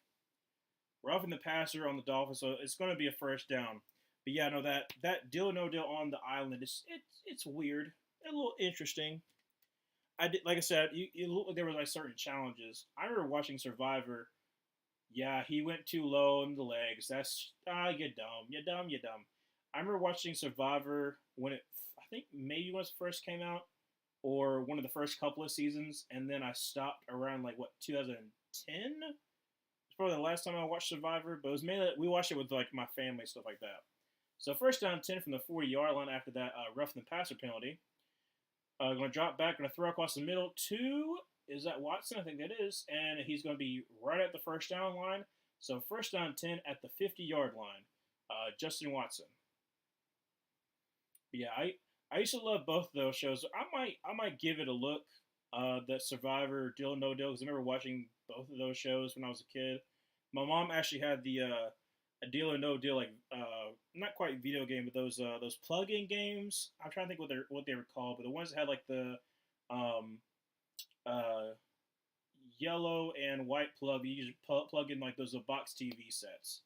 Roughing the passer on the Dolphins, so it's going to be a first down. But yeah, no, that deal or no deal on the island it's weird, a little interesting. Like I said, it looked like there was certain challenges. I remember watching Survivor. Yeah, he went too low in the legs. That's you're dumb. I remember watching Survivor when I think maybe when it first came out, or one of the first couple of seasons, and then I stopped around 2010. It's probably the last time I watched Survivor, but it was mainly we watched it with my family, stuff like that. So first down 10 from the 40-yard line after that roughing the passer penalty. Going to drop back, going to throw across the middle to, is that Watson? I think that is. And he's going to be right at the first down line. So first down 10 at the 50-yard line. Justin Watson. But yeah, I used to love both of those shows. I might give it a look. That Survivor, Deal or No Deal, because I remember watching both of those shows when I was a kid. My mom actually had the a Deal or No Deal, not quite video game, but those plug-in games. I'm trying to think what they were called, but the ones that had the yellow and white plug. You just plug in those box TV sets.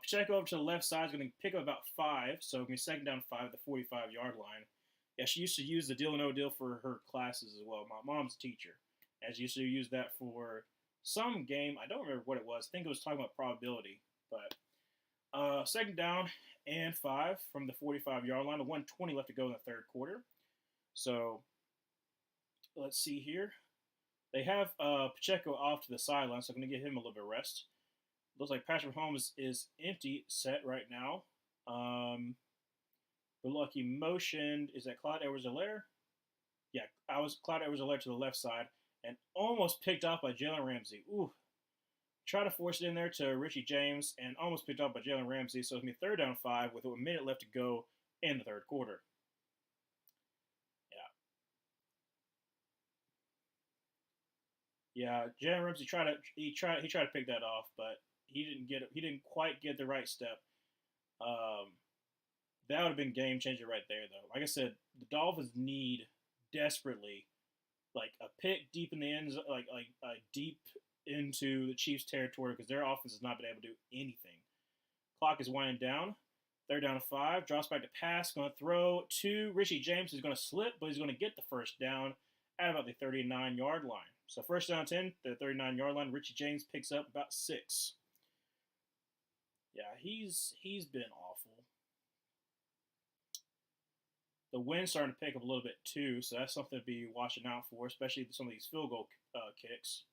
Pacheco over to the left side is going to pick up about 5, so it's going to be second down 5 at the 45-yard line. Yeah, she used to use the Deal or No Deal for her classes as well. My mom's a teacher, and she used to use that for some game. I don't remember what it was. I think it was talking about probability. But second down and 5 from the 45-yard line. The 1:20 left to go in the third quarter. So let's see here. They have Pacheco off to the sideline, so I'm going to give him a little bit of rest. Looks like Patrick Mahomes is empty set right now. The lucky motion is that Clyde Edwards-Helaire. Yeah, I was Clyde Edwards-Helaire to the left side and almost picked off by Jalen Ramsey. Ooh, try to force it in there to Richie James and almost picked off by Jalen Ramsey. So it's going to be 3rd down 5 with a minute left to go in the 3rd quarter. Yeah, Jalen Ramsey tried to pick that off, but he didn't get it. He didn't quite get the right step. Um, that would have been game changer right there, though. Like I said, the Dolphins need desperately like a pick deep in the end, like deep into the Chiefs' territory because their offense has not been able to do anything. Clock is winding down. 3rd down 5. Drops back to pass. Going to throw to Richie James. Who's going to slip, but he's going to get the 1st down at about the 39-yard line. So 1st down 10, the 39-yard line. Richie James picks up about 6. Yeah, he's been awful. The wind's starting to pick up a little bit too, so that's something to be watching out for, especially some of these field goal kicks.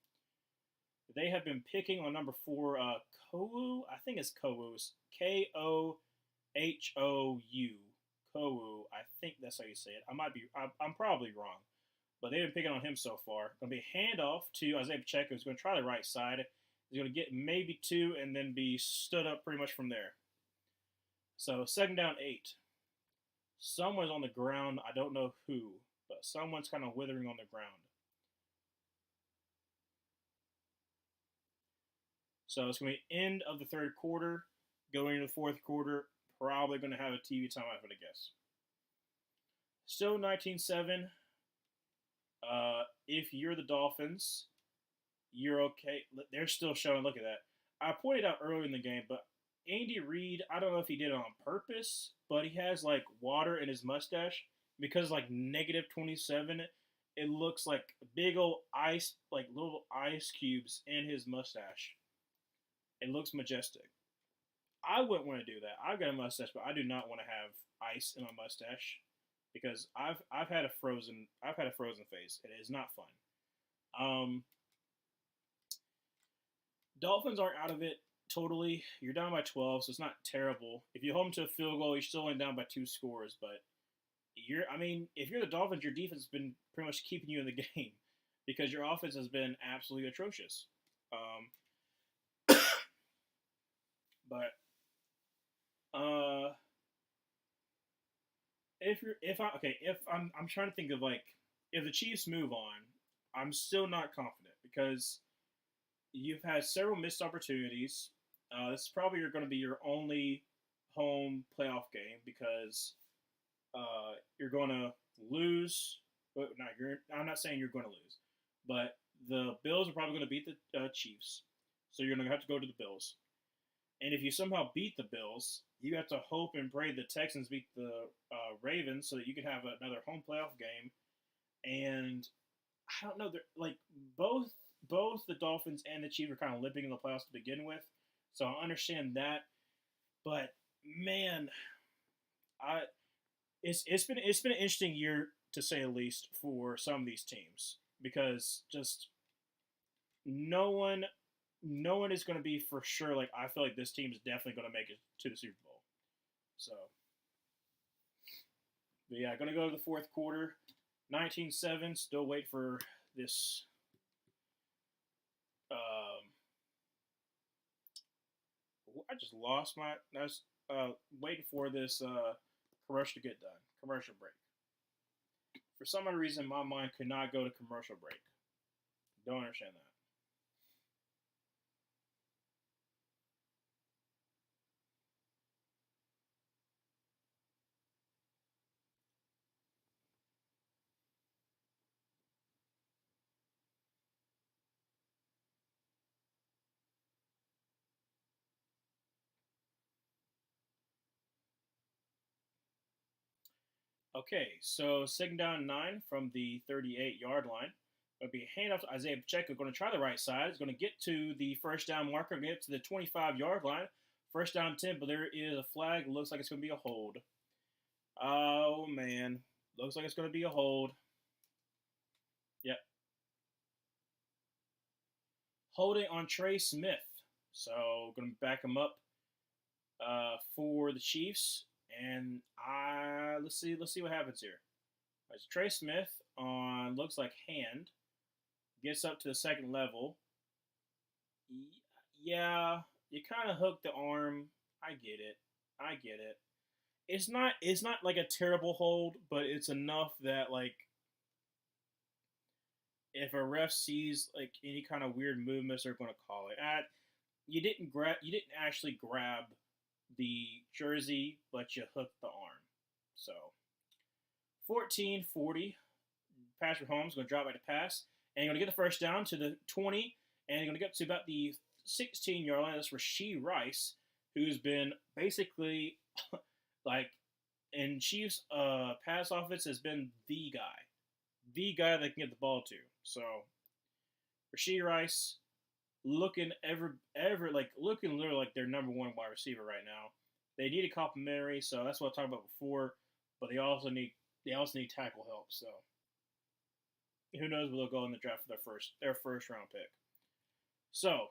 They have been picking on number 4, Kou. I think it's Kou. Kohou. Kou. I think that's how you say it. I'm probably wrong, but they've been picking on him so far. Going to be a handoff to Isaiah Pacheco, who's going to try the right side. He's going to get maybe 2 and then be stood up pretty much from there. So 2nd down 8. Someone's on the ground. I don't know who, but someone's kind of withering on the ground. So it's going to be end of the 3rd quarter, going into the 4th quarter. Probably going to have a TV timeout, I would guess. Still 19-7. If you're the Dolphins, you're okay. They're still showing. Look at that. I pointed out earlier in the game, but Andy Reid, I don't know if he did it on purpose, but he has like water in his mustache because like -27. It looks like big old ice, like little ice cubes in his mustache. It looks majestic. I wouldn't want to do that. I've got a mustache, but I do not want to have ice in my mustache because I've had a frozen face. It is not fun. Dolphins aren't out of it totally. You're down by 12, so it's not terrible. If you hold them to a field goal, you're still only down by 2 scores. But if you're the Dolphins, your defense has been pretty much keeping you in the game because your offense has been absolutely atrocious. But I'm trying to think of like if the Chiefs move on, I'm still not confident because you've had several missed opportunities. This is probably going to be your only home playoff game because you're going to lose. But I'm not saying you're going to lose, but the Bills are probably going to beat the Chiefs, so you're going to have to go to the Bills. And if you somehow beat the Bills, you have to hope and pray the Texans beat the Ravens so that you can have another home playoff game. And I don't know, like both the Dolphins and the Chiefs are kind of limping in the playoffs to begin with, so I understand that. But man, it's been an interesting year to say the least for some of these teams because just no one is going to be for sure. Like I feel like this team is definitely going to make it to the Super Bowl. So, but yeah, going to go to the 4th quarter, 19-7. Still wait for this. I just lost my. I was waiting for this commercial to get done. Commercial break. For some odd reason, my mind could not go to commercial break. Don't understand that. Okay, so 2nd down 9 from the 38-yard line. It'll be a handoff to Isaiah Pacheco. Going to try the right side. He's going to get to the 1st down marker. Get to the 25-yard line. 1st down 10, but there is a flag. Looks like it's going to be a hold. Oh, man. Looks like it's going to be a hold. holding on Trey Smith. So going to back him up for the Chiefs, and let's see what happens here. All right, so Trey Smith on looks like hand gets up to the second level. Yeah, you kind of hook the arm. I get it. I get it. It's not like a terrible hold, but it's enough that like if a ref sees like any kind of weird movements, they're going to call it. You didn't actually grab the jersey, but you hooked the arm. So 14-40. Patrick Mahomes going to drop back to pass, and going to get the first down to the 20, and going to get to about the 16-yard line. That's Rashee Rice, who's been basically like in Chiefs pass offense has been the guy that can get the ball to. So Rashee Rice looking looking literally like their number one wide receiver right now. They need a complimentary, so that's what I talked about before. But they also need tackle help. So who knows where they'll go in the draft for their first round pick. So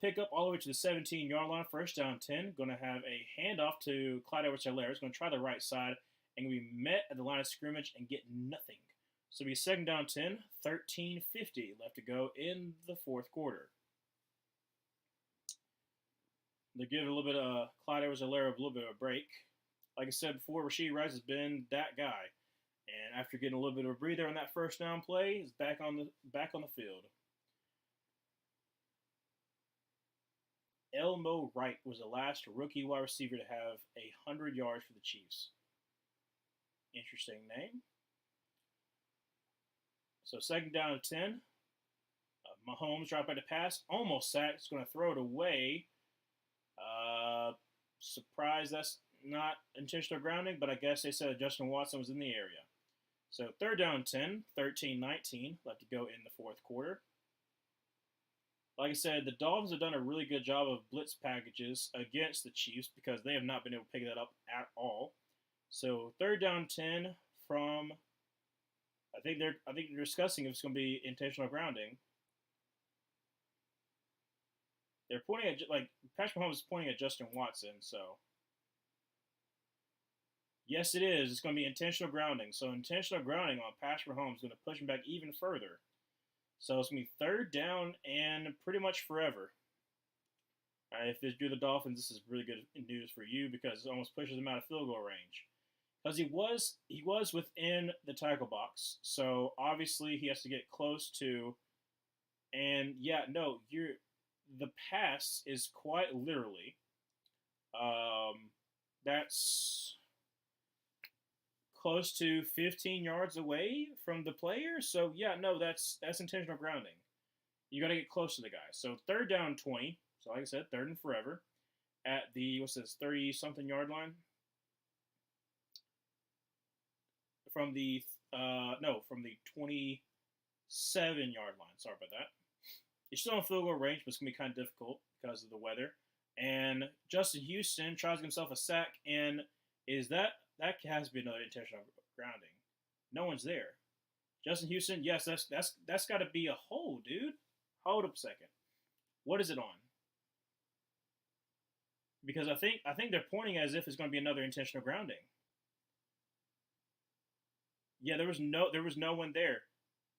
pick up all the way to the 17-yard line, first down 10. Going to have a handoff to Clyde Edwards-Helaire. He's going to try the right side and be met at the line of scrimmage and get nothing. So it'll be second down 10, 13-50 left to go in the fourth quarter. They're giving a little bit of Clyde Edwards-Helaire a little bit of a break. Like I said before, Rashee Rice has been that guy. And after getting a little bit of a breather on that first down play, he's back on the field. Elmo Wright was the last rookie wide receiver to have 100 yards for the Chiefs. Interesting name. So second down and 10. Mahomes dropped by the pass, almost sacked. He's going to throw it away. Surprised that's not intentional grounding, but I guess they said Justin Watson was in the area. So third down 10, 13-19 left to go in the fourth quarter. Like I said, the Dolphins have done a really good job of blitz packages against the Chiefs because they have not been able to pick that up at all. So third down 10 from I think they're discussing if it's going to be intentional grounding. They're pointing at Patrick Mahomes is pointing at Justin Watson, so yes, it is. It's going to be intentional grounding. So intentional grounding on Patrick Mahomes is going to push him back even further. So it's going to be third down and pretty much forever. If you're the Dolphins, this is really good news for you because it almost pushes them out of field goal range. Because he was within the tackle box, so obviously he has to get close to. And yeah, no, the pass is quite literally. That's close to 15 yards away from the player. So yeah, no, that's intentional grounding. You got to get close to the guy. So third down 20. So like I said, third and forever at the 30-something yard line. From the 27-yard line. Sorry about that. You're still in field goal range, but it's gonna be kind of difficult because of the weather. And Justin Houston tries himself a sack, and that has to be another intentional grounding. No one's there. Justin Houston, yes, that's got to be a hold, dude. Hold up a second. What is it on? Because I think they're pointing as if it's going to be another intentional grounding. Yeah, there was no one there.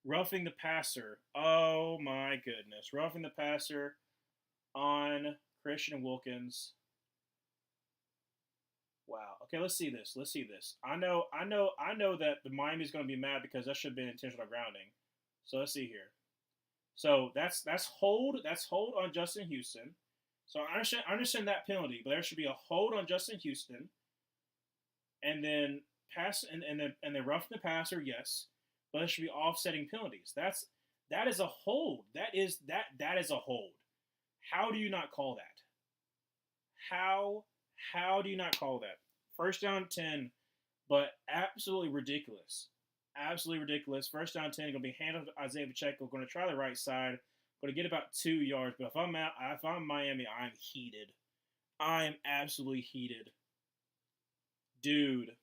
Roughing the passer. Oh my goodness. Roughing the passer on Christian Wilkins. Wow. Okay, let's see this. I know that the Miami's going to be mad because that should have been intentional grounding. So let's see here. So that's hold. That's hold on Justin Houston. So I understand that penalty, but there should be a hold on Justin Houston. And then pass and then roughing the passer, yes. But there should be offsetting penalties. That is a hold. That is a hold. How do you not call that? How do you not call that? First down 10, but absolutely ridiculous. Absolutely ridiculous. First down 10, going to be handled to Isaiah Pacheco. Going to try the right side. Going to get about 2 yards. But if I'm Miami, I'm heated. I'm absolutely heated. Dude.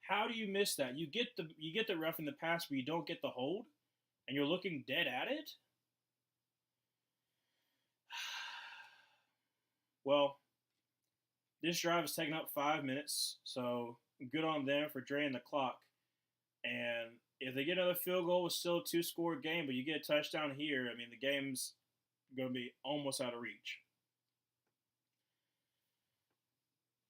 How do you miss that? You get the roughing the pass, but you don't get the hold, and you're looking dead at it. Well, this drive has taken up 5 minutes, so good on them for draining the clock. And if they get another field goal, it's still a two-score game, but you get a touchdown here, I mean, the game's going to be almost out of reach.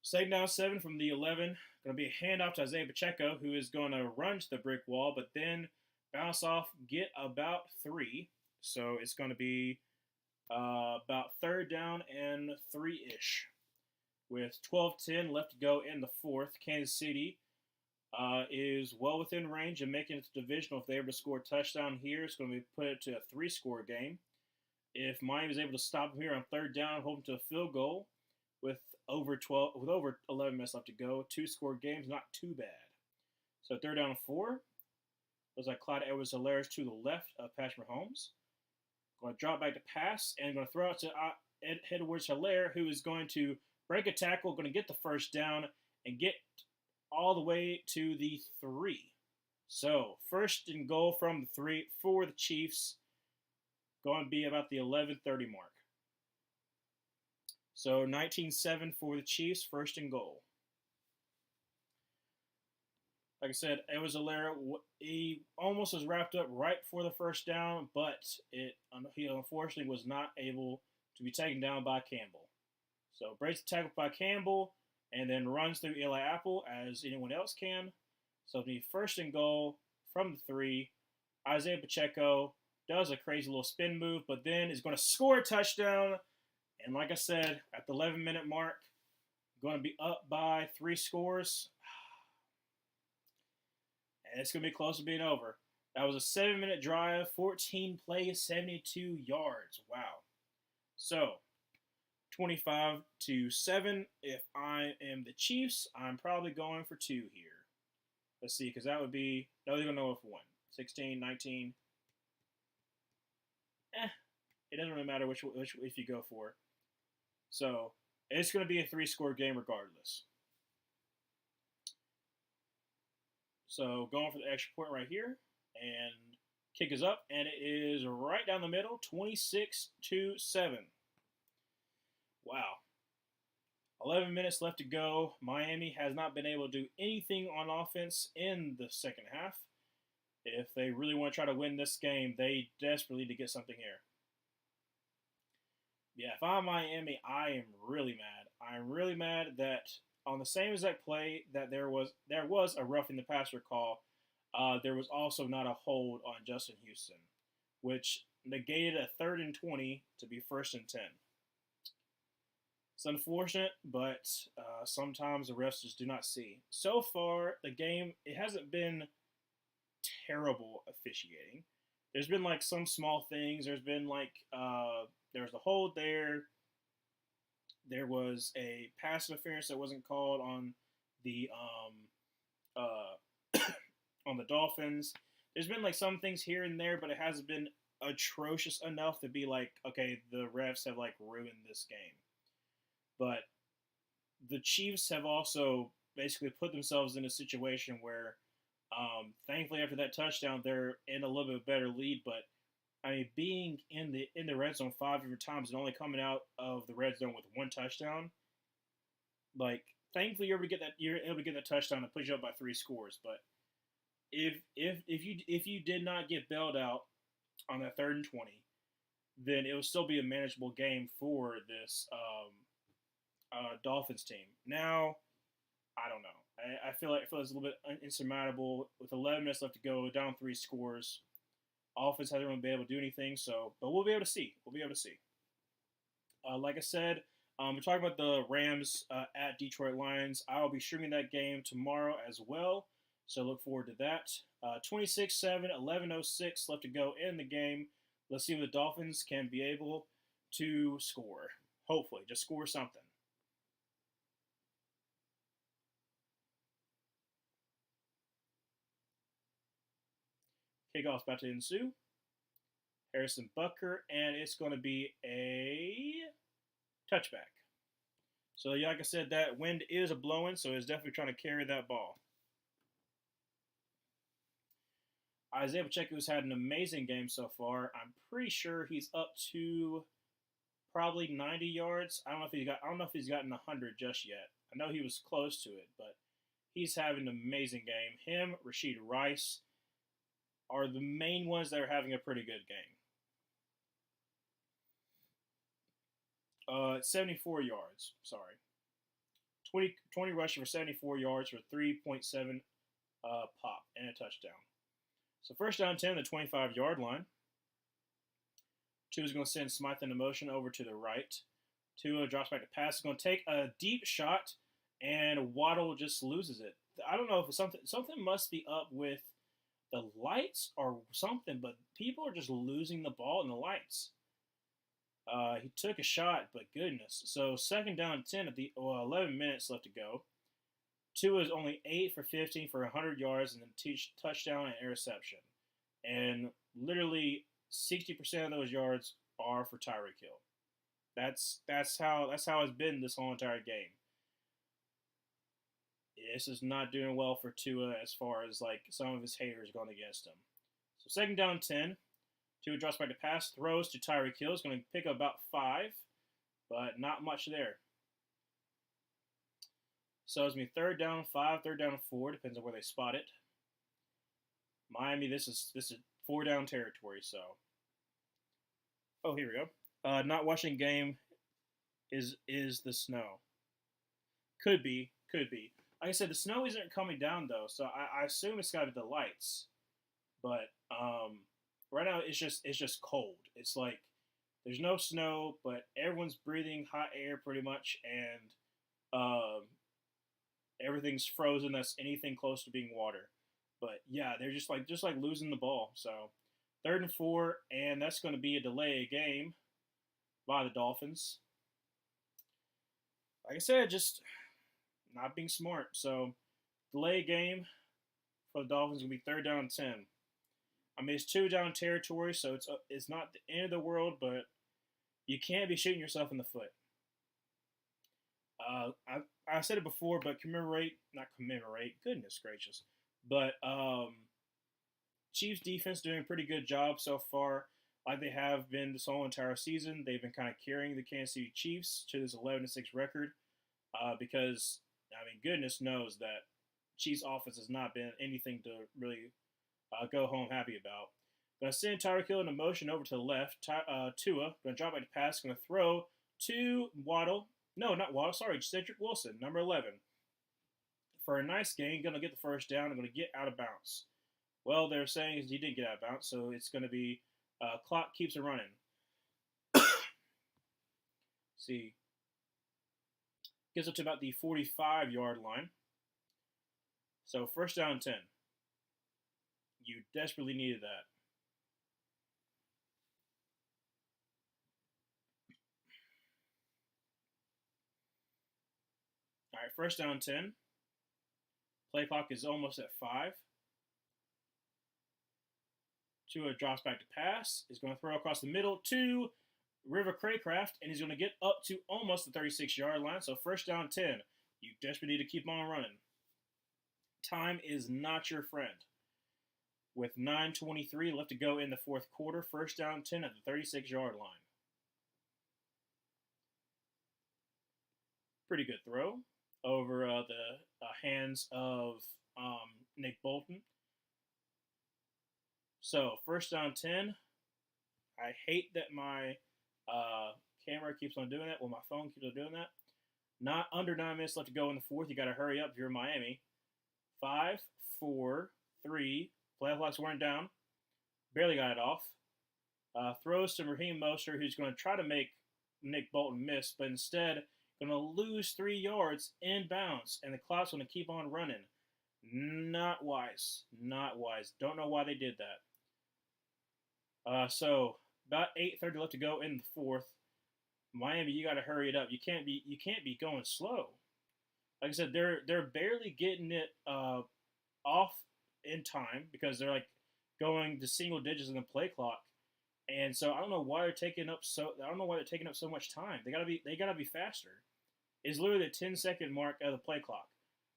Second down 7 from the 11. Going to be a handoff to Isaiah Pacheco, who is going to run to the brick wall, but then bounce off, get about 3. So it's going to be about third down and 3-ish. With 12:10 left to go in the fourth, Kansas City is well within range of making it to divisional. If they able to score a touchdown here, it's going to be put it to a 3-score game. If Miami is able to stop them here on third down, hoping to a field goal with over 11 minutes left to go, 2-score games, not too bad. So third down and 4. Looks like Clyde Edwards-Helaire to the left of Patrick Mahomes. Going to drop back to pass and going to throw it to Edwards-Helaire, who is going to break a tackle, going to get the first down and get all the way to the 3. So first and goal from the 3 for the Chiefs. Going to be about the 11:30 mark. So 19-7 for the Chiefs, first and goal. Like I said, Edwards-Helaire, he almost was wrapped up right for the first down, but he unfortunately was not able to be taken down by Campbell. So breaks the tackle by Campbell and then runs through Eli Apple as anyone else can. So it'll be first and goal from the 3. Isaiah Pacheco does a crazy little spin move, but then is going to score a touchdown. And like I said, at the 11-minute mark, going to be up by 3 scores. And it's going to be close to being over. That was a 7-minute drive, 14 plays, 72 yards. Wow. So 25-7. If I am the Chiefs, I'm probably going for 2 here. Let's see, because that would be, no, they're going to know for 1. 16, 19. It doesn't really matter which if you go for. So it's going to be a 3-score game regardless. So going for the extra point right here, and kick is up, and it is right down the middle, 26-7. Wow. 11 minutes left to go. Miami has not been able to do anything on offense in the second half. If they really want to try to win this game, they desperately need to get something here. Yeah, if I'm Miami, I am really mad. I'm really mad that on the same exact play that there was a roughing the passer call, there was also not a hold on Justin Houston, which negated a 3rd and 20 to be 1st and 10. It's unfortunate, but sometimes the refs just do not see. So far, the game, it hasn't been terrible officiating. There's been like some small things. There's been like there's a hold there. There was a pass interference that wasn't called on the on the Dolphins. There's been like some things here and there, but it hasn't been atrocious enough to be like, okay, the refs have like ruined this game. But the Chiefs have also basically put themselves in a situation where, thankfully, after that touchdown, they're in a little bit better lead. But I mean, being in the red zone 5 different times and only coming out of the red zone with 1 touchdown, like thankfully you're able to get that touchdown and push you up by 3 scores. But if you did not get bailed out on that 3rd and 20, then it will still be a manageable game for this Dolphins team. Now, I don't know. I feel like it's a little bit insurmountable with 11 minutes left to go, down 3 scores. Offense hasn't really been able to do anything, but we'll be able to see. Like I said, we're talking about the Rams at Detroit Lions. I'll be streaming that game tomorrow as well, so look forward to that. 26-7, 11:06 left to go in the game. Let's see if the Dolphins can be able to score. Hopefully, just score something. Kickoff's about to ensue. Harrison Butker, and it's going to be a touchback. So, like I said, that wind is blowing, so it's definitely trying to carry that ball. Isaiah Pacheco has had an amazing game so far. I'm pretty sure he's up to probably 90 yards. I don't know if he's gotten 100 just yet. I know he was close to it, but he's having an amazing game. Him, Rashid Rice are the main ones that are having a pretty good game. 74 yards. Sorry. 20 rushing for 74 yards for 3.7 pop and a touchdown. So first down 10, the 25-yard line. Tua's going to send Smythe in motion over to the right. Tua drops back to pass. He's going to take a deep shot, and Waddle just loses it. I don't know if it's something must be up with the lights or something, but people are just losing the ball in the lights. He took a shot, but goodness. So second down 10 at the 11 minutes left to go. Tua is only 8 for 15 for 100 yards and then touchdown and interception. And literally 60% of those yards are for Tyreek Hill. That's how it's been this whole entire game. This is not doing well for Tua as far as like some of his haters going against him. So second down 10. Tua drops back to pass, throws to Tyreek Hill. Is going to pick up about 5, but not much there. So it's going to be third down 5, third down 4, depends on where they spot it. Miami, this is 4-down territory. So, here we go. Not watching game is the snow. Could be. Like I said, the snow isn't coming down though, so I assume it's got to be the lights. But right now it's just cold. It's like there's no snow, but everyone's breathing hot air pretty much, and everything's frozen. That's anything close to being water. But yeah, they're just like losing the ball. So third and 4, and that's going to be a delay game by the Dolphins. Like I said, just not being smart. So delay game for the Dolphins will be third down 10. I mean, it's 2-down territory, so it's not the end of the world, but you can't be shooting yourself in the foot. I said it before, but not commemorate, goodness gracious. But Chiefs defense doing a pretty good job so far, like they have been this whole entire season. They've been kind of carrying the Kansas City Chiefs to this 11-6 record because, I mean, goodness knows that Chiefs offense has not been anything to really go home happy about. Going to send Tyreek Hill in a motion over to the left. Tua going to drop back to pass. Going to throw to Waddle. No, not Waddle. Sorry, Cedric Wilson, number 11. For a nice gain, going to get the first down and going to get out of bounds. Well, they're saying he did get out of bounds, so it's going to be clock keeps it running. See. Gets up to about the 45-yard line. So first down 10. You desperately needed that. All right, first down 10. Play clock is almost at 5. Tua drops back to pass. Is going to throw across the middle to River Craycraft, and he's going to get up to almost the 36-yard line. So first down 10. You desperately need to keep on running. Time is not your friend. With 9:23 left to go in the fourth quarter, first down 10 at the 36-yard line. Pretty good throw over the hands of Nick Bolton. So first down 10. I hate that my camera keeps on doing that. Well, my phone keeps on doing that. Not under 9 minutes left to go in the fourth. You got to hurry up if you're in Miami. 5, 4, 3. Playoff clocks weren't down. Barely got it off. Throws to Raheem Mostert, who's going to try to make Nick Bolton miss, but instead going to lose 3 yards inbounds, and the clock's going to keep on running. Not wise. Not wise. Don't know why they did that. So about 8:30 left to go in the fourth. Miami, you got to hurry it up. You can't be going slow. Like I said, they're barely getting it off in time because they're like going to single digits in the play clock, and so I don't know why they're taking up so much time. They gotta be faster. It's literally the 10-second mark of the play clock.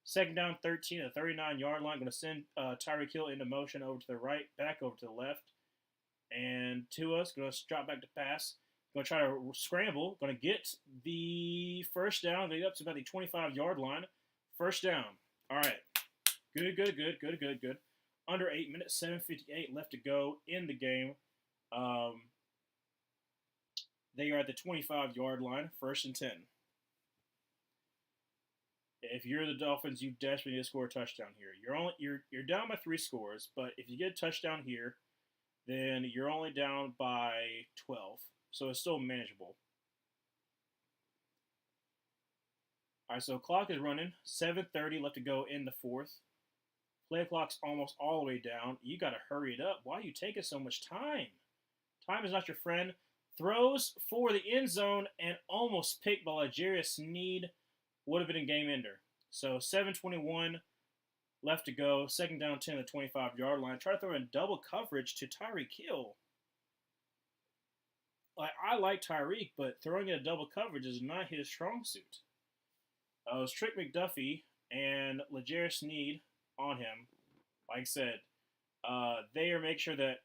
Second down 13 at the 39-yard line. Going to send Tyreek Hill into motion over to the right, back over to the left, and Tua's going to drop back to pass. Going to try to scramble. Going to get the first down. They up to about the 25-yard line. First down. All right. Good. Under 8 minutes, 7:58 left to go in the game. They are at the 25-yard line, 1st and 10. If you're the Dolphins, you desperately need to score a touchdown here. You're down by 3 scores, but if you get a touchdown here, then you're only down by 12, so it's still manageable. All right, so clock is running. 7:30 left to go in the 4th. Play clock's almost all the way down. You got to hurry it up. Why are you taking so much time? Time is not your friend. Throws for the end zone and almost picked by L'Jarius Sneed. Would have been a game ender. So 7:21 left to go. 2nd down 10 at the 25-yard line. Try to throw in double coverage to Tyreek Hill. I like Tyreek, but throwing in a double coverage is not his strong suit. It was Trick McDuffie and L'Jarius Sneed on him. Like I said, they are making sure that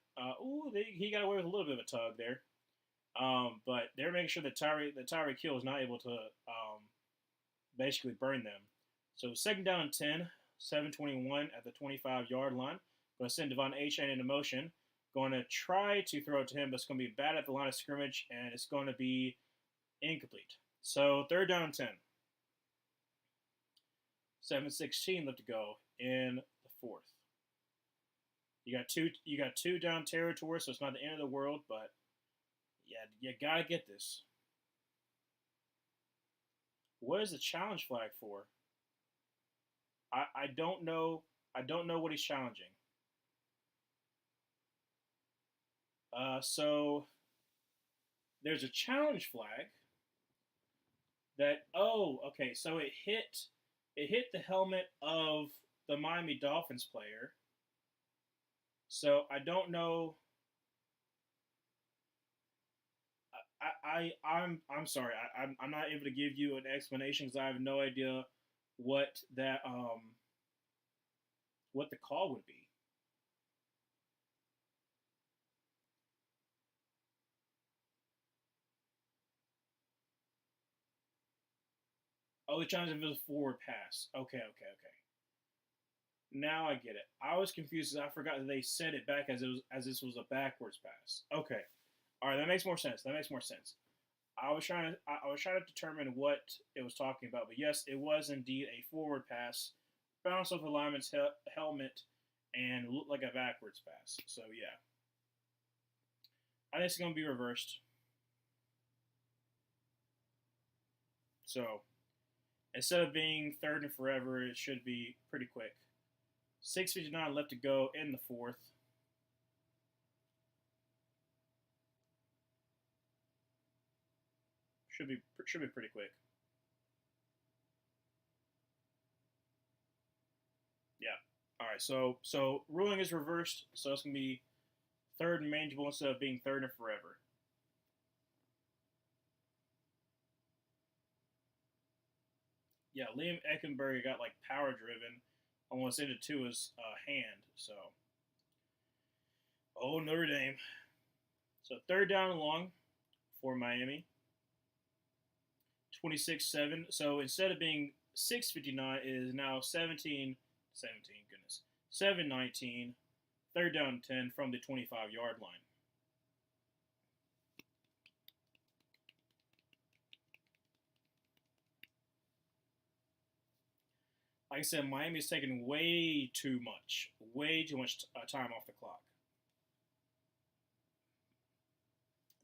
he got away with a little bit of a tug there. But they're making sure that Tyreek Hill is not able to basically burn them. So 2nd down and 10, 7:21 at the 25-yard line. Going to send Devon Achane into motion. Going to try to throw it to him, but it's going to be bad at the line of scrimmage, and it's going to be incomplete. So 3rd down and 10. 7:16 left to go in the 4th. You got two down territory, so it's not the end of the world, but yeah, you gotta get this. What is the challenge flag for? I don't know. I don't know what he's challenging. So there's a challenge flag that okay, so it hit the helmet of the Miami Dolphins player. So I don't know. I'm sorry. I'm not able to give you an explanation because I have no idea what that what the call would be. Oh, the challenge is a forward pass. Okay. Now I get it. I was confused because I forgot that they set it back as this was a backwards pass. Okay. All right, that makes more sense. I was trying to determine what it was talking about, but yes, it was indeed a forward pass, bounced off the lineman's helmet, and looked like a backwards pass. So yeah, I think it's going to be reversed. So instead of being 3rd and forever, it should be pretty quick. 6:59 left to go in the 4th. Should be pretty quick. Yeah. All right. So ruling is reversed. So it's gonna be 3rd and manageable instead of being 3rd and forever. Yeah, Liam Eckenberg got like power driven, almost into to his hand. So, Notre Dame. So 3rd down and long for Miami. 26-7. So instead of being 6:59, it is now 17. Goodness. 7:19. 3rd down and 10 from the 25-yard line. Like I said, Miami's taking way too much time off the clock.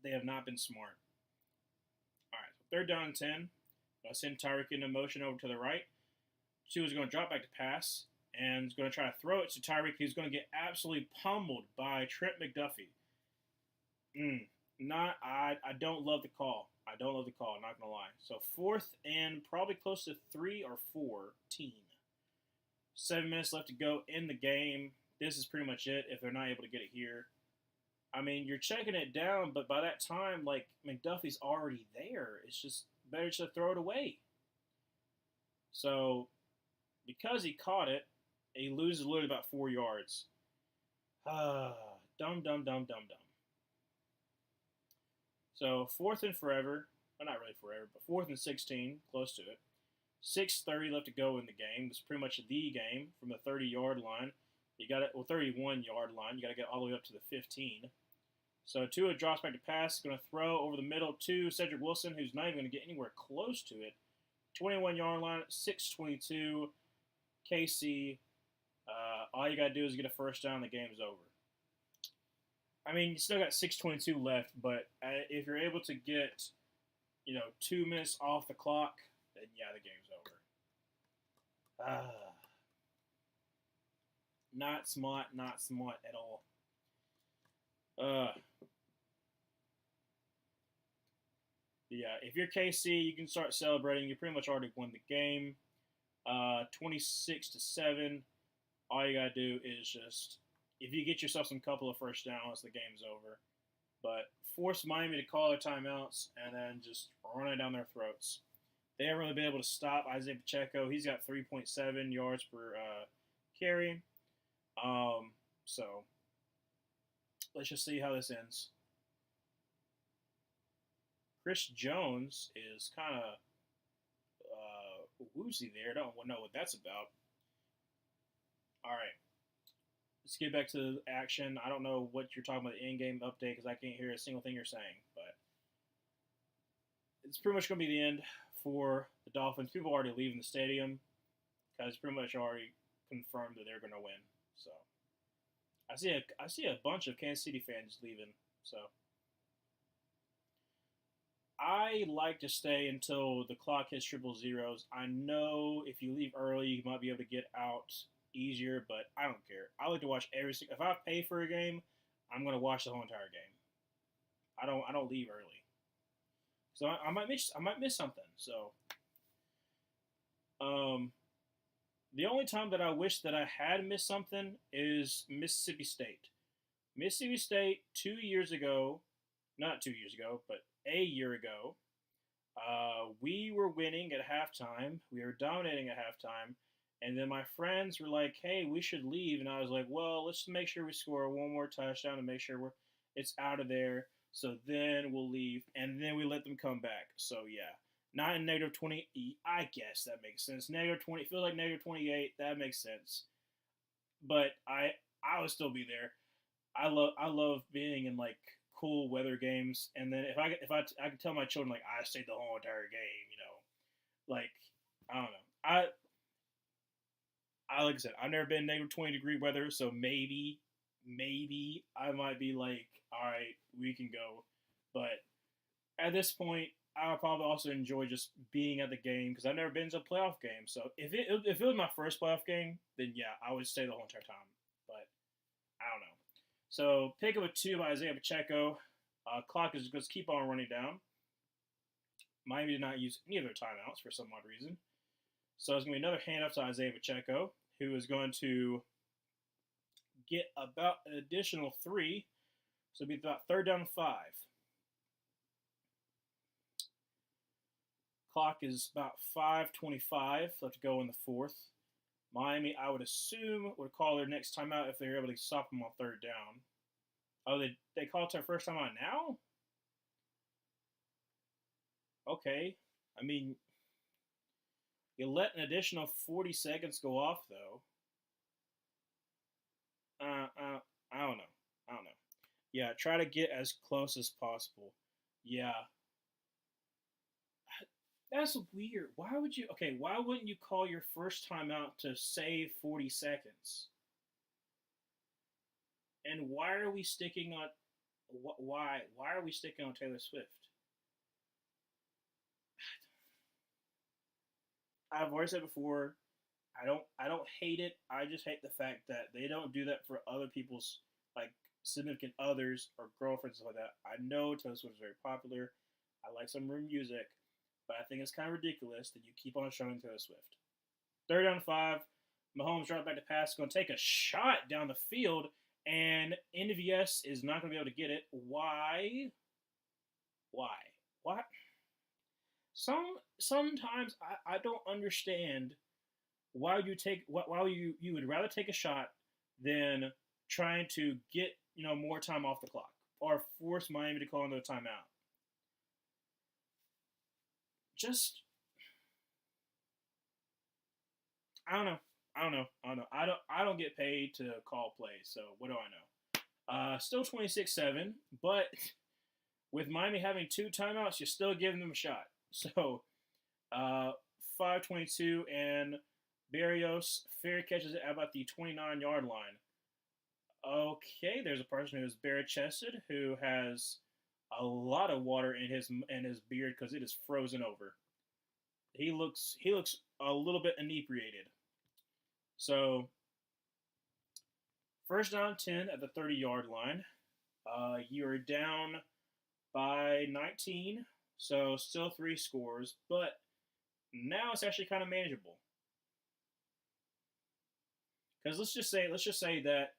They have not been smart. All right, so 3rd down and 10. I'll send Tyreek into motion over to the right. Tua is going to drop back to pass and is going to try to throw it to Tyreek. He's going to get absolutely pummeled by Trent McDuffie. I don't love the call. I'm not going to lie. So 4th and probably close to 3 or 14. 7 minutes left to go in the game. This is pretty much it if they're not able to get it here. I mean, you're checking it down, but by that time, like, McDuffie's already there. It's just better to throw it away. So, because he caught it, he loses literally about 4 yards. Dumb. So fourth and forever, well, not really forever, but fourth and 16, close to it. 6:30 left to go in the game. It's pretty much the game from the 30-yard line. You got it, well, 31-yard line. You got to get all the way up to the 15. So Tua drops back to pass, going to throw over the middle to Cedric Wilson, who's not even going to get anywhere close to it. 21-yard line, 6:22. KC. All you got to do is get a first down. The game's over. I mean, you still got 6:22 left, but if you're able to get, 2 minutes off the clock, then yeah, the game's over. Not smart at all. Yeah, if you're KC, you can start celebrating. You pretty much already won the game. 26-7. All you gotta do is just, if you get yourself some couple of first downs, the game's over. But force Miami to call their timeouts and then just run it down their throats. They haven't really been able to stop Isaiah Pacheco. He's got 3.7 yards per carry. So let's just see how this ends. Chris Jones is kind of woozy there. Don't know what that's about. All right. Let's get back to action. I don't know what you're talking about the in-game update because I can't hear a single thing you're saying. But it's pretty much going to be the end for the Dolphins. People are already leaving the stadium because pretty much already confirmed that they're going to win. So I see a bunch of Kansas City fans leaving. So I like to stay until the clock hits triple zeros. I know if you leave early, you might be able to get out easier, but I don't care. I like to watch every single. If I pay for a game, I'm going to watch the whole entire game. I don't leave early, so I might miss something. So, the only time that I wish that I had missed something is Mississippi State. Mississippi State 2 years ago, not 2 years ago, but a year ago, we were winning at halftime. We were dominating at halftime. And then my friends were like, hey, we should leave. And I was like, well, let's make sure we score one more touchdown to make sure it's out of there. So then we'll leave. And then we let them come back. So, yeah. Not in negative 20. I guess that makes sense. Negative 20. Feels like negative 28. That makes sense. But I would still be there. I love being in, like, cool weather games. And then if I could tell my children, like, I stayed the whole entire game, Like, I don't know. Like I said, I've never been negative 20-degree weather, so maybe I might be like, all right, we can go. But at this point, I would probably also enjoy just being at the game because I've never been to a playoff game. So if it was my first playoff game, then yeah, I would stay the whole entire time. But I don't know. So pick up a 2 by Isaiah Pacheco. Clock is going to keep on running down. Miami did not use any of their timeouts for some odd reason. So it's going to be another handoff to Isaiah Pacheco, who is going to get about an additional 3. So it'll be about 3rd down and 5. Clock is about 5:25 left to go in the 4th. Miami, I would assume, would call their next timeout if they're able to stop them on 3rd down. Oh, they call it their first timeout now? Okay. I mean, you let an additional 40 seconds go off, though. I don't know. Yeah, try to get as close as possible. Yeah. That's weird. Why wouldn't you call your first timeout to save 40 seconds? And why are we sticking on Taylor Swift? I've already said before, I don't hate it. I just hate the fact that they don't do that for other people's like significant others or girlfriends like that. I know Taylor Swift is very popular. I like some of her music, but I think it's kind of ridiculous that you keep on showing Taylor Swift. 3rd down and 5. Mahomes dropped back to pass. Going to take a shot down the field, and NVS is not going to be able to get it. Why? What? Sometimes I don't understand why you would rather take a shot than trying to get more time off the clock or force Miami to call another timeout. just I don't know. I don't know. I don't know. I don't get paid to call plays, so what do I know? Still 26-7, but with Miami having 2 timeouts, you're still giving them a shot. So, uh, 5:22, and Barrios fair catches it about the 29-yard line. Okay, there's a person who's bare chested who has a lot of water in his beard because it is frozen over. He looks a little bit inebriated. So first down 10 at the 30-yard line. You're down by 19, so still 3 scores, but now it's actually kind of manageable. Because let's just say that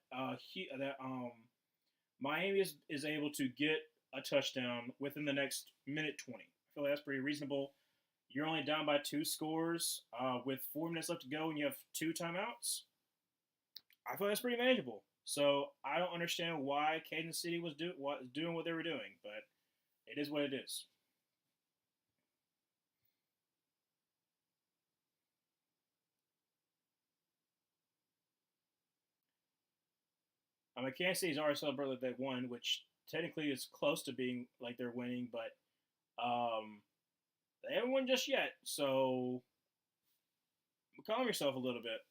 Miami is able to get a touchdown within the next minute 20. I feel like that's pretty reasonable. You're only down by 2 scores with 4 minutes left to go, and you have 2 timeouts. I feel like that's pretty manageable. So I don't understand why Kansas City was doing what they were doing, but it is what it is. I mean, Kansas City's already celebrated like they won, which technically is close to being like they're winning, but they haven't won just yet. So calm yourself a little bit.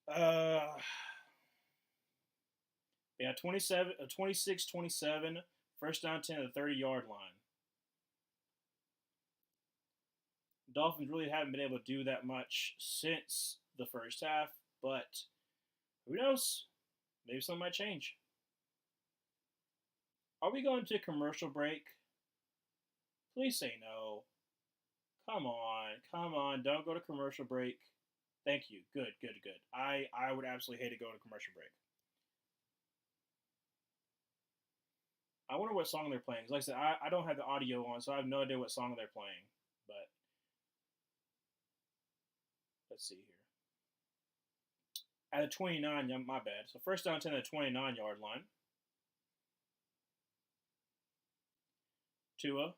Uh, yeah, 26-27, first down 10 at the 30-yard line. Dolphins really haven't been able to do that much since the first half, but who knows? Maybe something might change. Are we going to commercial break? Please say no. Come on, don't go to commercial break. Thank you. Good, good, good. I would absolutely hate to go to commercial break. I wonder what song they're playing. 'Cause like I said, I don't have the audio on, so I have no idea what song they're playing. But let's see here. At the 29, yeah, my bad. So first down 10 at the 29-yard line. Tua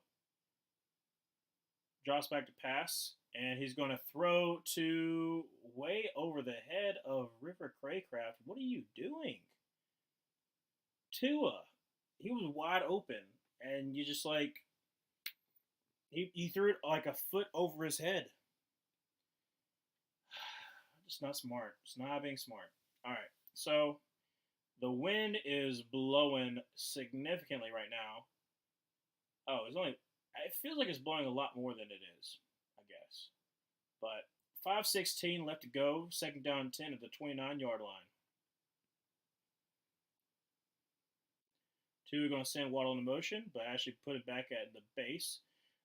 drops back to pass, and he's going to throw to way over the head of River Craycraft. What are you doing? Tua. He was wide open, and you just like he threw it like a foot over his head. Just not smart. It's not being smart. All right, so the wind is blowing significantly right now. Oh, it's only. It feels like it's blowing a lot more than it is, I guess. But 5:16 left to go. Second down 10 at the 29-yard line. Two are going to send Waddle into motion, but actually put it back at the base.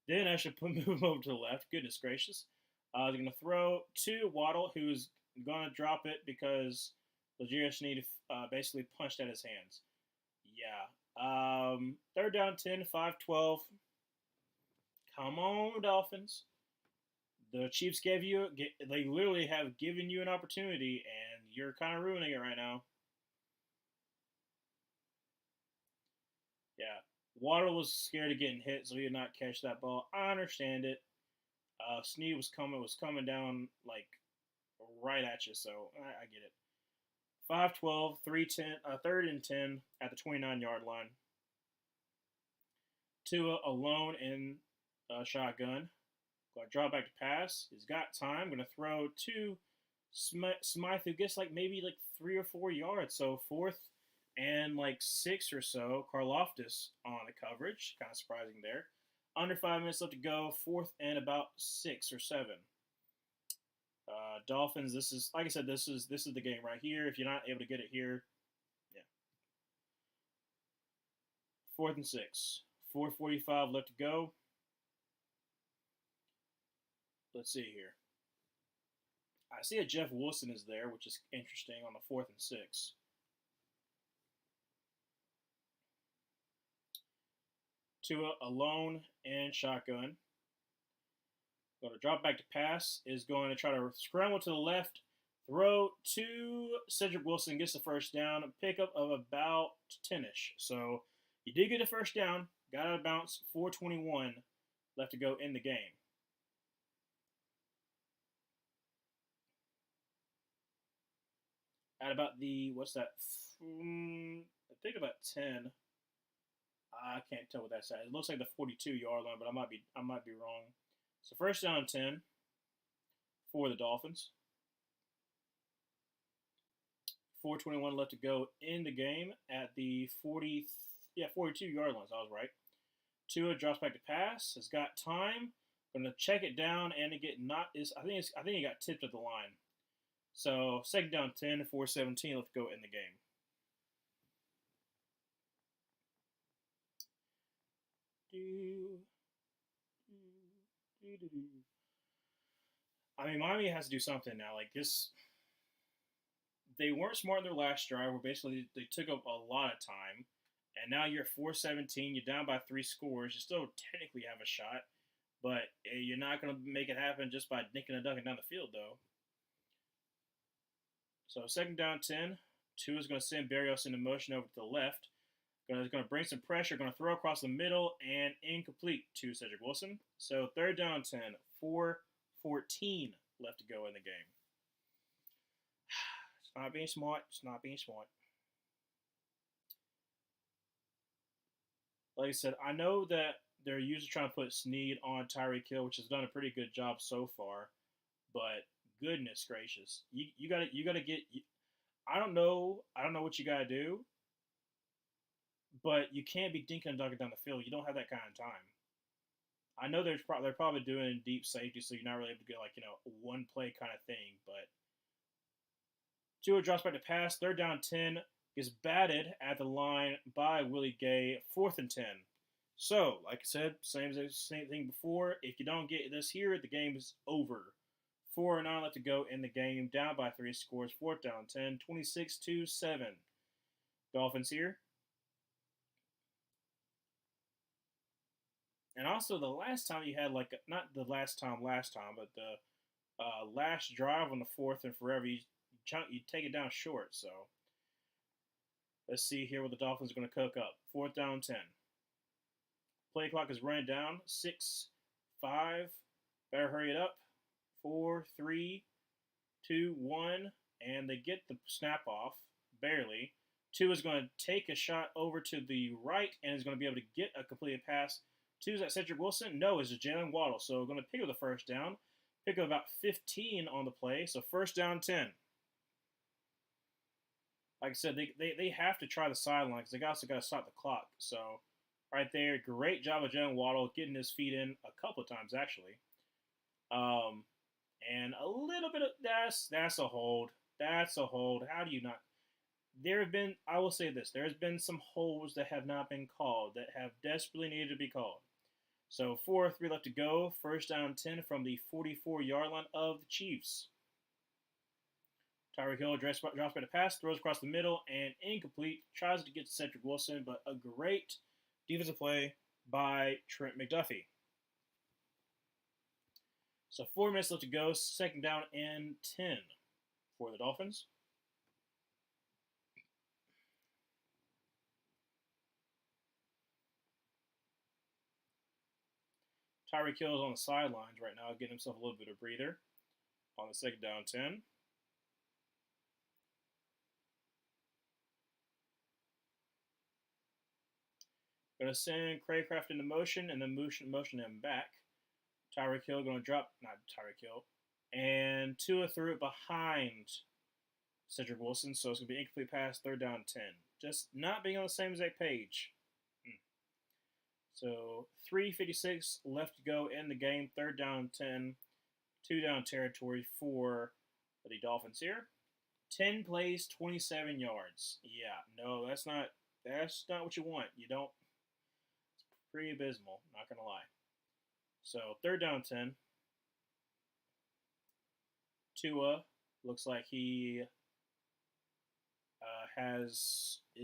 Then I should move him over to the left. Goodness gracious. They're going to throw to Waddle, who's going to drop it because Legere Sneed basically punched at his hands. Yeah. Third down 10, 5-12. Come on, Dolphins. The Chiefs they literally have given you an opportunity, and you're kind of ruining it right now. Yeah. Waddle was scared of getting hit, so he did not catch that ball. I understand it. Snead was coming down like right at you, so I get it. 5-12, 3-10, third and 10 at the 29-yard line. Tua alone in shotgun. Going to draw back to pass. He's got time. Going to throw to Smythe, who gets like maybe like 3 or 4 yards. So fourth and like 6 or so. Karloftis on the coverage. Kind of surprising there. Under 5 minutes left to go. Fourth and about 6 or 7. Dolphins. This is like I said. This is the game right here. If you're not able to get it here, yeah. Fourth and 6. 4:45 left to go. Let's see here. I see that Jeff Wilson is there, which is interesting on the 4th and 6. Tua alone and shotgun. Going to drop back to pass. Is going to try to scramble to the left. Throw to Cedric Wilson. Gets the first down. A pickup of about 10-ish. So you did get a first down. Got out of bounds. 4:21 left to go in the game. At about the, what's that? I think about 10. I can't tell what that's at. It looks like the 42-yard line, but I might be wrong. So first down and 10 for the Dolphins. 4:21 left to go in the game at the 42-yard line. So I was right. Tua drops back to pass. Has got time. Going to check it down and to get not is I think he got tipped at the line. So second down 10, 4:17 left to go in the game. I mean, Miami has to do something now. Like this, they weren't smart in their last drive. Where basically they took up a lot of time, and now you're at 4:17. You're down by 3 scores. You still technically have a shot, but you're not going to make it happen just by dinking and dunking down the field, though. So second down 10. Tua is going to send Berrios into motion over to the left. Going to bring some pressure. Going to throw across the middle and incomplete to Cedric Wilson. So third down 10. 4:14 left to go in the game. It's not being smart. It's not being smart. Like I said, I know that they're usually trying to put Snead on Tyreek Hill, which has done a pretty good job so far. But goodness gracious, you gotta get. I don't know what you gotta do, but you can't be dinking and dunking down the field. You don't have that kind of time. I know they're probably doing deep safety, so you're not really able to get a one play kind of thing. But Tua drops back to pass. Third down 10 gets batted at the line by Willie Gay. 4th and 10. So, like I said, same thing before. If you don't get this here, the game is over. 4:09 left to go in the game. Down by 3 scores. 4th down 10. 26-7. Dolphins here. And also, the last time you had, not the last time, but the last drive on the 4th and forever, you take it down short. So, let's see here what the Dolphins are going to cook up. 4th down 10. Play clock is running down. 6, 5. Better hurry it up. 4, 3, 2, 1. And they get the snap off, barely. 2 is going to take a shot over to the right and is going to be able to get a completed pass. 2 is that Cedric Wilson? No, it's Jalen Waddle. So we're going to pick up the first down. Pick up about 15 on the play. So first down 10. Like I said, they have to try the sideline because they also got to stop the clock. So right there, great job of Jalen Waddle getting his feet in a couple of times, actually. And a little bit of that's a hold. That's a hold. How do you not? There have been, I will say this, there has been some holds that have not been called, that have desperately needed to be called. So 4:03 left to go. First down 10 from the 44-yard line of the Chiefs. Tyreek Hill drops back to pass, throws across the middle, and incomplete. Tries to get to Cedric Wilson, but a great defensive play by Trent McDuffie. So 4 minutes left to go. Second down and 10 for the Dolphins. Tyreek Hill is on the sidelines right now, getting himself a little bit of breather on the second down 10. Going to send Craycraft into motion and then motion him back. Tyreek Hill going to drop, not Tyreek Hill, and Tua threw it behind Cedric Wilson, so it's going to be incomplete pass, third down 10. Just not being on the same exact page. So 3:56 left to go in the game, third down 10, 2-down territory for the Dolphins here. 10 plays, 27 yards. Yeah, no, that's not what you want. You don't. It's pretty abysmal, not going to lie. So third down 10. Tua looks like he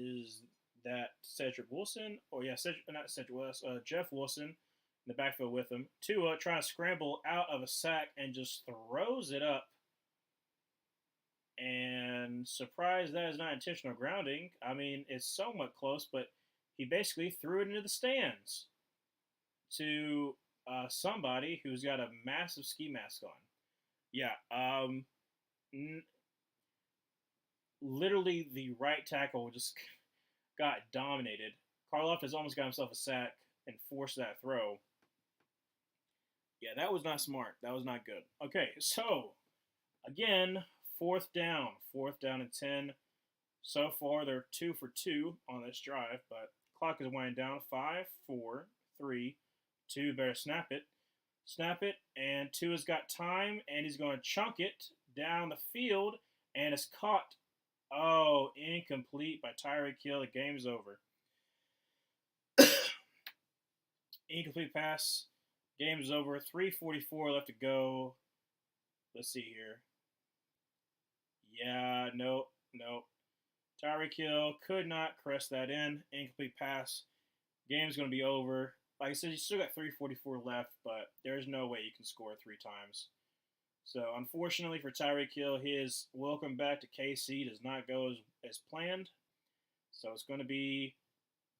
is that Cedric Wilson, Jeff Wilson in the backfield with him. Tua trying to scramble out of a sack and just throws it up. And surprised that is not intentional grounding. I mean, it's somewhat close, but he basically threw it into the stands to somebody who's got a massive ski mask on. Yeah, n- literally the right tackle just got dominated. Karloff has almost got himself a sack and forced that throw. Yeah, that was not smart. That was not good. Okay, so again, fourth down and 10. So far, they're 2 for 2 on this drive, but clock is winding down. 5, 4, 3, 2. Better snap it. Snap it, and Tua's got time, and he's going to chunk it down the field, and it's caught. Oh, incomplete by Tyreek Hill. The game's over. Incomplete pass. Game's over. 3:44 left to go. Let's see here. Yeah, nope. Tyreek Hill could not crest that in. Incomplete pass. Game's going to be over. Like I said, you still got 3:44 left, but there's no way you can score 3 times. So, unfortunately for Tyreek Hill, his welcome back to KC does not go as planned. So, it's going to be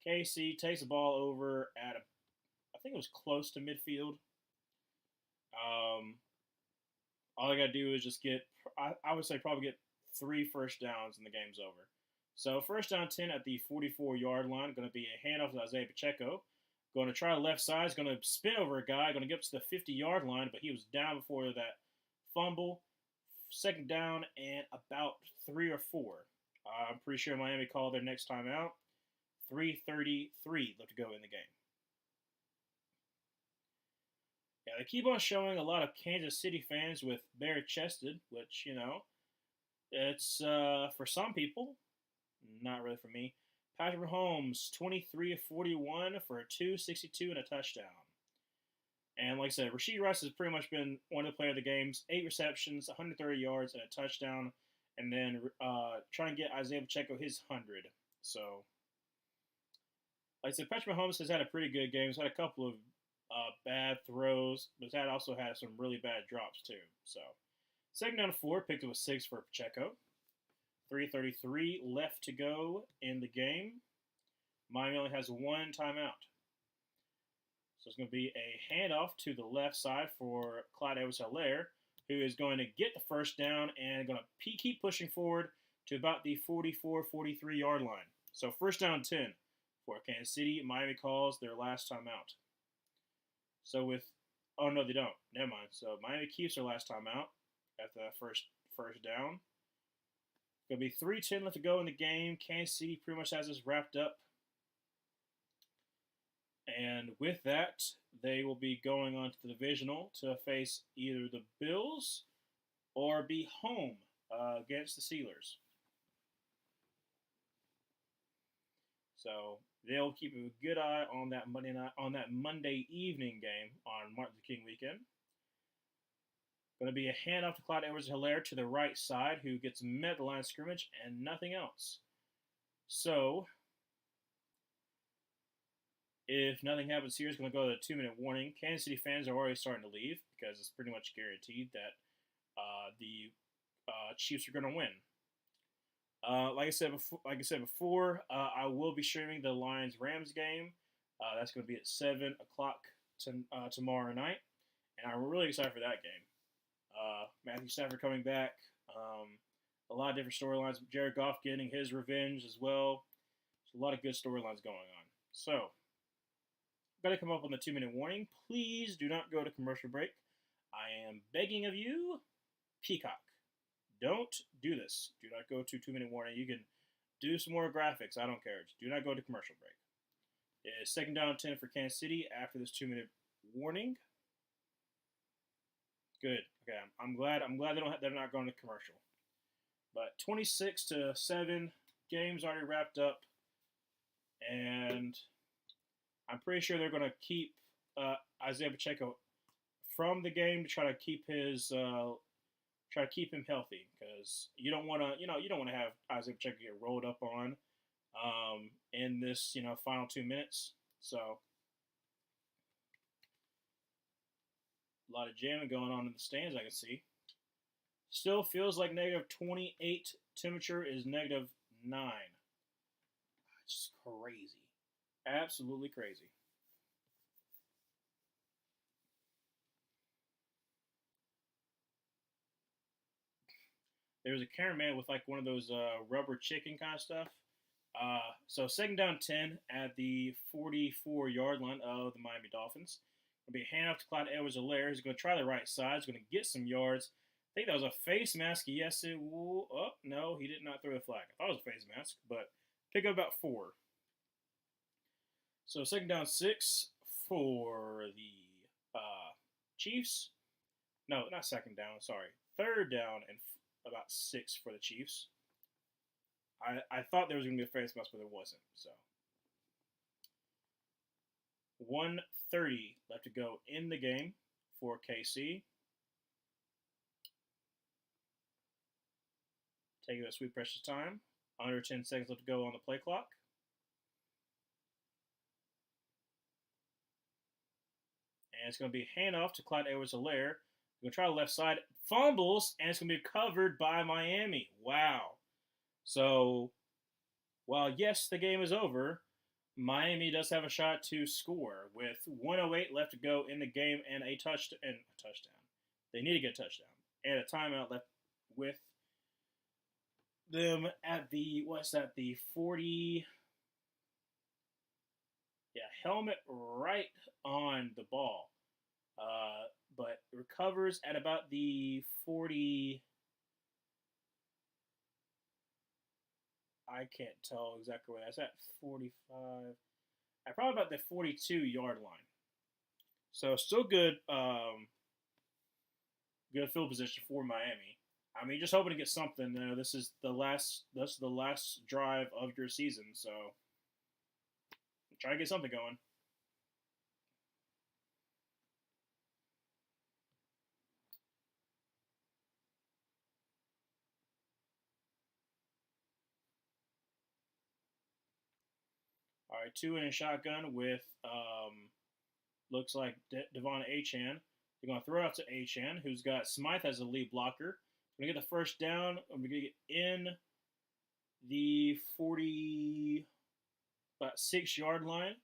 KC takes the ball over at, I think it was close to midfield. All I got to do is just I would say probably get 3 first downs and the game's over. So, first down 10 at the 44-yard line. Going to be a handoff to Isaiah Pacheco. Going to try the left side. He's going to spin over a guy. Going to get up to the 50-yard line, but he was down before that fumble. Second down and about 3 or 4. I'm pretty sure Miami called their next time out. 3:33 left to go in the game. Yeah, they keep on showing a lot of Kansas City fans with bare-chested, which, it's for some people, not really for me. Patrick Mahomes, 23 of 41 for a 262 and a touchdown. And like I said, Rashee Rice has pretty much been one of the players of the games. 8 receptions, 130 yards, and a touchdown. And then trying to get Isaiah Pacheco his 100. So, like I said, Patrick Mahomes has had a pretty good game. He's had a couple of bad throws, but he's also had some really bad drops too. So, second down 4, picked up a 6 for Pacheco. 3:33 left to go in the game. Miami only has 1 timeout. So it's going to be a handoff to the left side for Clyde Edwards-Helaire, who is going to get the first down and going to keep pushing forward to about the 44-43-yard line. So first down 10 for Kansas City. Miami calls their last timeout. So oh no, they don't. Never mind. So Miami keeps their last timeout at the first down. Going to be 3:10 left to go in the game. Kansas City pretty much has this wrapped up. And with that, they will be going on to the divisional to face either the Bills or be home against the Steelers. So they'll keep a good eye on that Monday evening game on Martin Luther King weekend. Going to be a handoff to Clyde Edwards-Helaire to the right side, who gets met at the line of scrimmage and nothing else. So, if nothing happens here, it's going to go to a 2-minute warning. Kansas City fans are already starting to leave because it's pretty much guaranteed that the Chiefs are going to win. Like I said before, I will be streaming the Lions-Rams game. That's going to be at 7 o'clock tomorrow night, and I'm really excited for that game. Matthew Stafford coming back. A lot of different storylines. Jared Goff getting his revenge as well. There's a lot of good storylines going on. So, got to come up on the 2-minute warning. Please do not go to commercial break. I am begging of you, Peacock. Don't do this. Do not go to 2-minute warning. You can do some more graphics. I don't care. Just do not go to commercial break. It is second down 10 for Kansas City after this 2-minute warning. Good. Okay, I'm glad they're not going to commercial. But 26-7, game's already wrapped up, and I'm pretty sure they're going to keep Isaiah Pacheco from the game to try to keep him healthy, because you don't want to have Isaiah Pacheco get rolled up on in this final 2 minutes. So a lot of jamming going on in the stands, I can see. Still feels like -28. Temperature is -9. It's just crazy. Absolutely crazy. there was a cameraman with like one of those rubber chicken kind of stuff. So second down 10 at the 44-yard line of the Miami Dolphins. It'll be a handoff to Clyde Edwards-Helaire. He's going to try the right side. He's going to get some yards. I think that was a face mask. Yes, it will. Oh, no, he did not throw the flag. I thought it was a face mask, but pick up about 4. So second down 6 for the Chiefs. No, not second down. Sorry. Third down and about 6 for the Chiefs. I thought there was going to be a face mask, but there wasn't. So 1:30 left to go in the game for KC. Taking that sweet precious time. Under 10 seconds left to go on the play clock. And it's going to be a handoff to Clyde Edwards-Helaire. Going to try the left side. Fumbles, and it's going to be covered by Miami. Wow. So, while yes, the game is over, Miami does have a shot to score with 1:08 left to go in the game and a touchdown. They need to get a touchdown. And a timeout left with them at the, the 40... Yeah, helmet right on the ball. But recovers at about the 40... I can't tell exactly where that's at. 45. At probably about the 42-yard line. So still good. Good field position for Miami. I mean, just hoping to get something. This is the last. This is the last drive of your season. So try to get something going. All right, 2 in a shotgun with looks like Devon Achane. They're going to throw it out to Achane, who's got Smythe as a lead blocker. We're going to get the first down. We're going to get in the 40, about 6-yard line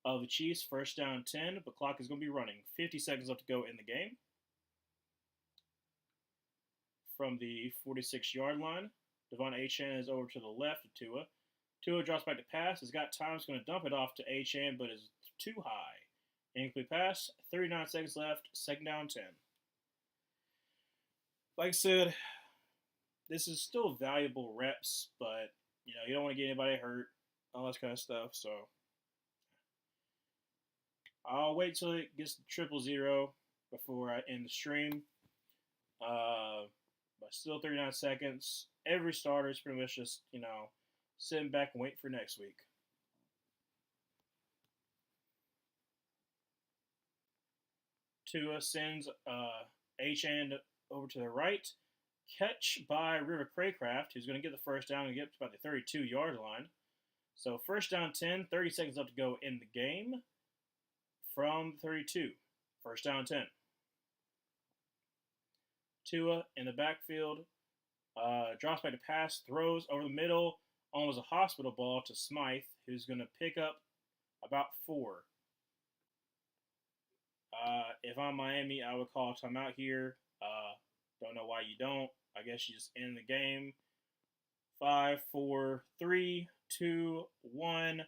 of the Chiefs. First down 10, but clock is going to be running. 50 seconds left to go in the game. From the 46-yard line, Devon Achane is over to the left of Tua. Tua drops back to pass. He's got time. He's going to dump it off to Achane, but it's too high. Incomplete pass. 39 seconds left. Second down 10. Like I said, this is still valuable reps, but you don't want to get anybody hurt, all that kind of stuff. So I'll wait till it gets to 000 before I end the stream. But still 39 seconds. Every starter is pretty much just sitting back and waiting for next week. Tua sends Achane over to the right. Catch by River Craycraft, who's going to get the first down and get up to about the 32-yard line. So first down 10, 30 seconds left to go in the game from 32. First down 10. Tua in the backfield, drops back to pass, throws over the middle, almost a hospital ball to Smythe, who's going to pick up about 4. If I'm Miami, I would call a timeout here. Don't know why you don't. I guess you just end the game. 5, 4, 3, 2, 1.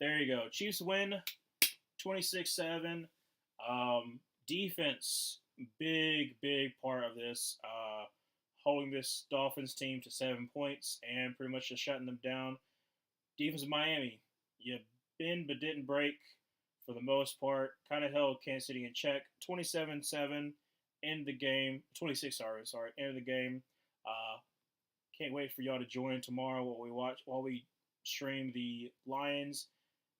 There you go. Chiefs win 26-7. Defense, big part of this. Holding this Dolphins team to 7 points and pretty much just shutting them down. Defense of Miami, you bend but didn't break for the most part. Kind of held Kansas City in check. 27-7 in the game. 26, sorry, end of the game. Can't wait for y'all to join tomorrow while we stream the Lions